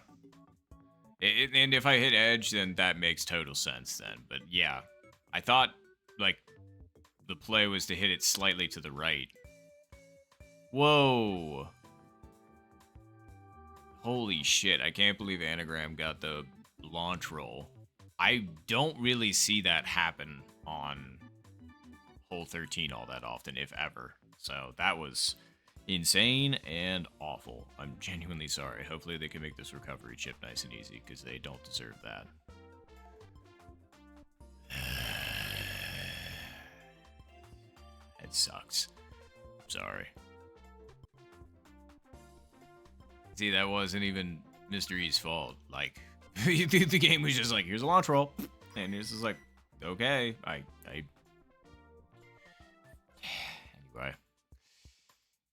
And if I hit edge, then that makes total sense then. But yeah, I thought, like, the play was to hit it slightly to the right. Whoa. Holy shit, I can't believe Anagram got the launch roll. I don't really see that happen on hole 13 all that often, if ever. So that was insane and awful. I'm genuinely sorry. Hopefully they can make this recovery chip nice and easy, because they don't deserve that. It sucks. Sorry. See, that wasn't even Mr. E's fault. Like, the game was just like, here's a launch roll. And it's just like, okay, anyway.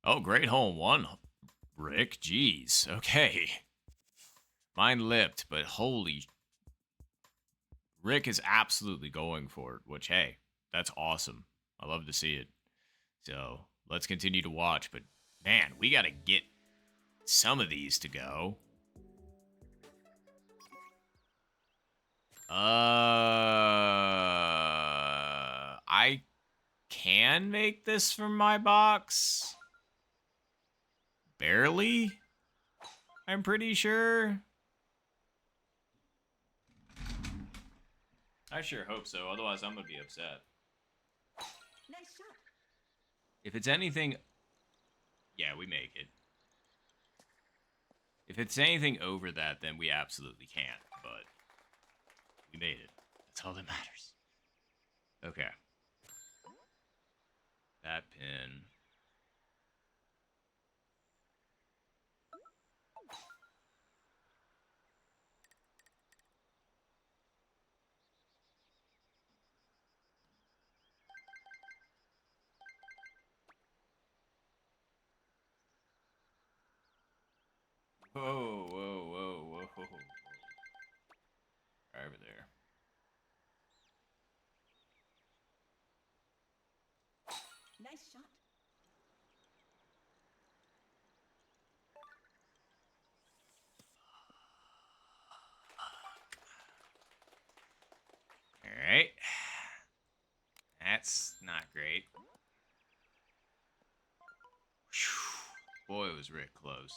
Oh, great hole one, Rick. Jeez. Okay. Mine lipped, but holy... Rick is absolutely going for it, which, hey, that's awesome. I love to see it. So, let's continue to watch, but man, we gotta get some of these to go. I can make this from my box. Barely? I'm pretty sure. I sure hope so, otherwise I'm gonna be upset. Nice shot. If it's anything... Yeah, we make it. If it's anything over that, then we absolutely can't, but we made it. That's all that matters. Okay. That pin. Whoa, whoa, whoa, whoa, whoa. Right over there. Nice shot. Alright. That's not great. Whew. Boy, was Rick close.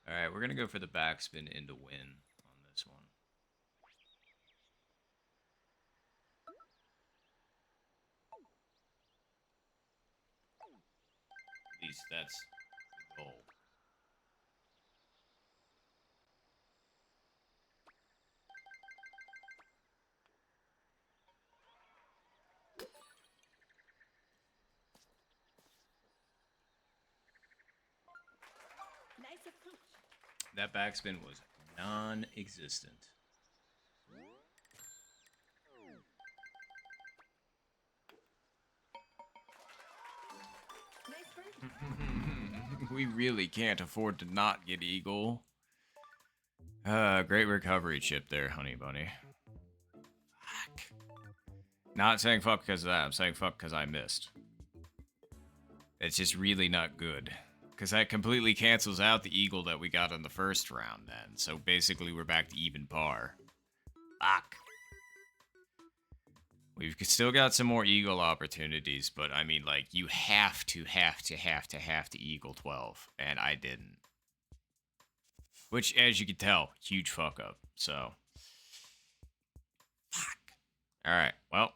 Alright, we're going to go for the backspin into win on this one. At least that's the goal. Nice approach. That backspin was non-existent. Nice birdie. We really can't afford to not get eagle. Great recovery chip there, honey bunny. Fuck. Not saying fuck because of that. I'm saying fuck because I missed. It's just really not good. Because that completely cancels out the eagle that we got in the first round then. So basically we're back to even par. Fuck. We've still got some more eagle opportunities, but I mean, like, you have to eagle 12, and I didn't. Which, as you can tell, huge fuck up, so. Fuck. Alright, well.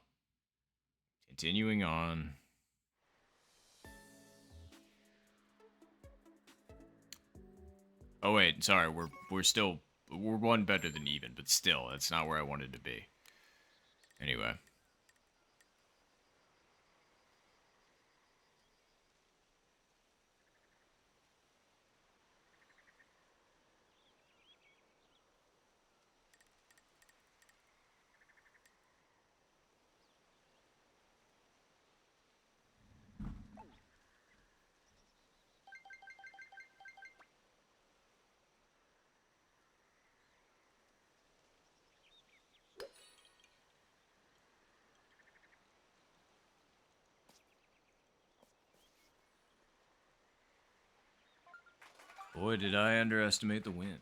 Continuing on. Oh wait, sorry, we're one better than even, but still, that's not where I wanted to be. Anyway. Boy, did I underestimate the wind.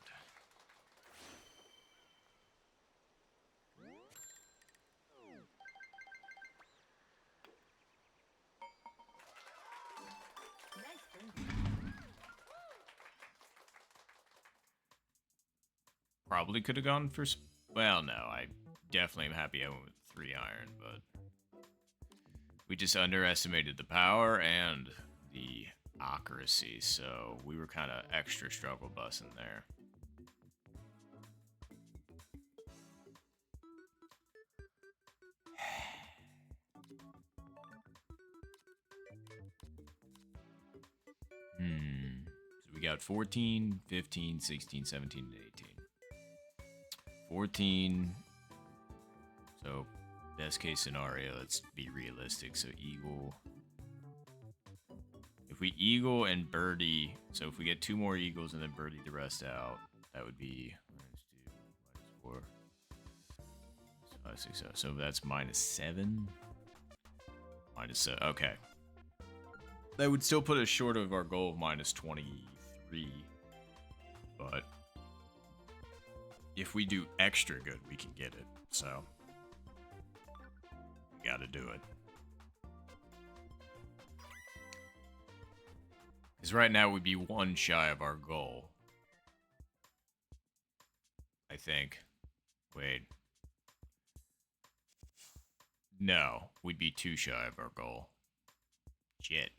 Nice birdie. Probably could have gone for... Well, no, definitely am happy I went with 3 iron, but we just underestimated the power and the accuracy, so we were kind of extra struggle busing there. So we got 14, 15, 16, 17, and 18. 14. So, best case scenario, let's be realistic. So, eagle. If we eagle and birdie, so if we get 2 more eagles and then birdie the rest out, that would be -2, -4. So, 5, 6, 7. So that's -7. -7. Okay. That would still put us short of our goal of -23. But if we do extra good, we can get it. So we gotta do it. Because right now we'd be 1 shy of our goal. I think. Wait. No, we'd be 2 shy of our goal. Shit.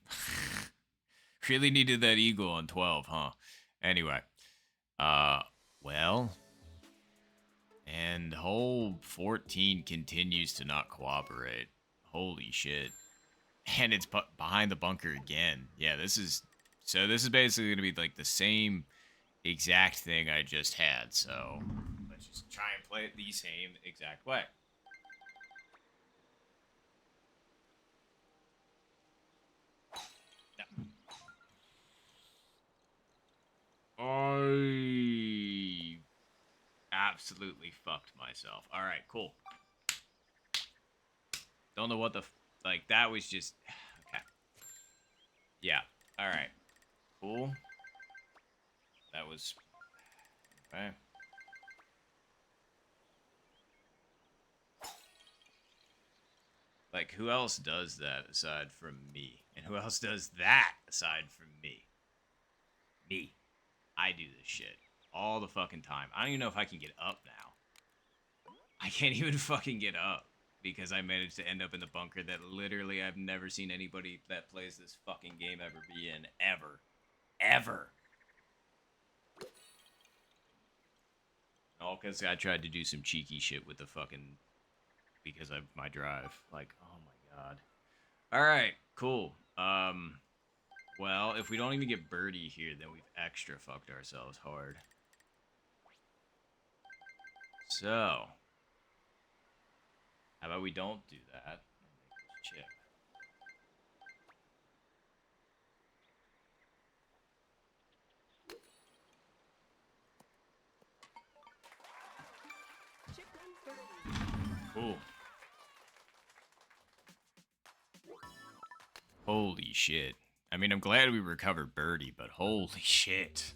Really needed that eagle on 12, huh? Anyway. Well. And hole 14 continues to not cooperate. Holy shit. And it's behind the bunker again. Yeah, this is... So this is basically going to be like the same exact thing I just had. So let's just try and play it the same exact way. I absolutely fucked myself. All right, cool. Don't know what the like. That was just okay. Yeah. All right. Cool. That was okay. Like, who else does that aside from me? And who else does that aside from me? Me. I do this shit all the fucking time. I don't even know if I can get up now. I can't even fucking get up because I managed to end up in the bunker that literally I've never seen anybody that plays this fucking game ever be in. Ever. Ever. All because I tried to do some cheeky shit with the fucking... Because of my drive. Like, oh my god. Alright, cool. Well, if we don't even get birdie here, then we've extra fucked ourselves hard. So, how about we don't do that and make this chip? Chip and birdie. Cool. Holy shit. I mean, I'm glad we recovered birdie, but holy shit.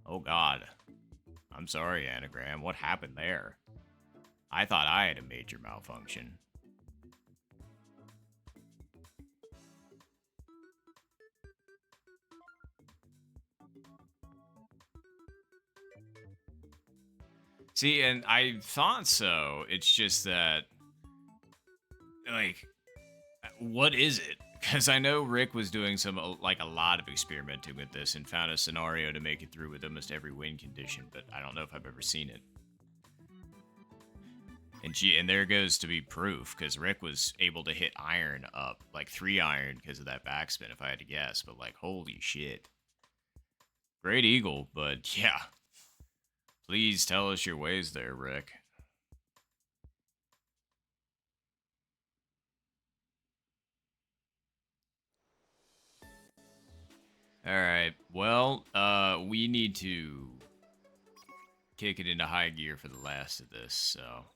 Oh god. I'm sorry, Anagram. What happened there? I thought I had a major malfunction. See, and I thought so. It's just that, like, what is it? Because I know Rick was doing some, like, a lot of experimenting with this and found a scenario to make it through with almost every win condition, but I don't know if I've ever seen it. And there goes to be proof, because Rick was able to hit iron up, like 3 iron because of that backspin, if I had to guess, but, like, holy shit. Great eagle, but yeah. Please tell us your ways there, Rick. Alright, well, we need to kick it into high gear for the last of this, so...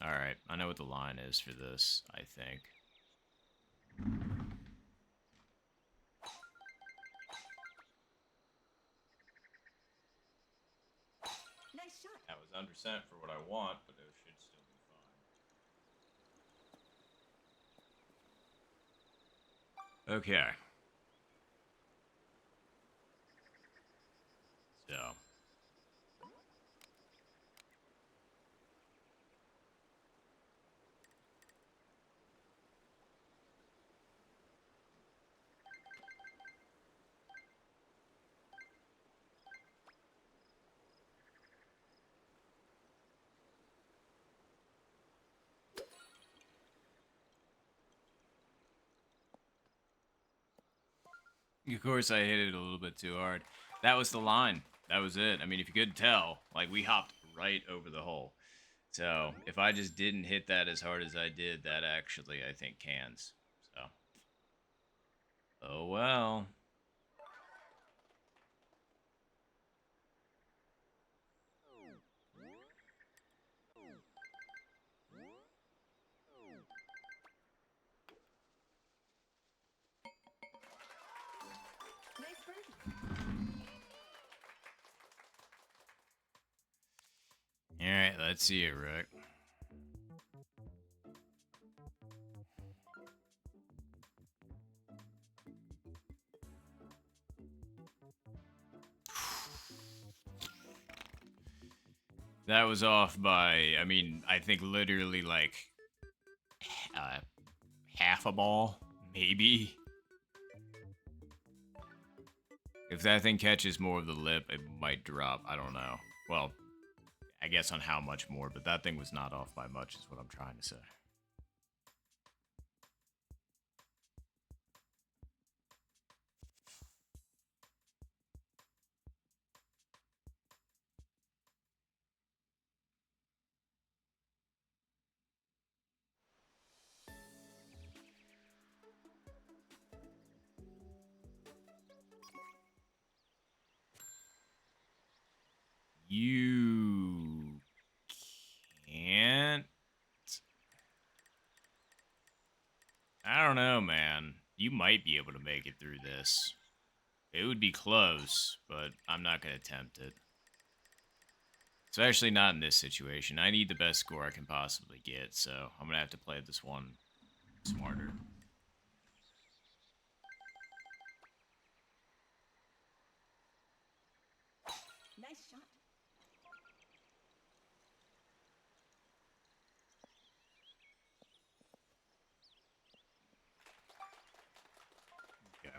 Alright, I know what the line is for this, I think. Nice shot. That was undercent for what I want, but it should still be fine. Okay. So, Of course, I hit it a little bit too hard. That was the line. That was it. I mean, if you couldn't tell, like, we hopped right over the hole. So, if I just didn't hit that as hard as I did, that actually, I think, cans. So, oh well. Nice birdie. Alright, let's see it, Rick. That was off by, I mean, I think literally like half a ball, maybe. If that thing catches more of the lip, it might drop. I don't know. Well, I guess on how much more, but that thing was not off by much, is what I'm trying to say. You can't. I don't know, man. You might be able to make it through this. It would be close, but I'm not going to attempt it. Especially not in this situation. I need the best score I can possibly get, so I'm going to have to play this one smarter. Nice shot. Okay.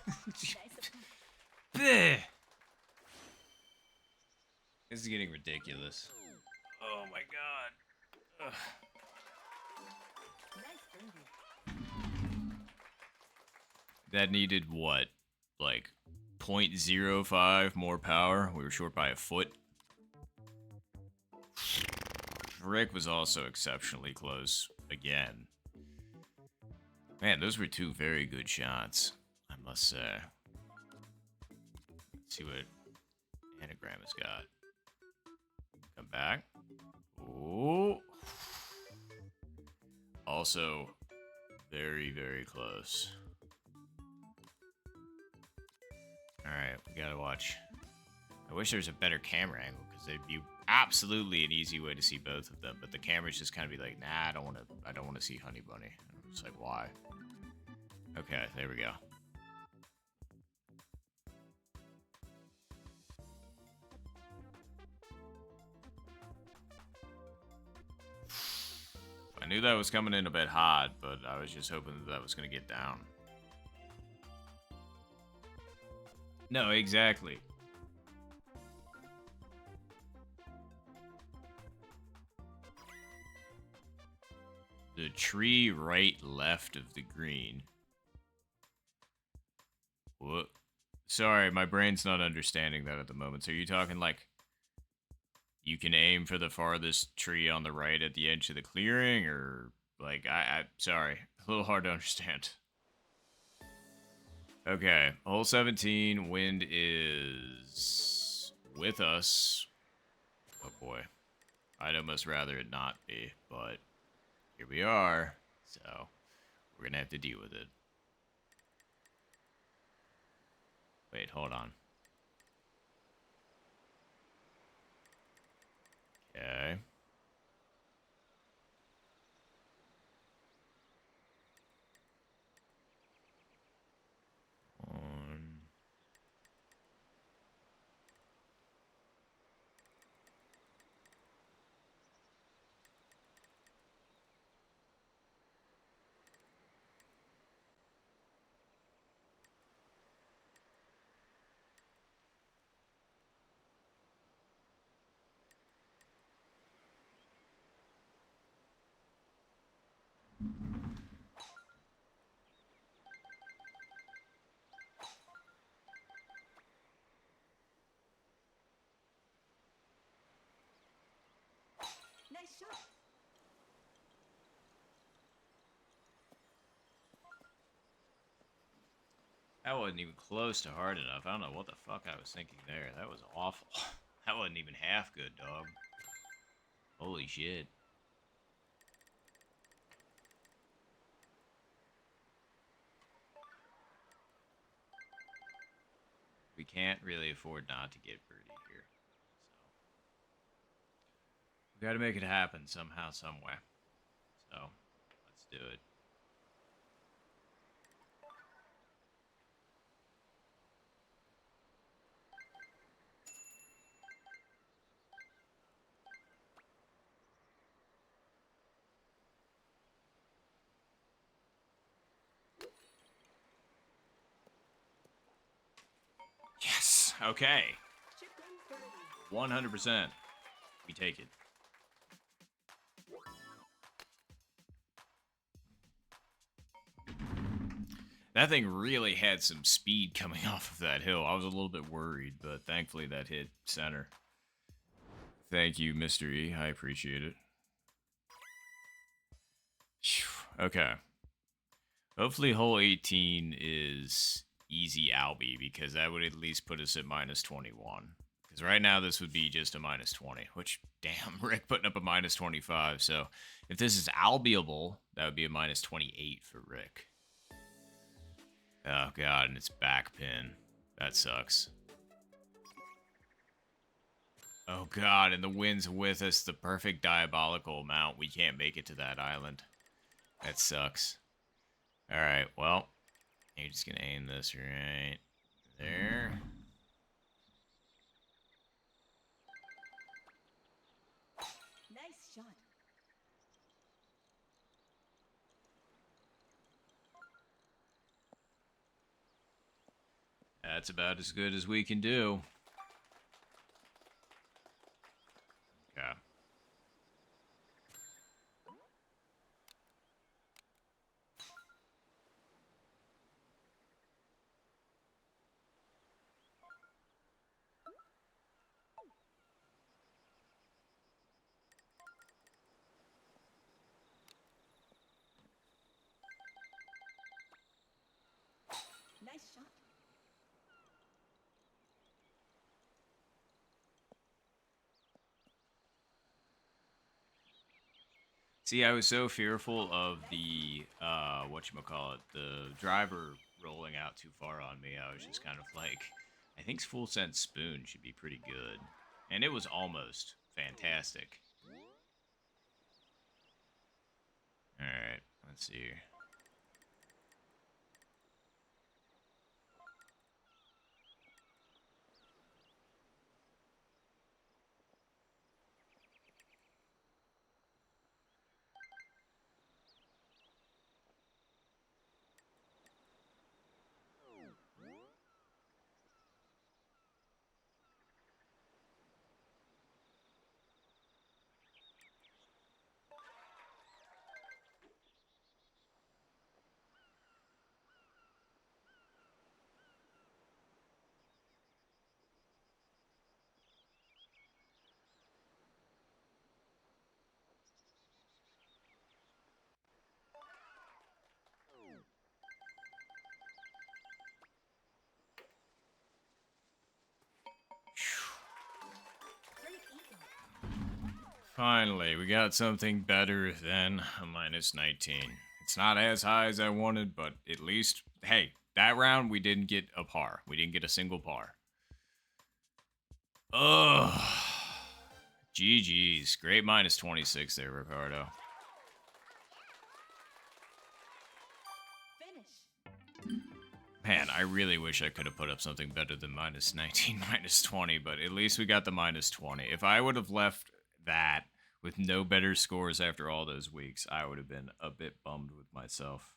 Nice approach. Bleh. This is getting ridiculous. Oh my god. Ugh. Nice birdie. That needed what? Like 0.05 more power? We were short by a foot. Rick was also exceptionally close again. Man, those were two very good shots, I must say. Let's see what Anagram has got. Come back. Oh. Also, very, very close. Alright, we gotta watch. I wish there was a better camera angle, because it'd be absolutely an easy way to see both of them, but the camera's just kind of be like, nah, I don't want to see Honey Bunny. And I'm just like, why? Okay, there we go. I knew that was coming in a bit hot, but I was just hoping that was going to get down. No, exactly. The tree right left of the green. What? Sorry, my brain's not understanding that at the moment. So are you talking like you can aim for the farthest tree on the right at the edge of the clearing, or like sorry, a little hard to understand. Okay, hole 17, wind is with us. Oh boy, I'd almost rather it not be, but here we are, so we're gonna have to deal with it. Wait, hold on. shot. That wasn't even close to hard enough. I don't know what the fuck I was thinking there. That was awful. That wasn't even half good, dog. Holy shit. We can't really afford not to get birdie here. So we gotta make it happen somehow, somewhere. So let's do it. Yes. Okay. Chip in birdie. 100%. We take it. That thing really had some speed coming off of that hill. I was a little bit worried, but thankfully that hit center. Thank you, Mr. E. I appreciate it. Phew. Okay. Hopefully hole 18 is easy Albie, because that would at least put us at minus 21. Because right now this would be just a minus 20, which, damn, Rick putting up a minus 25. So if this is Albiable, that would be a minus 28 for Rick. Oh, God, and it's back pin. That sucks. Oh, God, and the wind's with us. The perfect diabolical amount. We can't make it to that island. That sucks. Alright, well, you're just gonna aim this right there. Nice shot. That's about as good as we can do. Okay. Nice shot. See, I was so fearful of the, whatchamacallit, the driver rolling out too far on me. I was just kind of like, I think full send spoon should be pretty good. And it was almost fantastic. Alright, let's see here. Great eagle. Finally, we got something better than a minus 19. It's not as high as I wanted, but at least, hey, that round we didn't get a par. We didn't get a single par. Ugh. GG's. Great minus 26 there, Ricardo. Finish. Man, I really wish I could have put up something better than minus 19, minus 20, but at least we got the minus 20. If I would have left that with no better scores after all those weeks, I would have been a bit bummed with myself.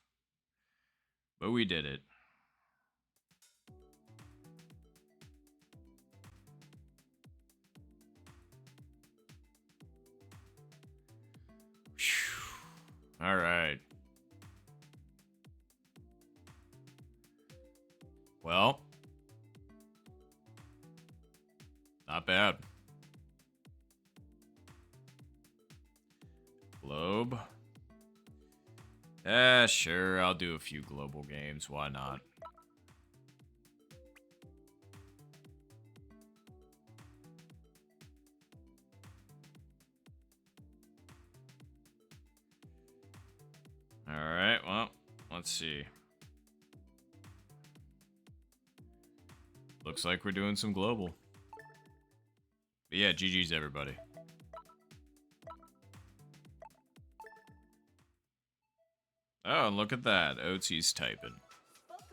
But we did it. All right. Well, not bad. Globe. Sure, I'll do a few global games. Why not? Alright, well, let's see. Looks like we're doing some global. But yeah, GG's everybody. Oh, and look at that. Oatsy's typing.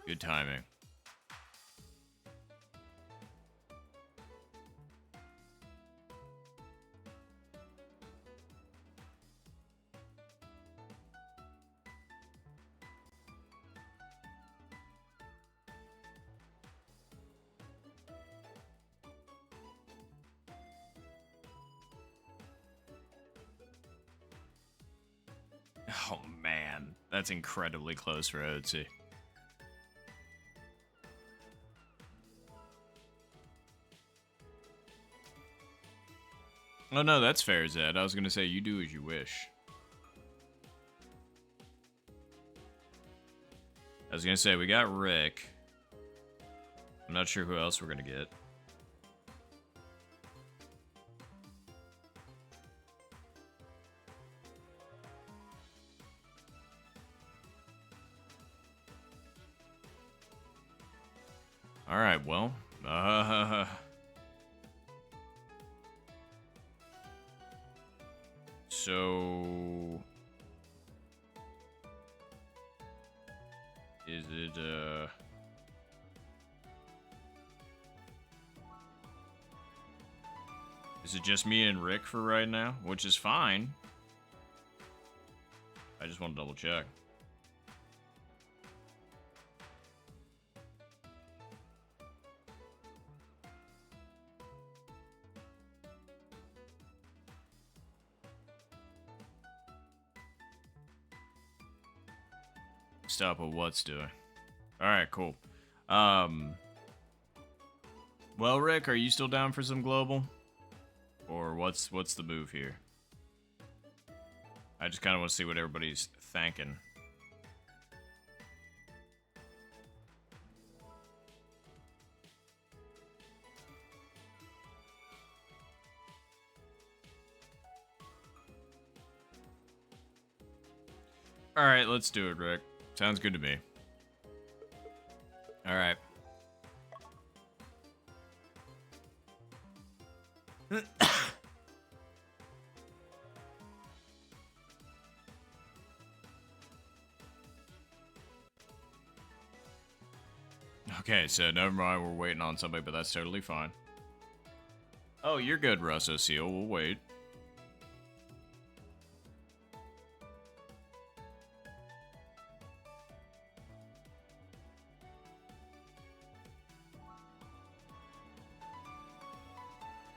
Good timing. Oh man, that's incredibly close for Oatsy. Oh no, that's fair, Zed. I was gonna say you do as you wish. I was gonna say we got Rick. I'm not sure who else we're gonna get. All right, well, so is it is it just me and Rick for right now, which is fine. I just want to double check. Stop what what's doing. Alright, cool. Well, Rick, are you still down for some global? Or what's the move here? I just kind of want to see what everybody's thinking. Alright, let's do it, Rick. Sounds good to me. Alright. Okay, so never mind, we're waiting on somebody, but that's totally fine. Oh, you're good, Russo Seal. We'll wait.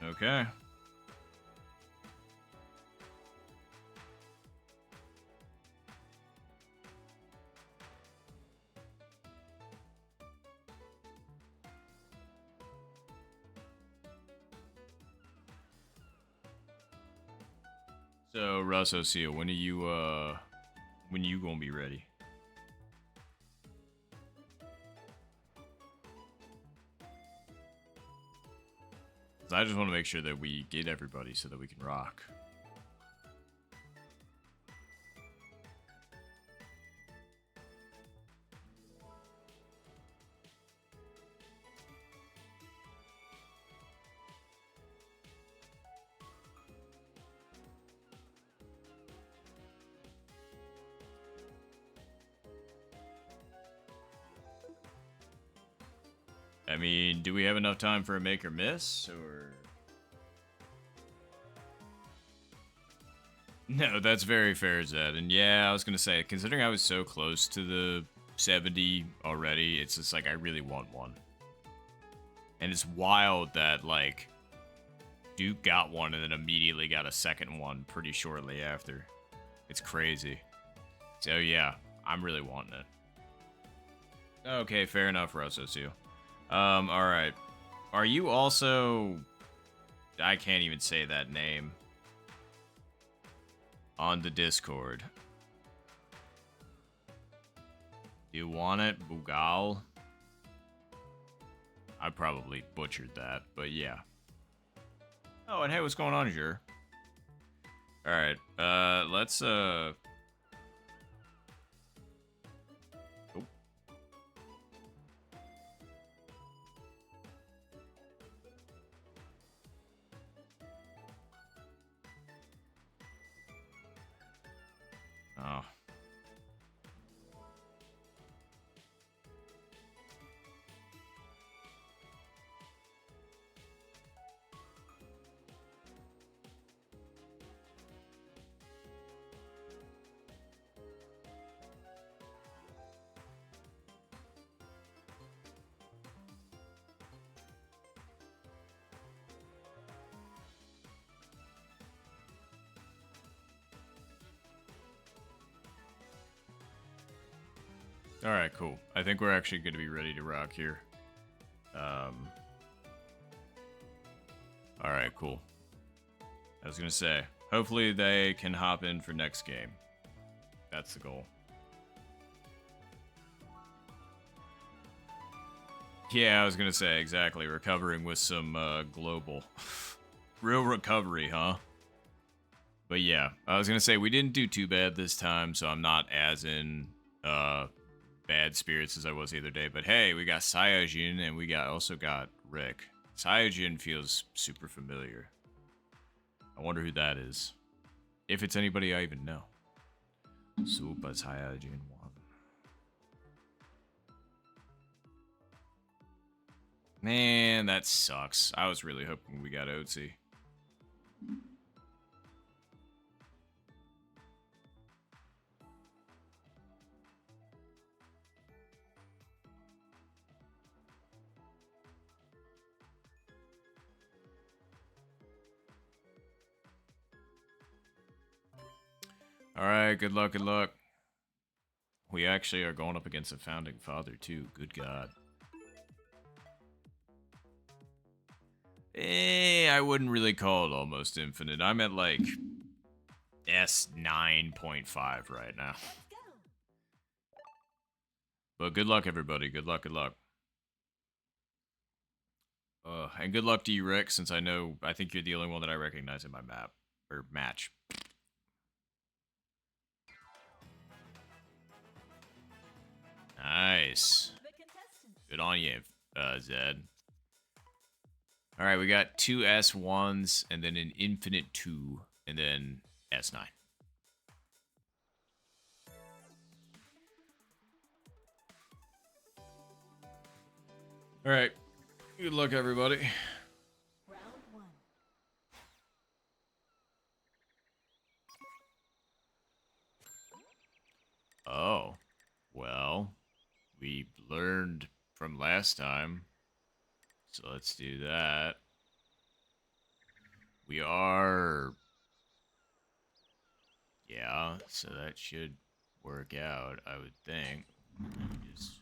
Okay. So, Russo Seal, when are you gonna be ready? I just want to make sure that we get everybody so that we can rock. I mean, do we have enough time for a make or miss, or? No, that's very fair, Zed. And yeah, I was gonna say, considering I was so close to the 70 already, it's just like I really want one. And it's wild that, like, Duke got one and then immediately got a second one pretty shortly after. It's crazy. So yeah, I'm really wanting it. Okay, fair enough, Russo Seal. Alright. Are you also... I can't even say that name. on the Discord. Do you want it, Bugal? I probably butchered that, but yeah. Oh, and hey, what's going on, Jure? Alright, let's, Oh. Oh. Alright, cool. I think we're actually going to be ready to rock here. Alright, cool. I was going to say, hopefully they can hop in for next game. That's the goal. Yeah, I was going to say, exactly. Recovering with some global. Real recovery, huh? But yeah, I was going to say, we didn't do too bad this time, so I'm not as in bad spirits as I was the other day. But hey, we got Saiyajin and we also got Rick. Saiyajin feels super familiar. I wonder who that is. If it's anybody I even know. Super Saiyajin 1. Man, that sucks. I was really hoping we got Otzi. Alright, good luck, good luck. We actually are going up against a founding father, too. Good God. I wouldn't really call it almost infinite. I'm at, like, S9.5 right now. Let's go. But good luck, everybody. Good luck, good luck. And good luck to you, Rick, since I think you're the only one that I recognize in my map. Or match. Nice. The contestants. Good on you, Zed. Alright, we got two S1s, and then an infinite 2, and then S9. Alright. Good luck, everybody. Round 1. Oh. Well, we learned from last time. So let's do that. We are... Yeah, so that should work out, I would think. Let me just...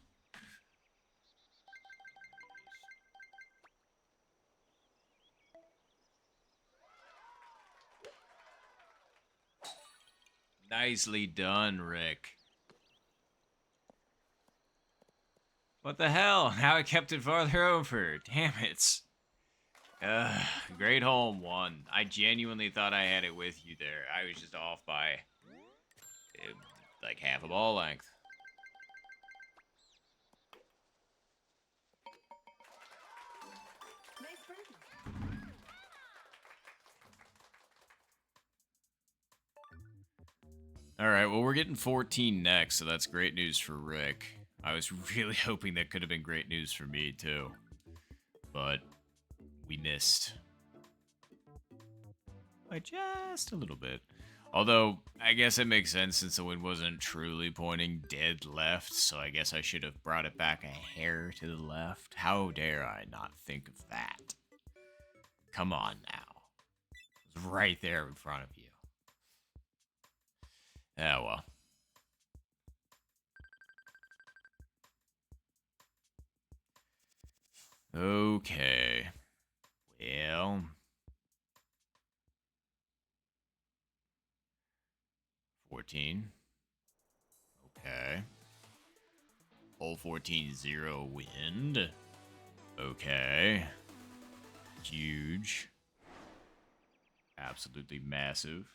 Nicely done, Rick. What the hell? Now I kept it farther over. Damn it. Great home 1. I genuinely thought I had it with you there. I was just off by, like, half a ball length. Nice birdie. Alright, well, we're getting 14 next, so that's great news for Rick. I was really hoping that could have been great news for me, too. But we missed. By just a little bit. Although, I guess it makes sense since the wind wasn't truly pointing dead left, so I guess I should have brought it back a hair to the left. How dare I not think of that? Come on now. It's right there in front of you. Yeah, well. Okay. Well. 14. Okay. Hole 14, 0 wind. Okay. Huge. Absolutely massive.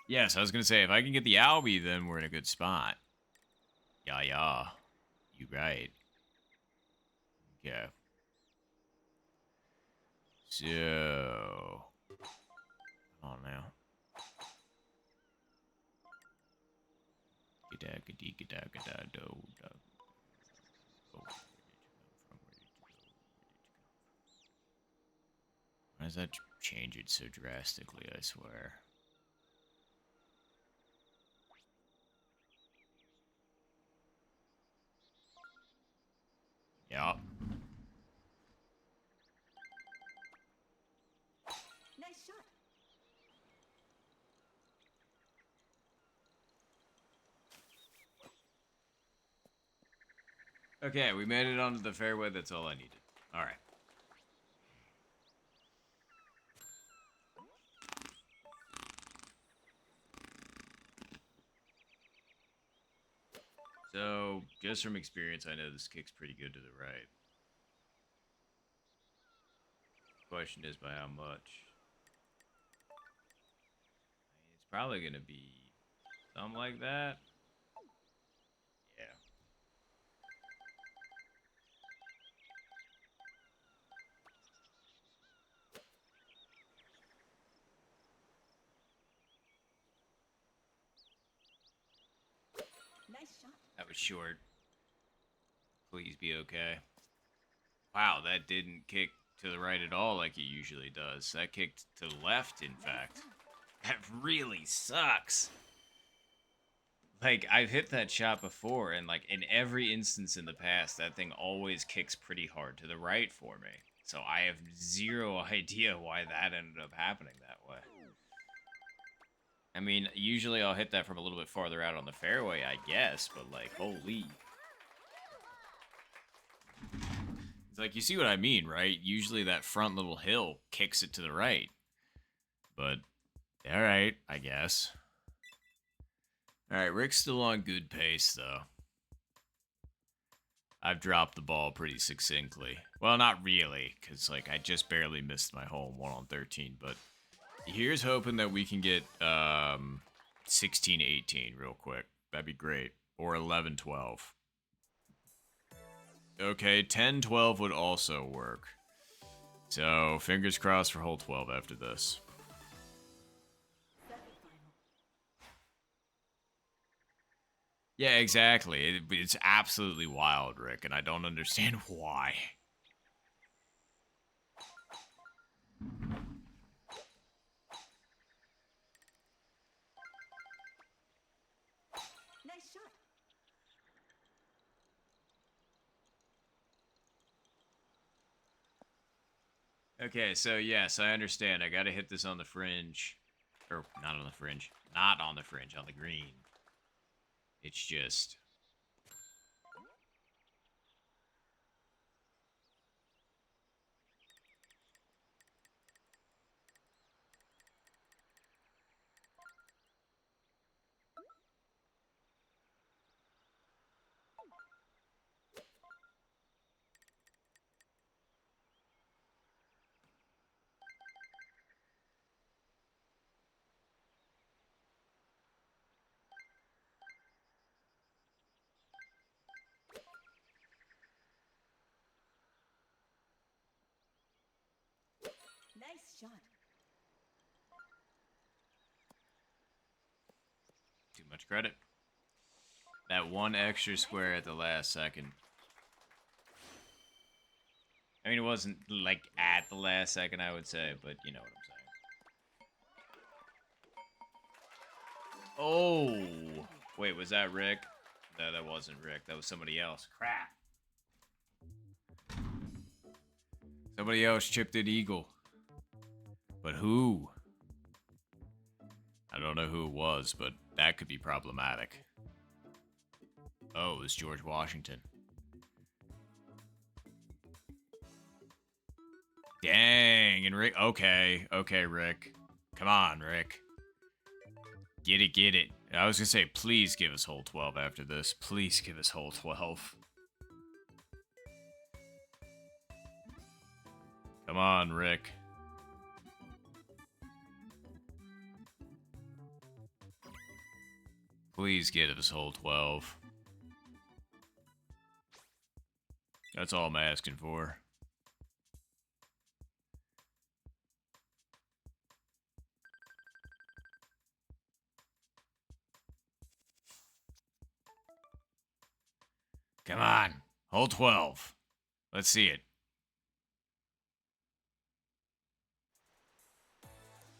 Yes, I was gonna say, if I can get the Albie, then we're in a good spot. Yeah. You right. Okay. So... Come on now. Why does that change it so drastically, I swear? Yup. Nice shot. Okay, we made it onto the fairway. That's all I needed. All right. So, just from experience, I know this kick's pretty good to the right. Question is by how much? It's probably going to be something like that. Yeah. Nice shot. That was short. Please be okay. Wow, that didn't kick to the right at all like it usually does. That kicked to the left, in fact. That really sucks. Like, I've hit that shot before, and, like, in every instance in the past, that thing always kicks pretty hard to the right for me. So I have zero idea why that ended up happening that way. I mean, usually I'll hit that from a little bit farther out on the fairway, I guess, but, like, holy... It's like, you see what I mean, right? Usually that front little hill kicks it to the right. But, alright, I guess. Alright, Rick's still on good pace, though. I've dropped the ball pretty succinctly. Well, not really, because, like, I just barely missed my hole 1 on 13, but here's hoping that we can get 16-18 real quick. That'd be great. Or 11-12. Okay, 10-12 would also work. So, fingers crossed for hole 12 after this. Yeah, exactly. It's absolutely wild, Rick, and I don't understand why. Nice shot. Okay, so yes, I understand. I gotta hit this on the fringe. Or, not on the fringe. Not on the fringe, on the green. It's just... Nice shot. Too much credit. That one extra square at the last second. I mean, it wasn't, like, at the last second, I would say, but you know what I'm saying. Oh! Wait, was that Rick? No, that wasn't Rick. That was somebody else. Crap. Somebody else chipped it eagle. But who? I don't know who it was, but that could be problematic. Oh, it was George Washington. Dang, and Rick... Okay, Rick. Come on, Rick. Get it, get it. I was gonna say, please give us hole 12 after this. Please give us hole 12. Come on, Rick. Please give us hole 12. That's all I'm asking for. Come on. Hole 12. Let's see it.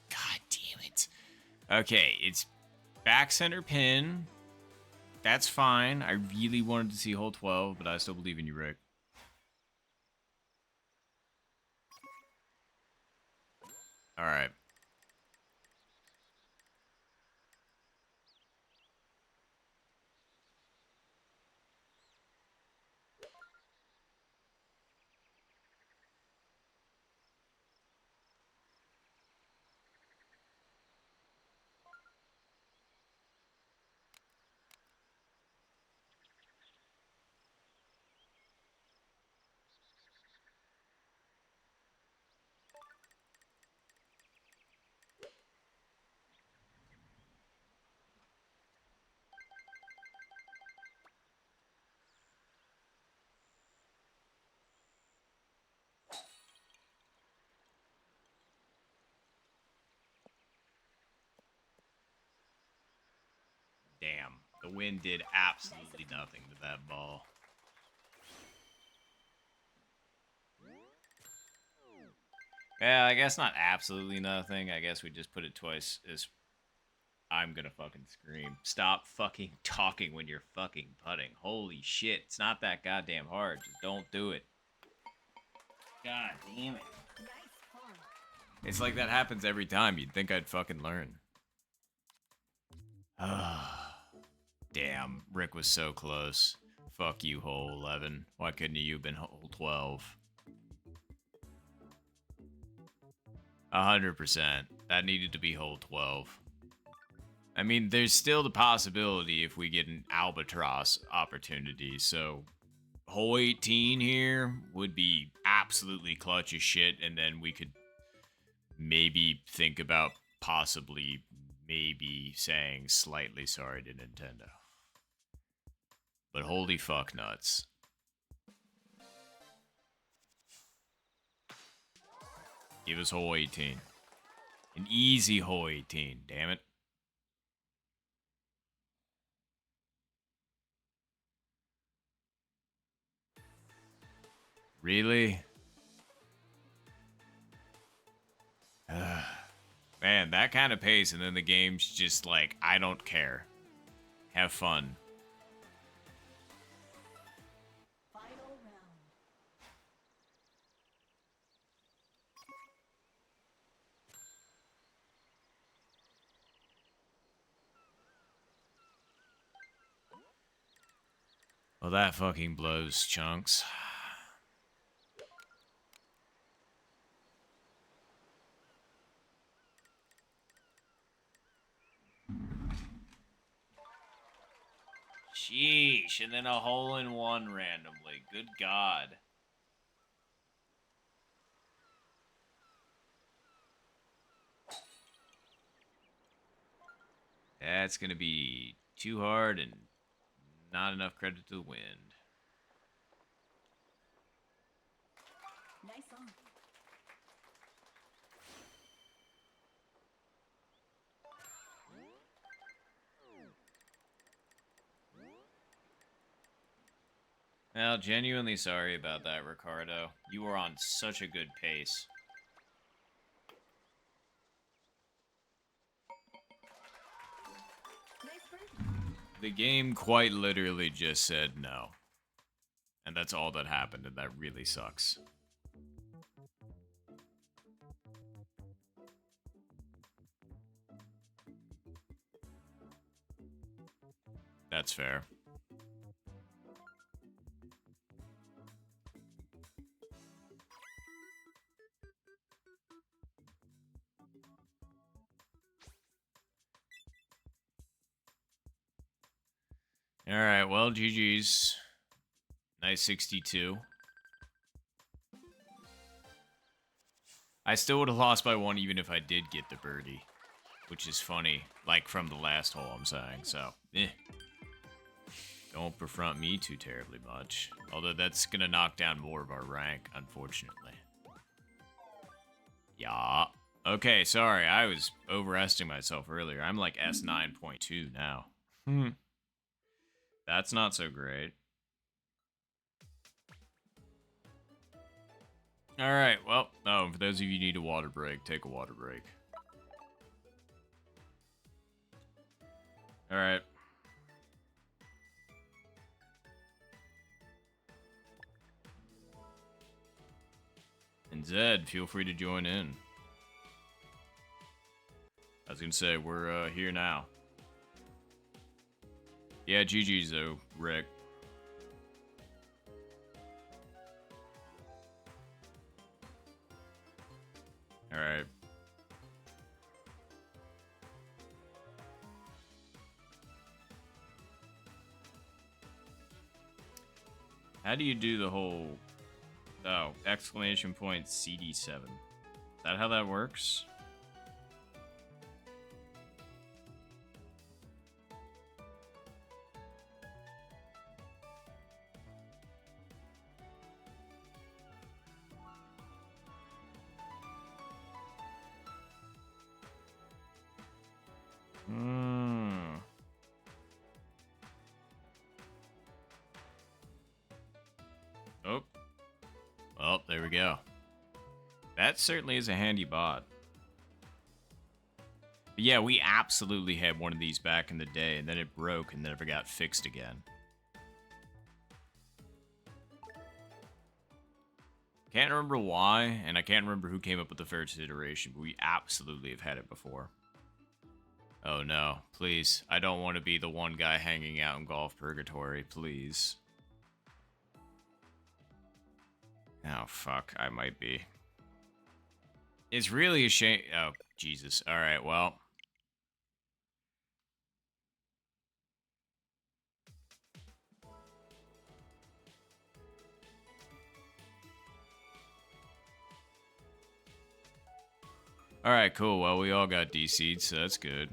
God damn it. Okay, it's back center pin. That's fine. I really wanted to see hole 12, but I still believe in you, Rick. All right. Damn, the wind did absolutely nothing to that ball. Yeah, I guess not absolutely nothing. I guess we just put it twice as... I'm gonna fucking scream. Stop fucking talking when you're fucking putting. Holy shit, it's not that goddamn hard. Just don't do it. God damn it. Nice farm. It's like that happens every time. You'd think I'd fucking learn. Damn, Rick was so close. Fuck you, hole 11. Why couldn't you have been hole 12? 100%. That needed to be hole 12. I mean, there's still the possibility if we get an albatross opportunity, so hole 18 here would be absolutely clutch as shit, and then we could maybe think about possibly maybe saying slightly sorry to Nintendo. But holy fuck nuts. Give us hole 18. An easy hole 18, damn it. Really? Man, that kind of pace, and then the game's just like, I don't care. Have fun. Final round. Well, that fucking blows, Chunks. Sheesh, and then a hole in one randomly. Good God. That's gonna be too hard and not enough credit to the wind. Nice on. Well, genuinely sorry about that, Ricardo. You were on such a good pace. Nice birdie. The game quite literally just said no. And that's all that happened, and that really sucks. That's fair. Alright, well, GG's. Nice 62. I still would have lost by 1 even if I did get the birdie. Which is funny. Like, from the last hole, I'm saying. So, Don't befront me too terribly much. Although that's gonna knock down more of our rank, unfortunately. Yeah. Okay, sorry. I was overestimating myself earlier. I'm like S9.2 now. That's not so great. Alright, well, for those of you who need a water break, take a water break. Alright. And Zed, feel free to join in. I was gonna say, we're here now. Yeah, GG's though, Rick. Alright. How do you do the whole... Oh, exclamation point CD7. Is that how that works? Oh. Well, there we go. That certainly is a handy bot. But yeah, we absolutely had one of these back in the day, and then it broke and never got fixed again. Can't remember why, and I can't remember who came up with the first iteration, but we absolutely have had it before. Oh no, please. I don't want to be the one guy hanging out in Golf Purgatory, please. Oh, fuck, I might be. It's really a shame. Oh, Jesus. Alright, well. Alright, cool. Well, we all got DC'd, so that's good.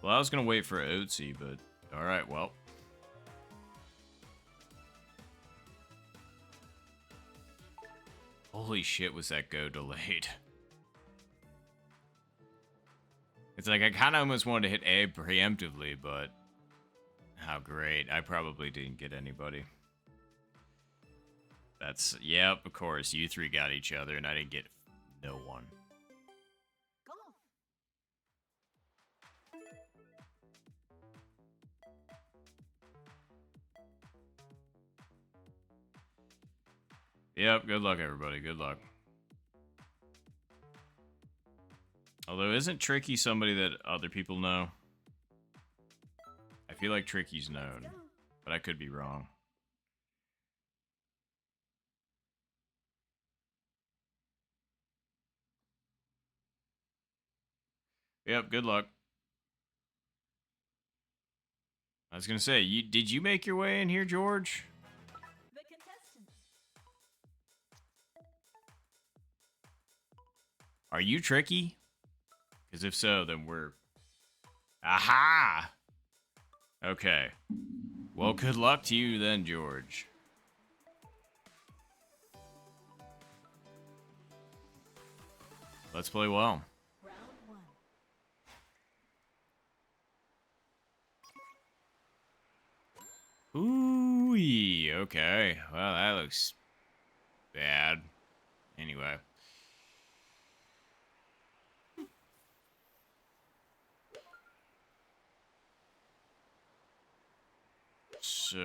Well, I was gonna wait for Oatsy, but alright, well. Holy shit, was that go delayed. It's like I kind of almost wanted to hit A preemptively, but... How great. I probably didn't get anybody. That's... Yep, of course. You three got each other, and I didn't get no one. Yep, good luck, everybody. Good luck. Although, isn't Tricky somebody that other people know? I feel like Tricky's known, but I could be wrong. Yep, good luck. I was gonna say, did you make your way in here, George? The contestants. Are you Tricky? Because if so, then we're... Aha! Okay. Well, good luck to you then, George. Let's play well. Round 1. Ooh, okay. Well, that looks bad. Anyway. So...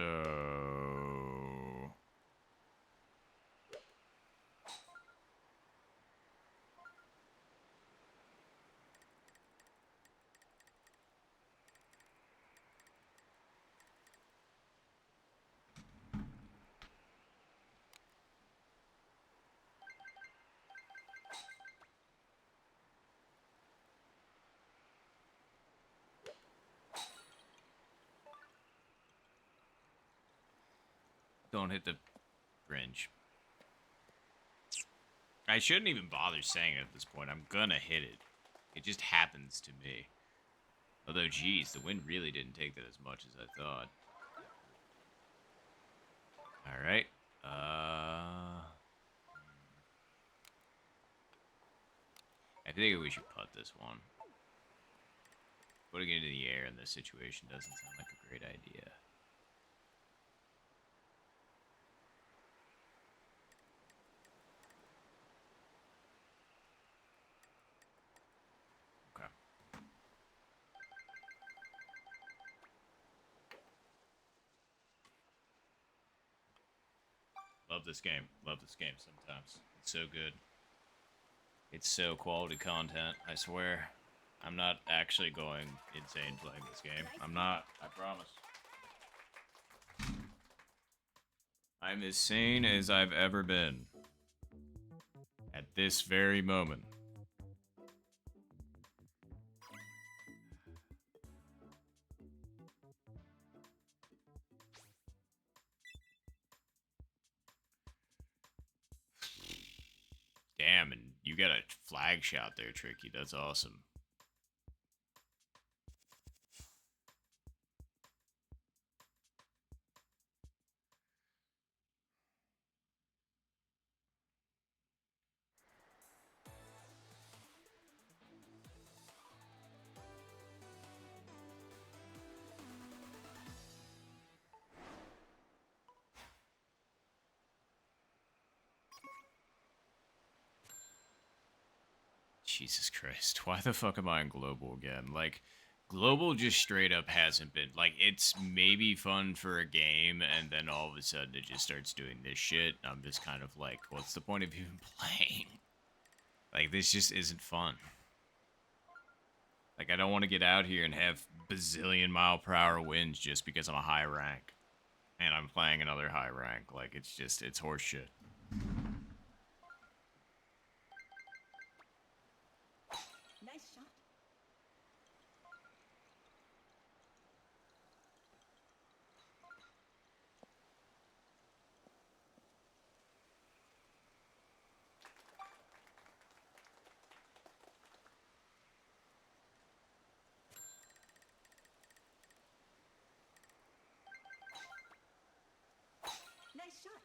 gonna hit the fringe. I shouldn't even bother saying it at this point. I'm gonna hit it. It just happens to me. Although, geez, the wind really didn't take that as much as I thought. Alright. I think we should putt this one. Putting it into the air in this situation doesn't sound like a great idea. Okay. Love this game. Love this game sometimes. It's so good. It's so quality content, I swear. I'm not actually going insane playing this game. I'm not, I promise. I'm as sane as I've ever been. At this very moment. Damn, and you got a flag shot there, Tricky. That's awesome. Jesus Christ, why the fuck am I in global again? Like, global just straight up hasn't been, like, it's maybe fun for a game, and then all of a sudden it just starts doing this shit. I'm just kind of like, what's the point of even playing? Like, this just isn't fun. Like, I don't want to get out here and have bazillion mile per hour winds just because I'm a high rank. And I'm playing another high rank. Like, it's just, it's horseshit. Nice shot. Nice shot.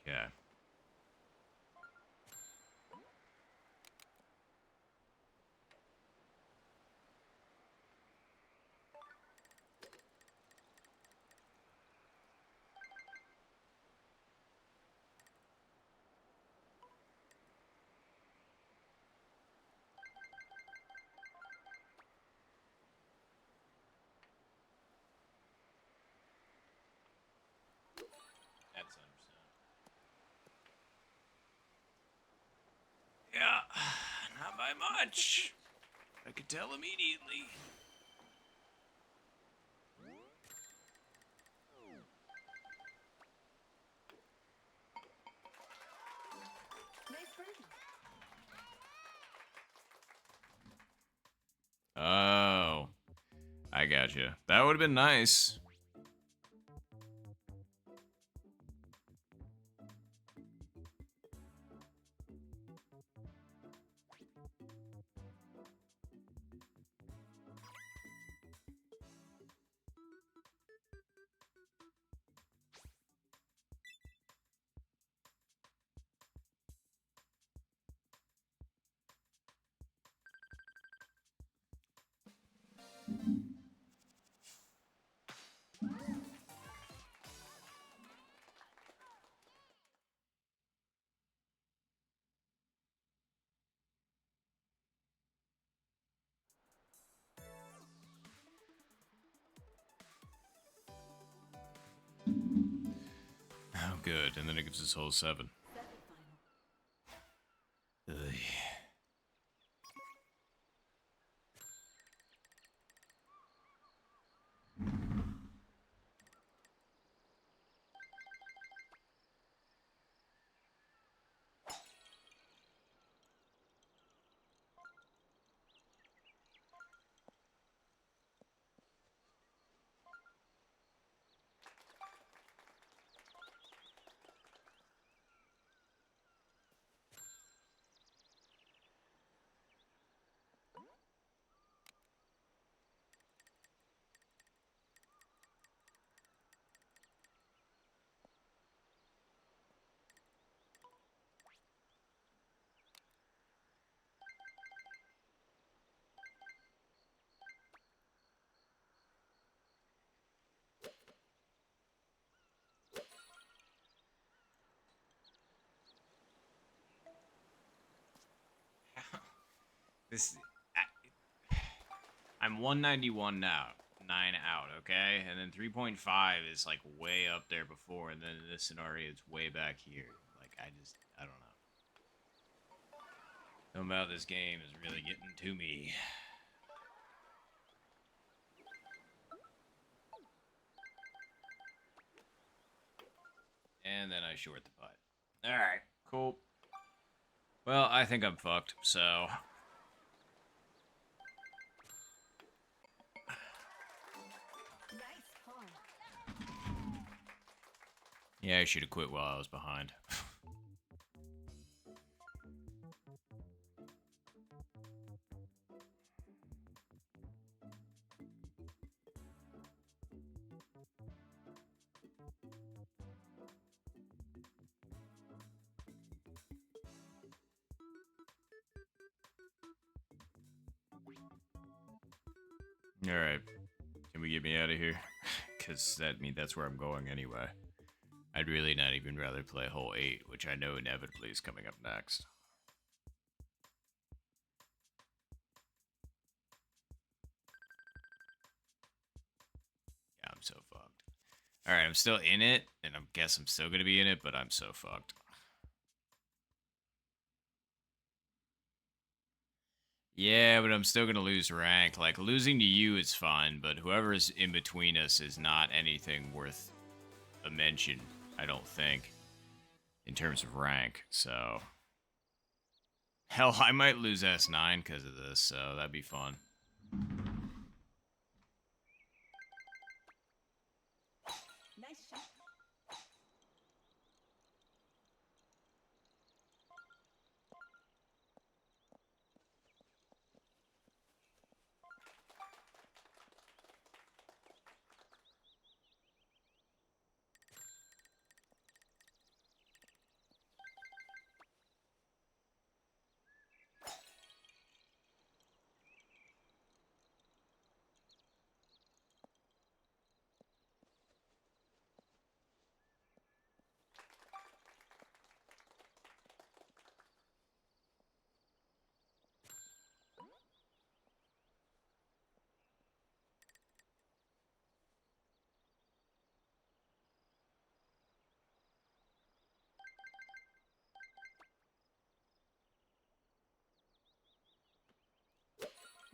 Yeah. That's understandable. Yeah, not by much. I could tell immediately. Nice birdie. Oh, I gotcha. That would have been nice. Oh, good. And then it gives us whole 7. Semifinal. Ugh. This, I'm 191 now, 9 out, okay? And then 3.5 is like way up there before, and then in this scenario, it's way back here. Like, I don't know. Something about this game is really getting to me. And then I short the putt. Alright, cool. Well, I think I'm fucked, so... Nice par. Yeah, I should have quit while I was behind. Alright. Can we get me out of here? Because that's where I'm going anyway. I'd really not even rather play hole 8, which I know inevitably is coming up next. Yeah, I'm so fucked. Alright, I'm still in it, and I guess I'm still gonna be in it, but I'm so fucked. Yeah, but I'm still gonna lose rank. Like, losing to you is fine, but whoever's in between us is not anything worth a mention, I don't think, in terms of rank, so... Hell, I might lose S9 because of this, so that'd be fun. Nice shot.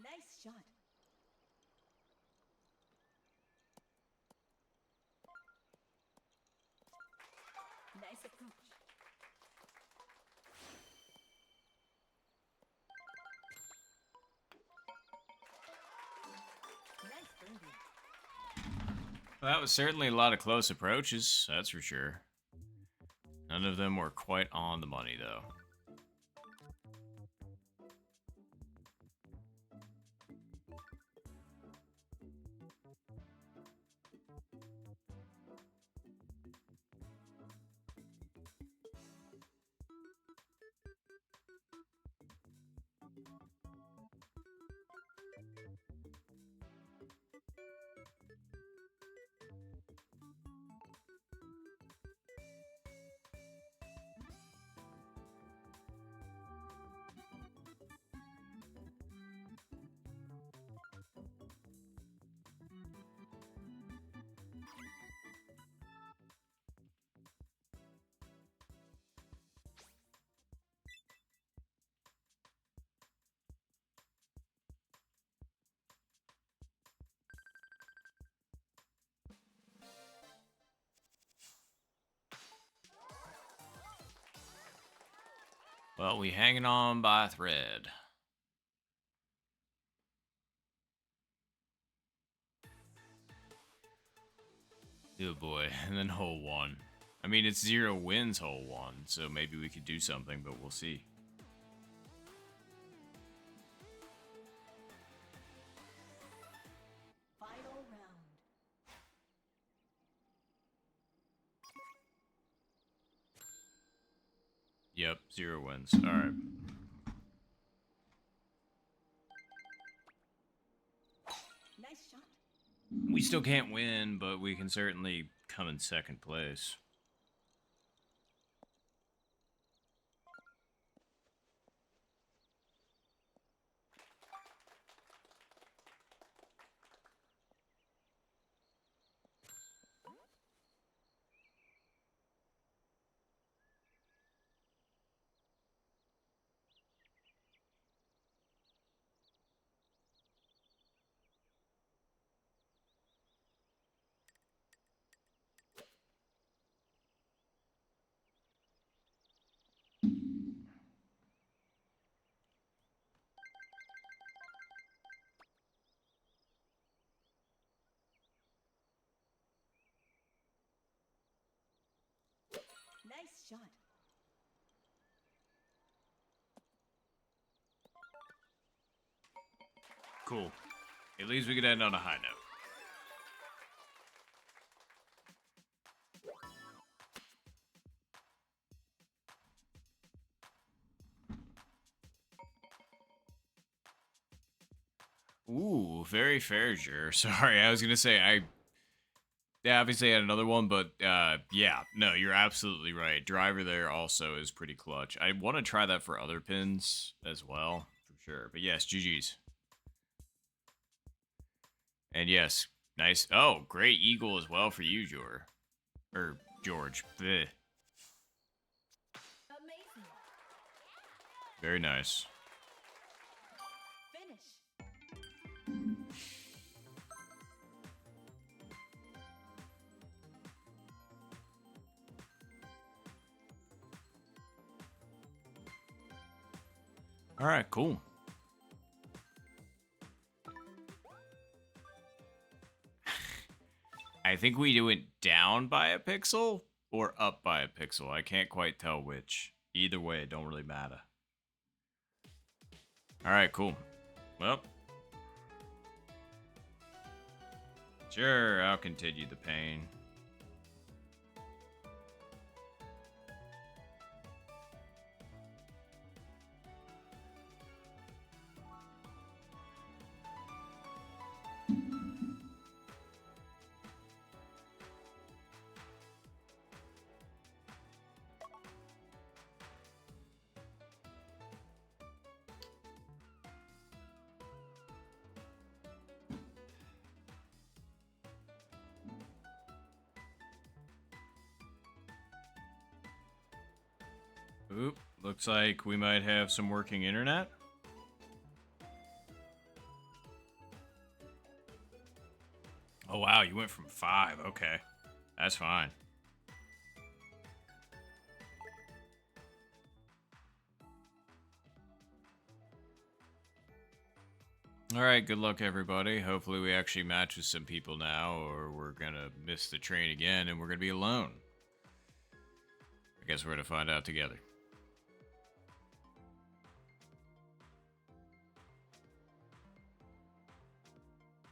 Nice shot. Nice approach. Nice birdie. Well, that was certainly a lot of close approaches, that's for sure. None of them were quite on the money, though. Well, we hanging on by a thread. Oh boy, and then hole 1. I mean, it's 0 wins hole 1, so maybe we could do something, but we'll see. Final round. Yep, 0 wins. Alright. Nice shot. We still can't win, but we can certainly come in second place. Cool. At least we could end on a high note. Ooh, very fair, Jur. Sorry, I was gonna say yeah, obviously had another one, but yeah, no, you're absolutely right. Driver there also is pretty clutch. I want to try that for other pins as well, for sure. But yes, GG's. And yes, nice. Oh, great eagle as well for you, Jor. Or George. Bleh. Amazing. Very nice. Finish. All right, cool. I think we went down by a pixel or up by a pixel. I can't quite tell which. Either way, it don't really matter. All right, cool. Well, sure, I'll continue the pain. Oop, looks like we might have some working internet. Oh wow, you went from 5. Okay, that's fine. All right, good luck everybody. Hopefully we actually match with some people now, or we're gonna miss the train again and we're gonna be alone. I guess we're gonna find out together.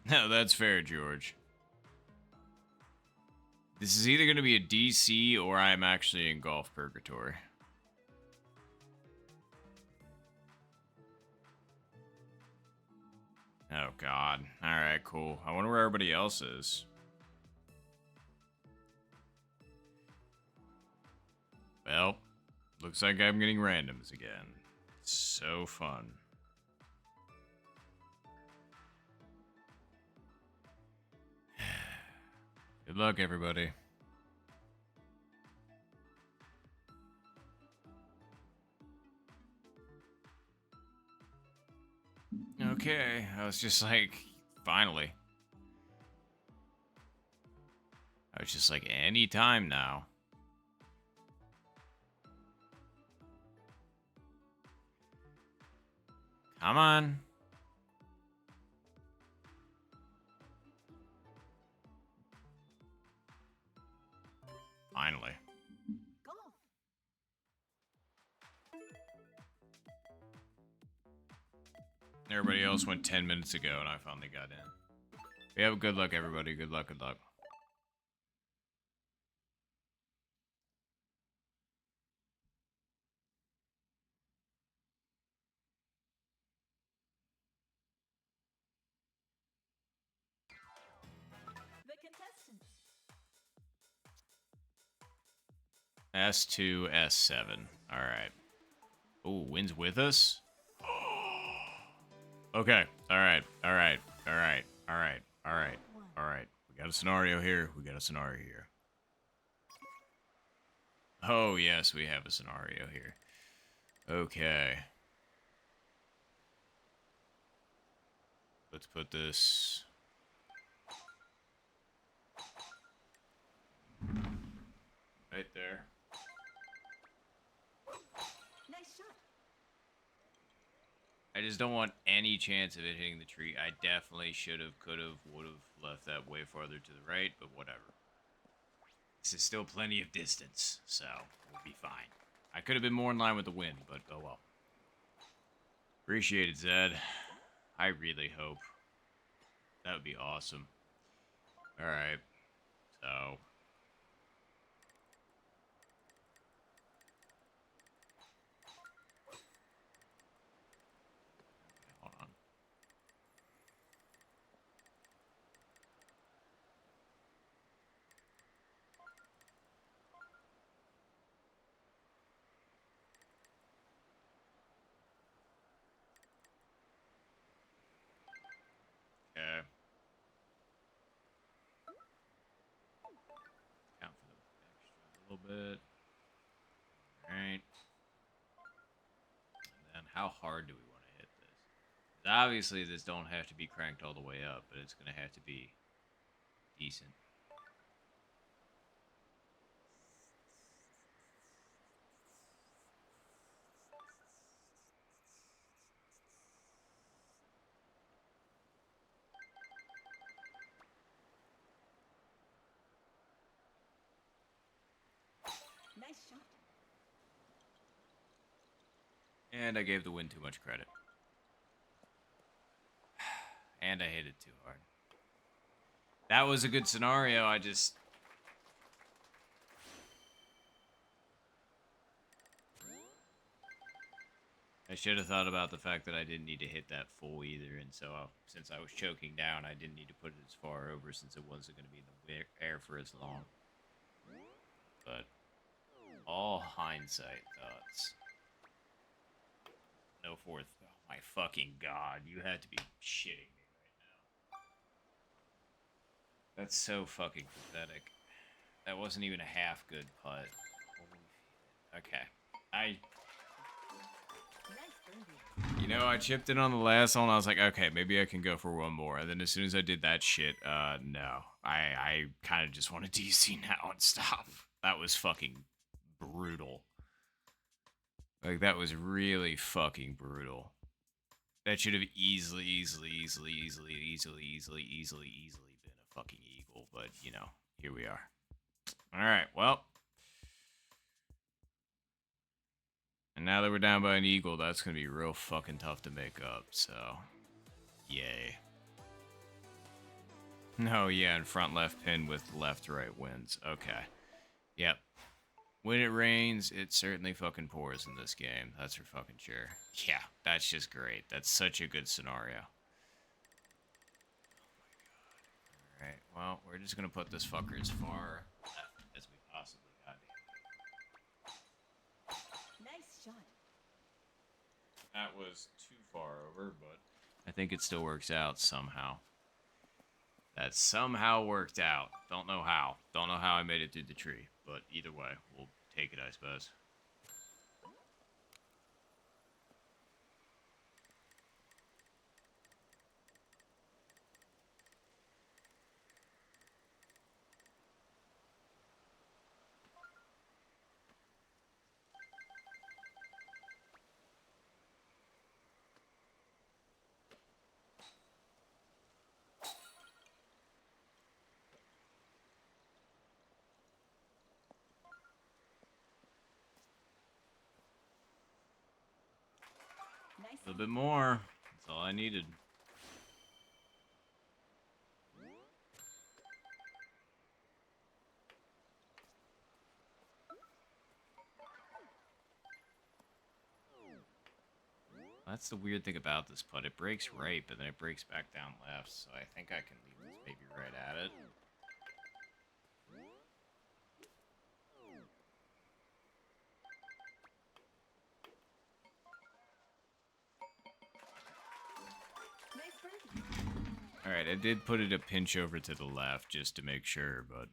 No, that's fair, George. This is either gonna be a DC or I'm actually in golf purgatory. Oh god. Alright, cool. I wonder where everybody else is. Well, looks like I'm getting randoms again. So fun. Good luck, everybody. Okay, I was just like, finally. I was just like, any time now. Come on. Finally. Golf. Everybody else went 10 minutes ago and I finally got in. Yeah, good luck, everybody. Good luck, good luck. The contestants. S2, S7. Alright. Oh, wins with us? Okay. Alright. Alright. Alright. Alright. Alright. Alright. We got a scenario here. We got a scenario here. Oh, yes, we have a scenario here. Okay. Let's put this... right there. Nice shot. I just don't want any chance of it hitting the tree. I definitely should have, could have, would have left that way farther to the right, but whatever. This is still plenty of distance, so we'll be fine. I could have been more in line with the wind, but oh well. Appreciate it, Zed. I really hope. That would be awesome. Alright. So. Hold on. Okay. Count for the extra a little bit. Alright. And then how hard do we want to hit this? 'Cause obviously this don't have to be cranked all the way up, but it's going to have to be decent. Nice shot. And I gave the wind too much credit. And I hit it too hard. That was a good scenario, I just... I should have thought about the fact that I didn't need to hit that full either, and so since I was choking down, I didn't need to put it as far over since it wasn't going to be in the air for as long. But all hindsight thoughts. No fourth. Oh my fucking god, you had to be shitting me right now. That's so fucking pathetic. That wasn't even a half good putt. Okay. Nice birdie. You know, I chipped in on the last one. I was like, okay, maybe I can go for one more. And then as soon as I did that shit, no. I kind of just want to DC now and stop. That was fucking brutal. Like, that was really fucking brutal. That should have easily been a fucking eagle. But, you know, here we are. Alright, well. And now that we're down by an eagle, that's going to be real fucking tough to make up, so... Yay. No, yeah, and front left pin with left right wins. Okay. Yep. When it rains, it certainly fucking pours in this game. That's for fucking sure. Yeah, that's just great. That's such a good scenario. Alright, well, we're just going to put this fucker as far left as we possibly goddamn. Nice shot. That was too far over, but I think it still works out somehow. That somehow worked out. Don't know how. Don't know how I made it through the tree, but either way, we'll take it, I suppose. Nice. A little bit more. That's all I needed. That's the weird thing about this putt. It breaks right, but then it breaks back down left, so I think I can leave this baby right at it. Nice birdie. Alright, I did put it a pinch over to the left just to make sure, but...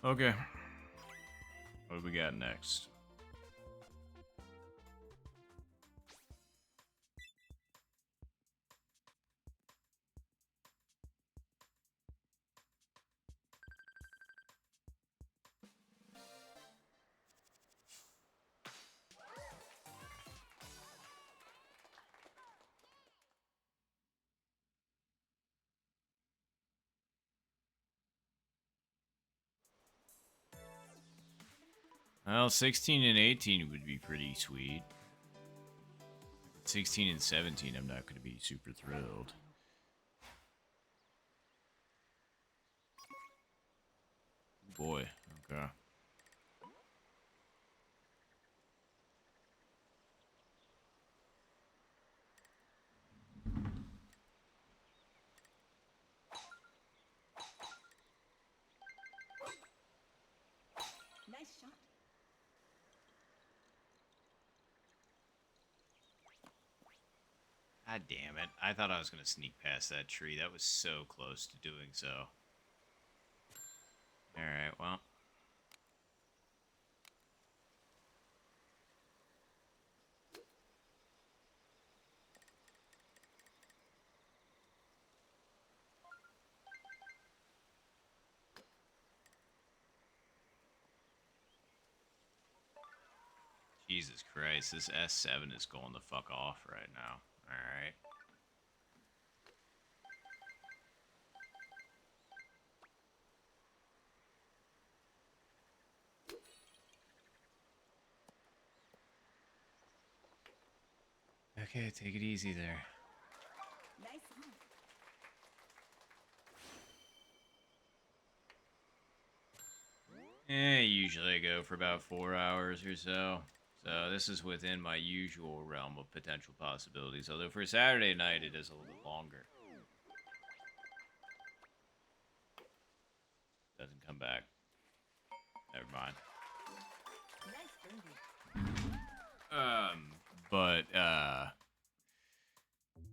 Okay. What do we got next? Well, 16 and 18 would be pretty sweet. 16 and 17, I'm not going to be super thrilled. Boy, okay. Nice shot. God damn it. I thought I was going to sneak past that tree. That was so close to doing so. Alright, well. Jesus Christ, this S7 is going the fuck off right now. Alright. Okay, take it easy there. Nice on. Usually I go for about 4 hours or so. So this is within my usual realm of potential possibilities. Although for Saturday night it is a little bit longer. Doesn't come back. Never mind. Nice birdie.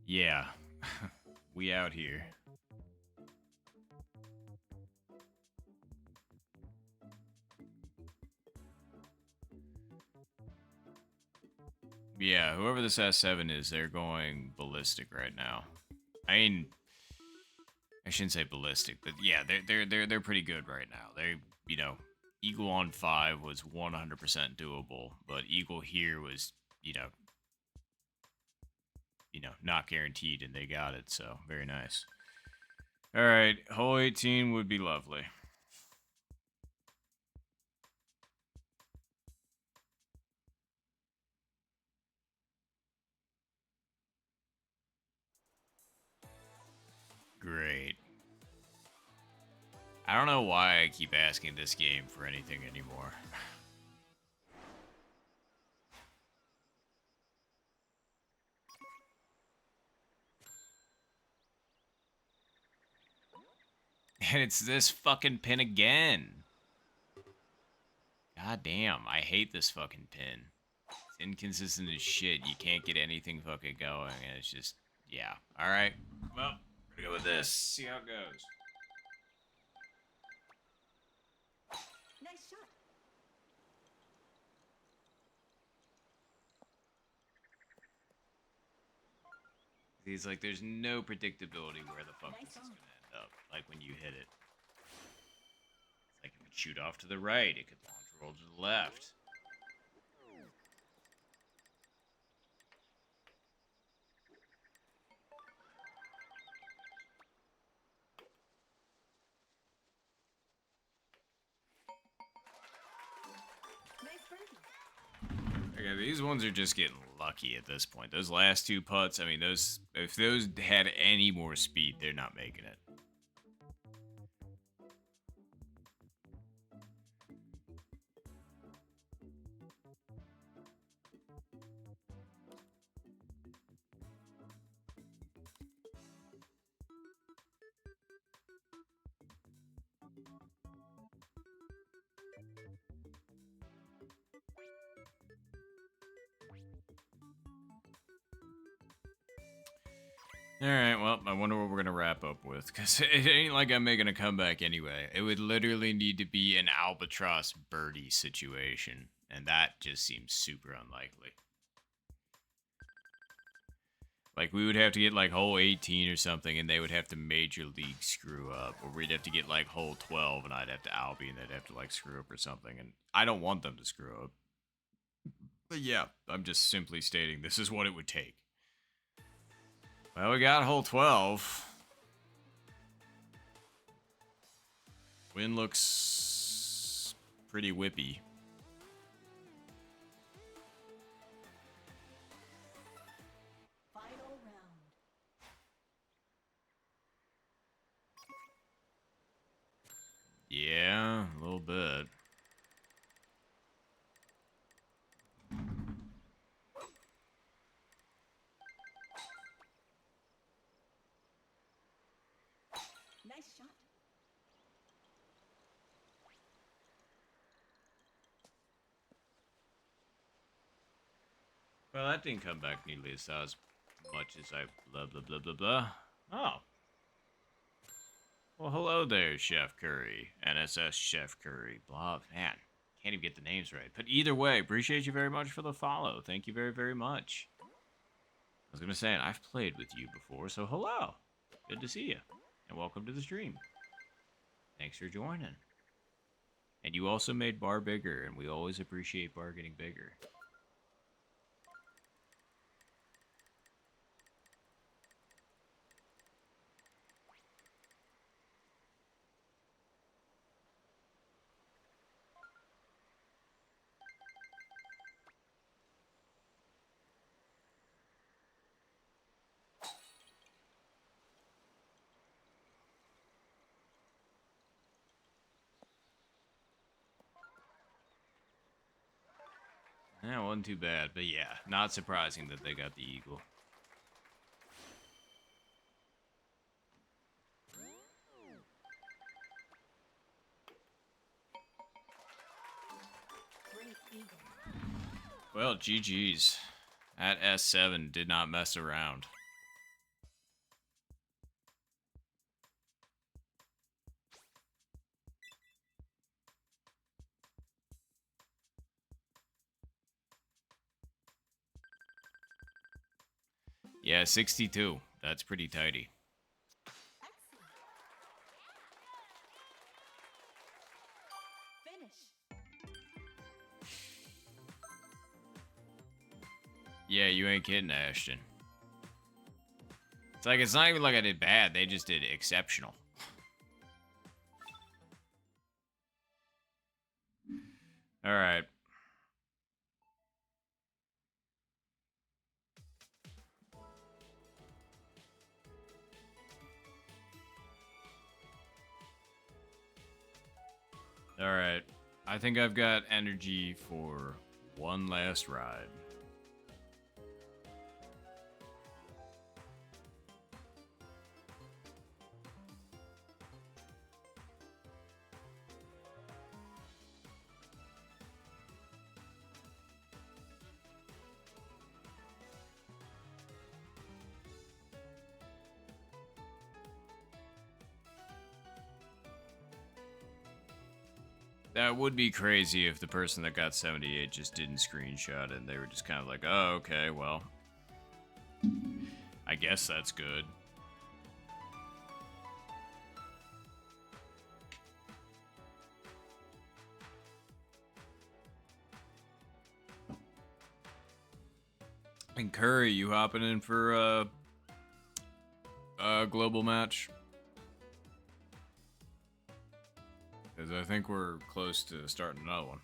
Yeah. We out here. Yeah, whoever this S7 is, they're going ballistic right now. I mean, I shouldn't say ballistic, but yeah, they're pretty good right now. They, you know, Eagle on 5 was 100% doable, but Eagle here was, not guaranteed, and they got it, so very nice. All right, hole 18 would be lovely. Great. I don't know why I keep asking this game for anything anymore. And it's this fucking pin again. God damn, I hate this fucking pin. It's inconsistent as shit. You can't get anything fucking going, and it's just, yeah. Alright, well, we're gonna go with this. See how it goes. Nice shot. He's like, there's no predictability where the fuck Nice this is on. going to end up. Like when you hit it. It's like it could shoot off to the right. It could launch roll to the left. Nice birdie. Okay, these ones are just getting lucky at this point. Those last two putts, I mean, if those had any more speed, they're not making it. All right, well, I wonder what we're gonna wrap up with, because it ain't like I'm making a comeback anyway. It would literally need to be an albatross birdie situation, and that just seems super unlikely. Like, we would have to get, like, hole 18 or something, and they would have to major league screw up. Or we'd have to get, like, hole 12, and I'd have to Albie, and they'd have to, like, screw up or something. And I don't want them to screw up. But yeah, I'm just simply stating this is what it would take. Well, we got hole 12. Wind looks pretty whippy. Final round. Yeah, a little bit. Nice shot. Well, that didn't come back nearly as much as I blah blah blah blah blah. Oh. Well, hello there, Chef Curry. NSS Chef Curry. Blah, man. Can't even get the names right. But either way, appreciate you very much for the follow. Thank you very, very much. I was going to say, I've played with you before, so hello. Good to see you. And welcome to the stream. Thanks for joining. And you also made Bar bigger, and we always appreciate Bar getting bigger. Yeah, it wasn't too bad, but yeah, not surprising that they got the eagle. Great eagle. Well, GG's. At S7 did not mess around. Yeah, 62. That's pretty tidy. Excellent. Finish. Yeah, you ain't kidding, Ashton. It's not even like I did bad. They just did exceptional. All right. All right. I think I've got energy for one last ride. That would be crazy if the person that got 78 just didn't screenshot it and they were just kind of like, oh, okay, well, I guess that's good. And Curry, you hopping in for a global match? Because I think we're close to starting another one.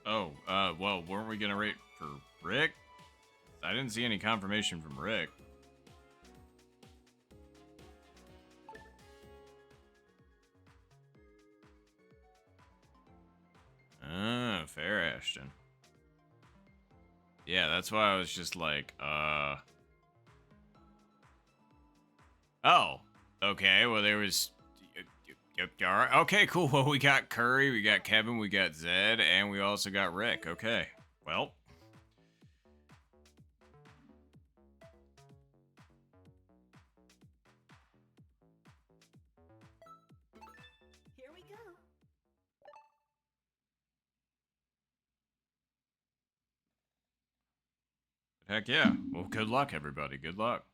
Oh, well, weren't we gonna rate for Rick? I didn't see any confirmation from Rick. Ah, fair, Ashton. Yeah, that's why I was just like, oh, okay. Well, there was. All right. Okay, cool. Well, we got Curry, we got Kevin, we got Zed, and we also got Rick. Okay. Well, Here we go. heck yeah. Well, good luck, everybody. Good luck.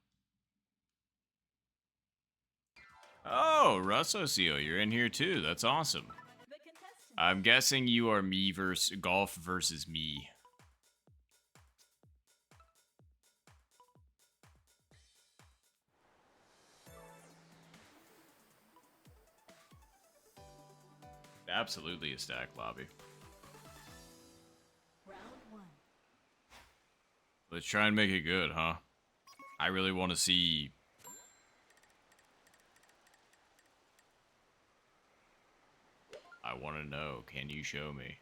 Oh, Russo Seal, you're in here too. That's awesome. The contestant. I'm guessing you are me versus golf versus me. Absolutely a stack lobby. Round one. Let's try and make it good, huh? I really want to see. I want to know. Can you show me?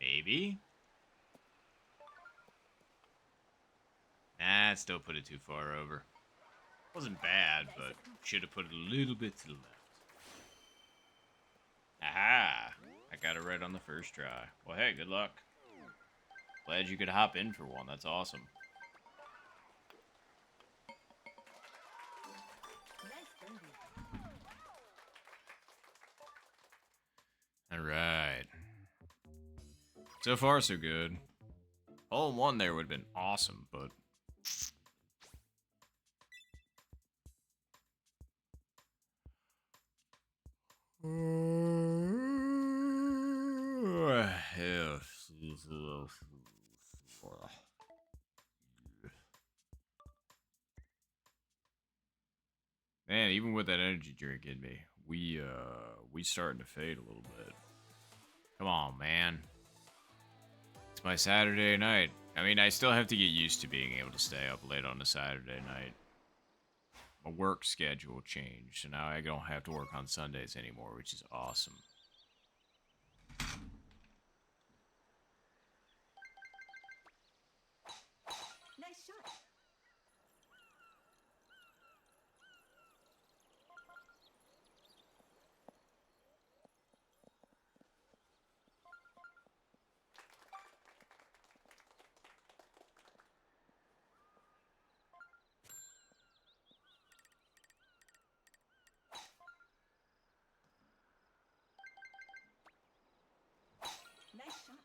Maybe? Nah, still put it too far over. Wasn't bad, but should have put it a little bit to the left. Aha! I got it right on the first try. Well, hey, good luck. Glad you could hop in for one. That's awesome. Nice birdie. Alright. So far, so good. Hole in one there would have been awesome, but... Man, even with that energy drink in me, we starting to fade a little bit. Come on, man. It's my Saturday night. I mean, I still have to get used to being able to stay up late on a Saturday night. My work schedule changed, so now I don't have to work on Sundays anymore, which is awesome. Nice shot. Nice shot.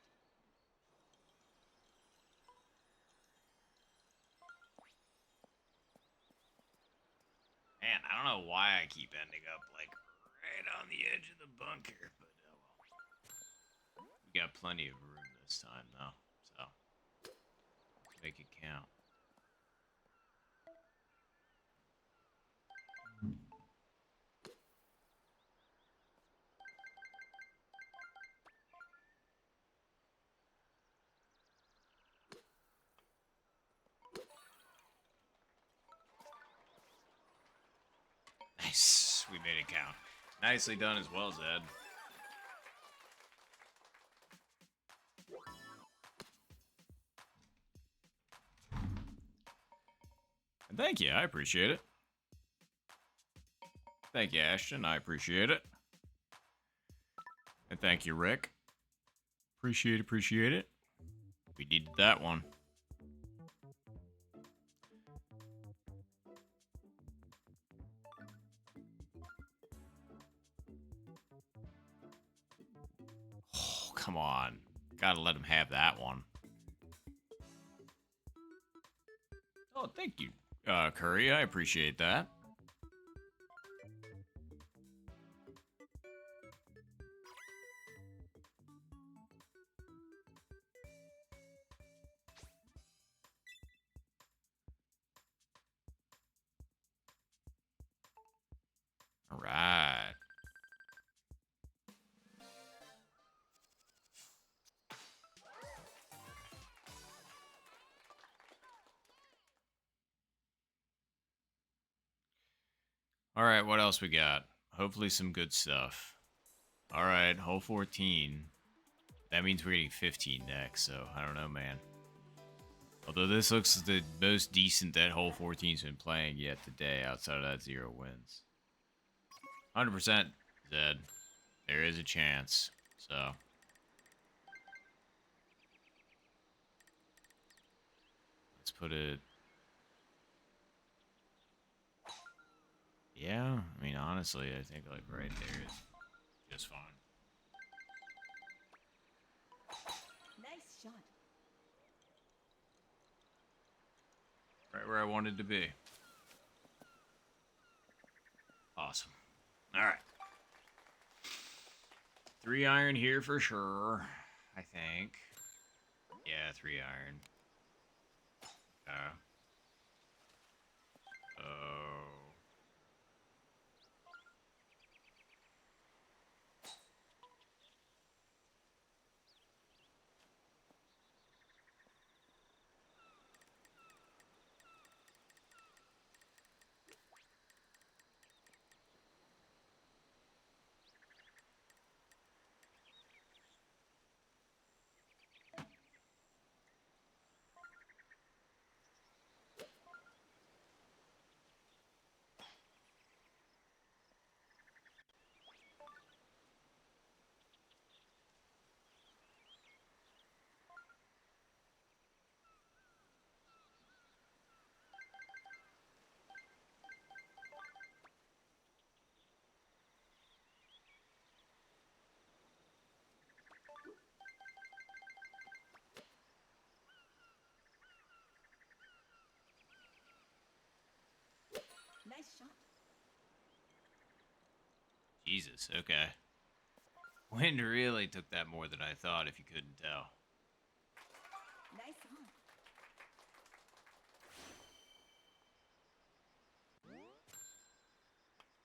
Man, I don't know why I keep ending up, like, right on the edge of the bunker, but oh well. We got plenty of room this time, though, so let's make it count. Nice. We made it count. Nicely done as well, Zed. And thank you. I appreciate it. Thank you, Ashton. I appreciate it. And thank you, Rick. Appreciate it. We needed that one. Oh, come on. Gotta let him have that one. Oh, thank you, Curry. I appreciate that. Alright, what else we got? Hopefully some good stuff. Alright, hole 14. That means we're getting 15 next, so I don't know, man. Although this looks the most decent that hole 14's been playing yet today outside of that 0 wins. 100% Zed. There is a chance, so... let's put it... yeah, I mean, honestly, I think, like, right there is just fine. Nice shot. Right where I wanted to be. Awesome. Alright. 3 iron here for sure, I think. Yeah, 3 iron. Oh. Nice shot. Jesus, okay. Wind really took that more than I thought, if you couldn't tell. Nice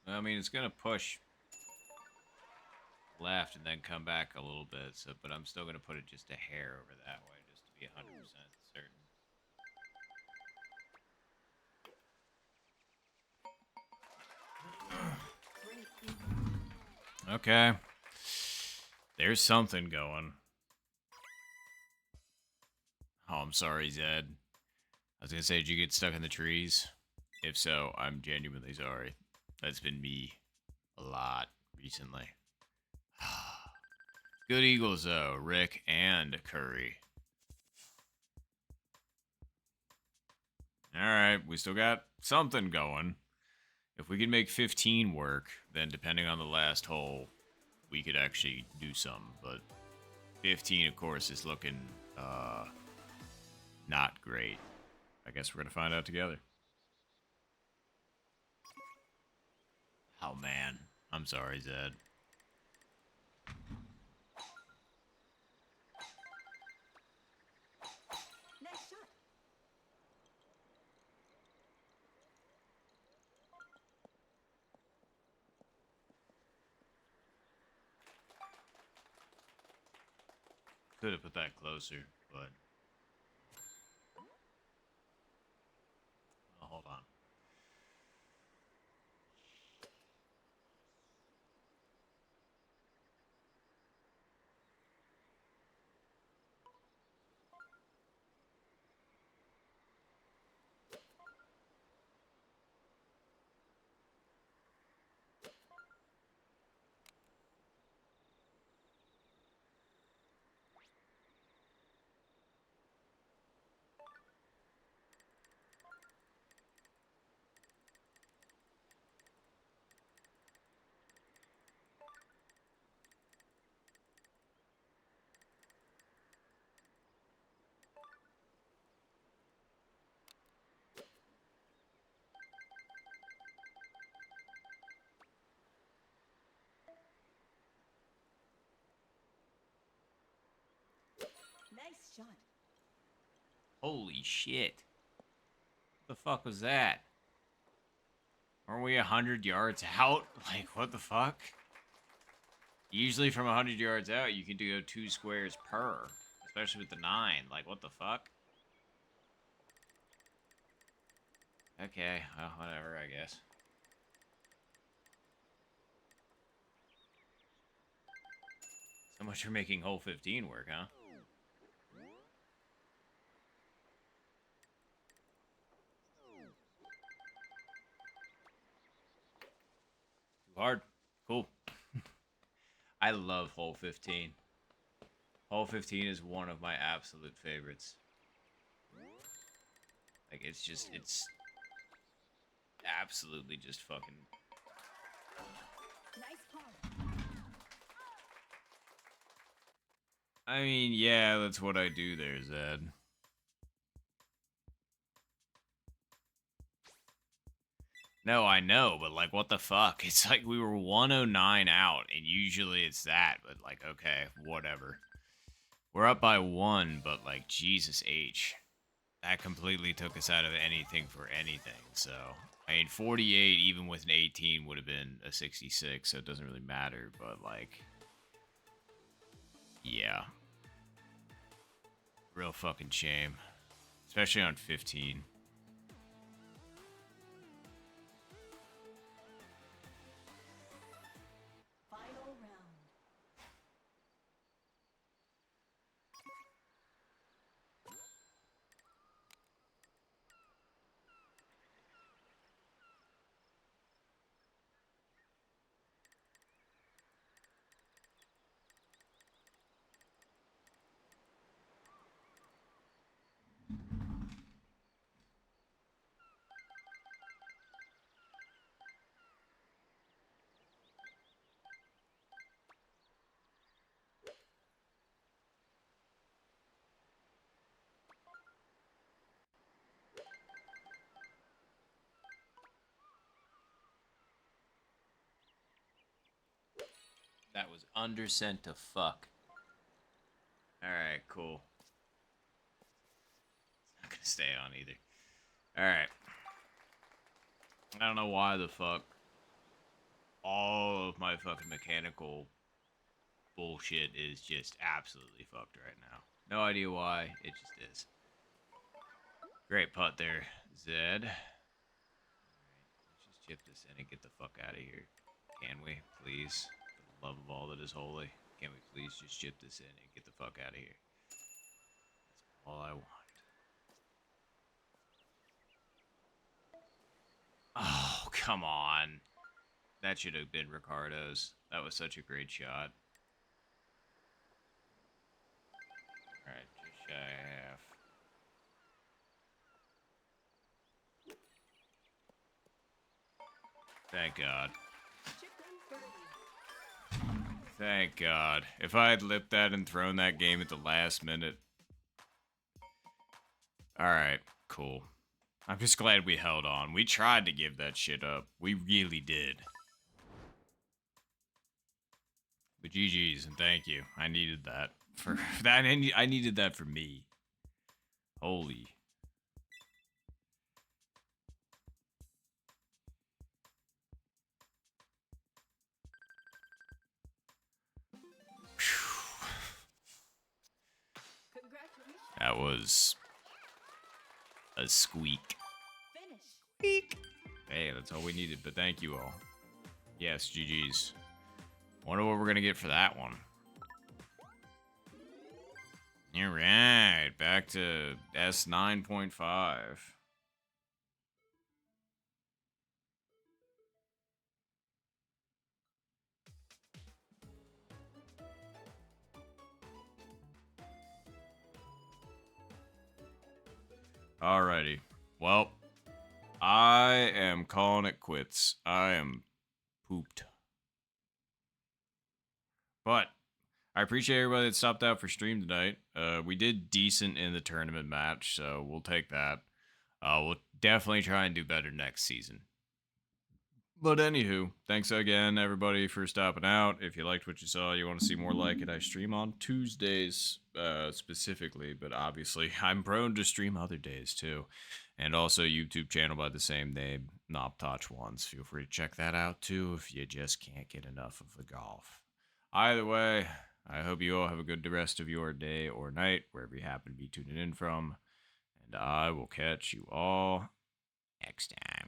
on. I mean, it's gonna push left and then come back a little bit, so but I'm still gonna put it just a hair over that way, just to be 100% certain. Great. Okay. There's something going. Oh, I'm sorry, Zed. I was gonna say, did you get stuck in the trees? If so, I'm genuinely sorry. That's been me a lot recently. Good Eagles, though. Rick and Curry. Alright, we still got something going. If we can make 15 work, then depending on the last hole, we could actually do some. But 15, of course, is looking not great. I guess we're going to find out together. Oh, man. I'm sorry, Zed. Nice shot. Could have put that closer, but... oh, hold on. Nice shot. Holy shit. What the fuck was that? Aren't we 100 yards out? Like, what the fuck? Usually from 100 yards out, you can go 2 squares per. Especially with the 9. Like, what the fuck? Okay, well, whatever, I guess. So much for making hole 15 work, huh? Too hard. Cool. I love hole 15. Hole 15 is one of my absolute favorites. Like, it's absolutely just fucking... Nice par. I mean, yeah, that's what I do there, Zed. No, I know, but like, what the fuck? It's like we were 109 out, and usually it's that, but like, okay, whatever. We're up by 1, but like, Jesus H. That completely took us out of anything for anything, so... I mean, 48, even with an 18, would have been a 66, so it doesn't really matter, but like... Yeah. Real fucking shame. Especially on 15. Final round. That was undersent to fuck. Alright, cool. It's not gonna stay on either. Alright. I don't know why the fuck all of my fucking mechanical bullshit is just absolutely fucked right now. No idea why, it just is. Great putt there, Zed. Alright, let's just chip this in and get the fuck out of here. Can we, please? For the love of all that is holy. Can we please just chip this in and get the fuck out of here? That's all I want. Oh, come on. That should have been Ricardo's. That was such a great shot. Alright, just shy of half. Thank God. Chip in birdie. Thank God. If I had lipped that and thrown that game at the last minute. Alright, cool. I'm just glad we held on. We tried to give that shit up. We really did. But GG's and thank you. I needed that. For that, I needed that for me. Holy. Congratulations. That was a squeak. Finish. Hey, that's all we needed, but thank you all. Yes, GG's. Wonder what we're gonna get for that one. Alright, back to S9.5. Alrighty. Well, I am calling it quits. I am pooped. But I appreciate everybody that stopped out for stream tonight. We did decent in the tournament match, so we'll take that. We'll definitely try and do better next season. But anywho, thanks again, everybody, for stopping out. If you liked what you saw, you want to see more like it, I stream on Tuesdays specifically, but obviously I'm prone to stream other days too. And also YouTube channel by the same name, Noptouch1s. Feel free to check that out too if you just can't get enough of the golf. Either way, I hope you all have a good rest of your day or night, wherever you happen to be tuning in from. And I will catch you all next time.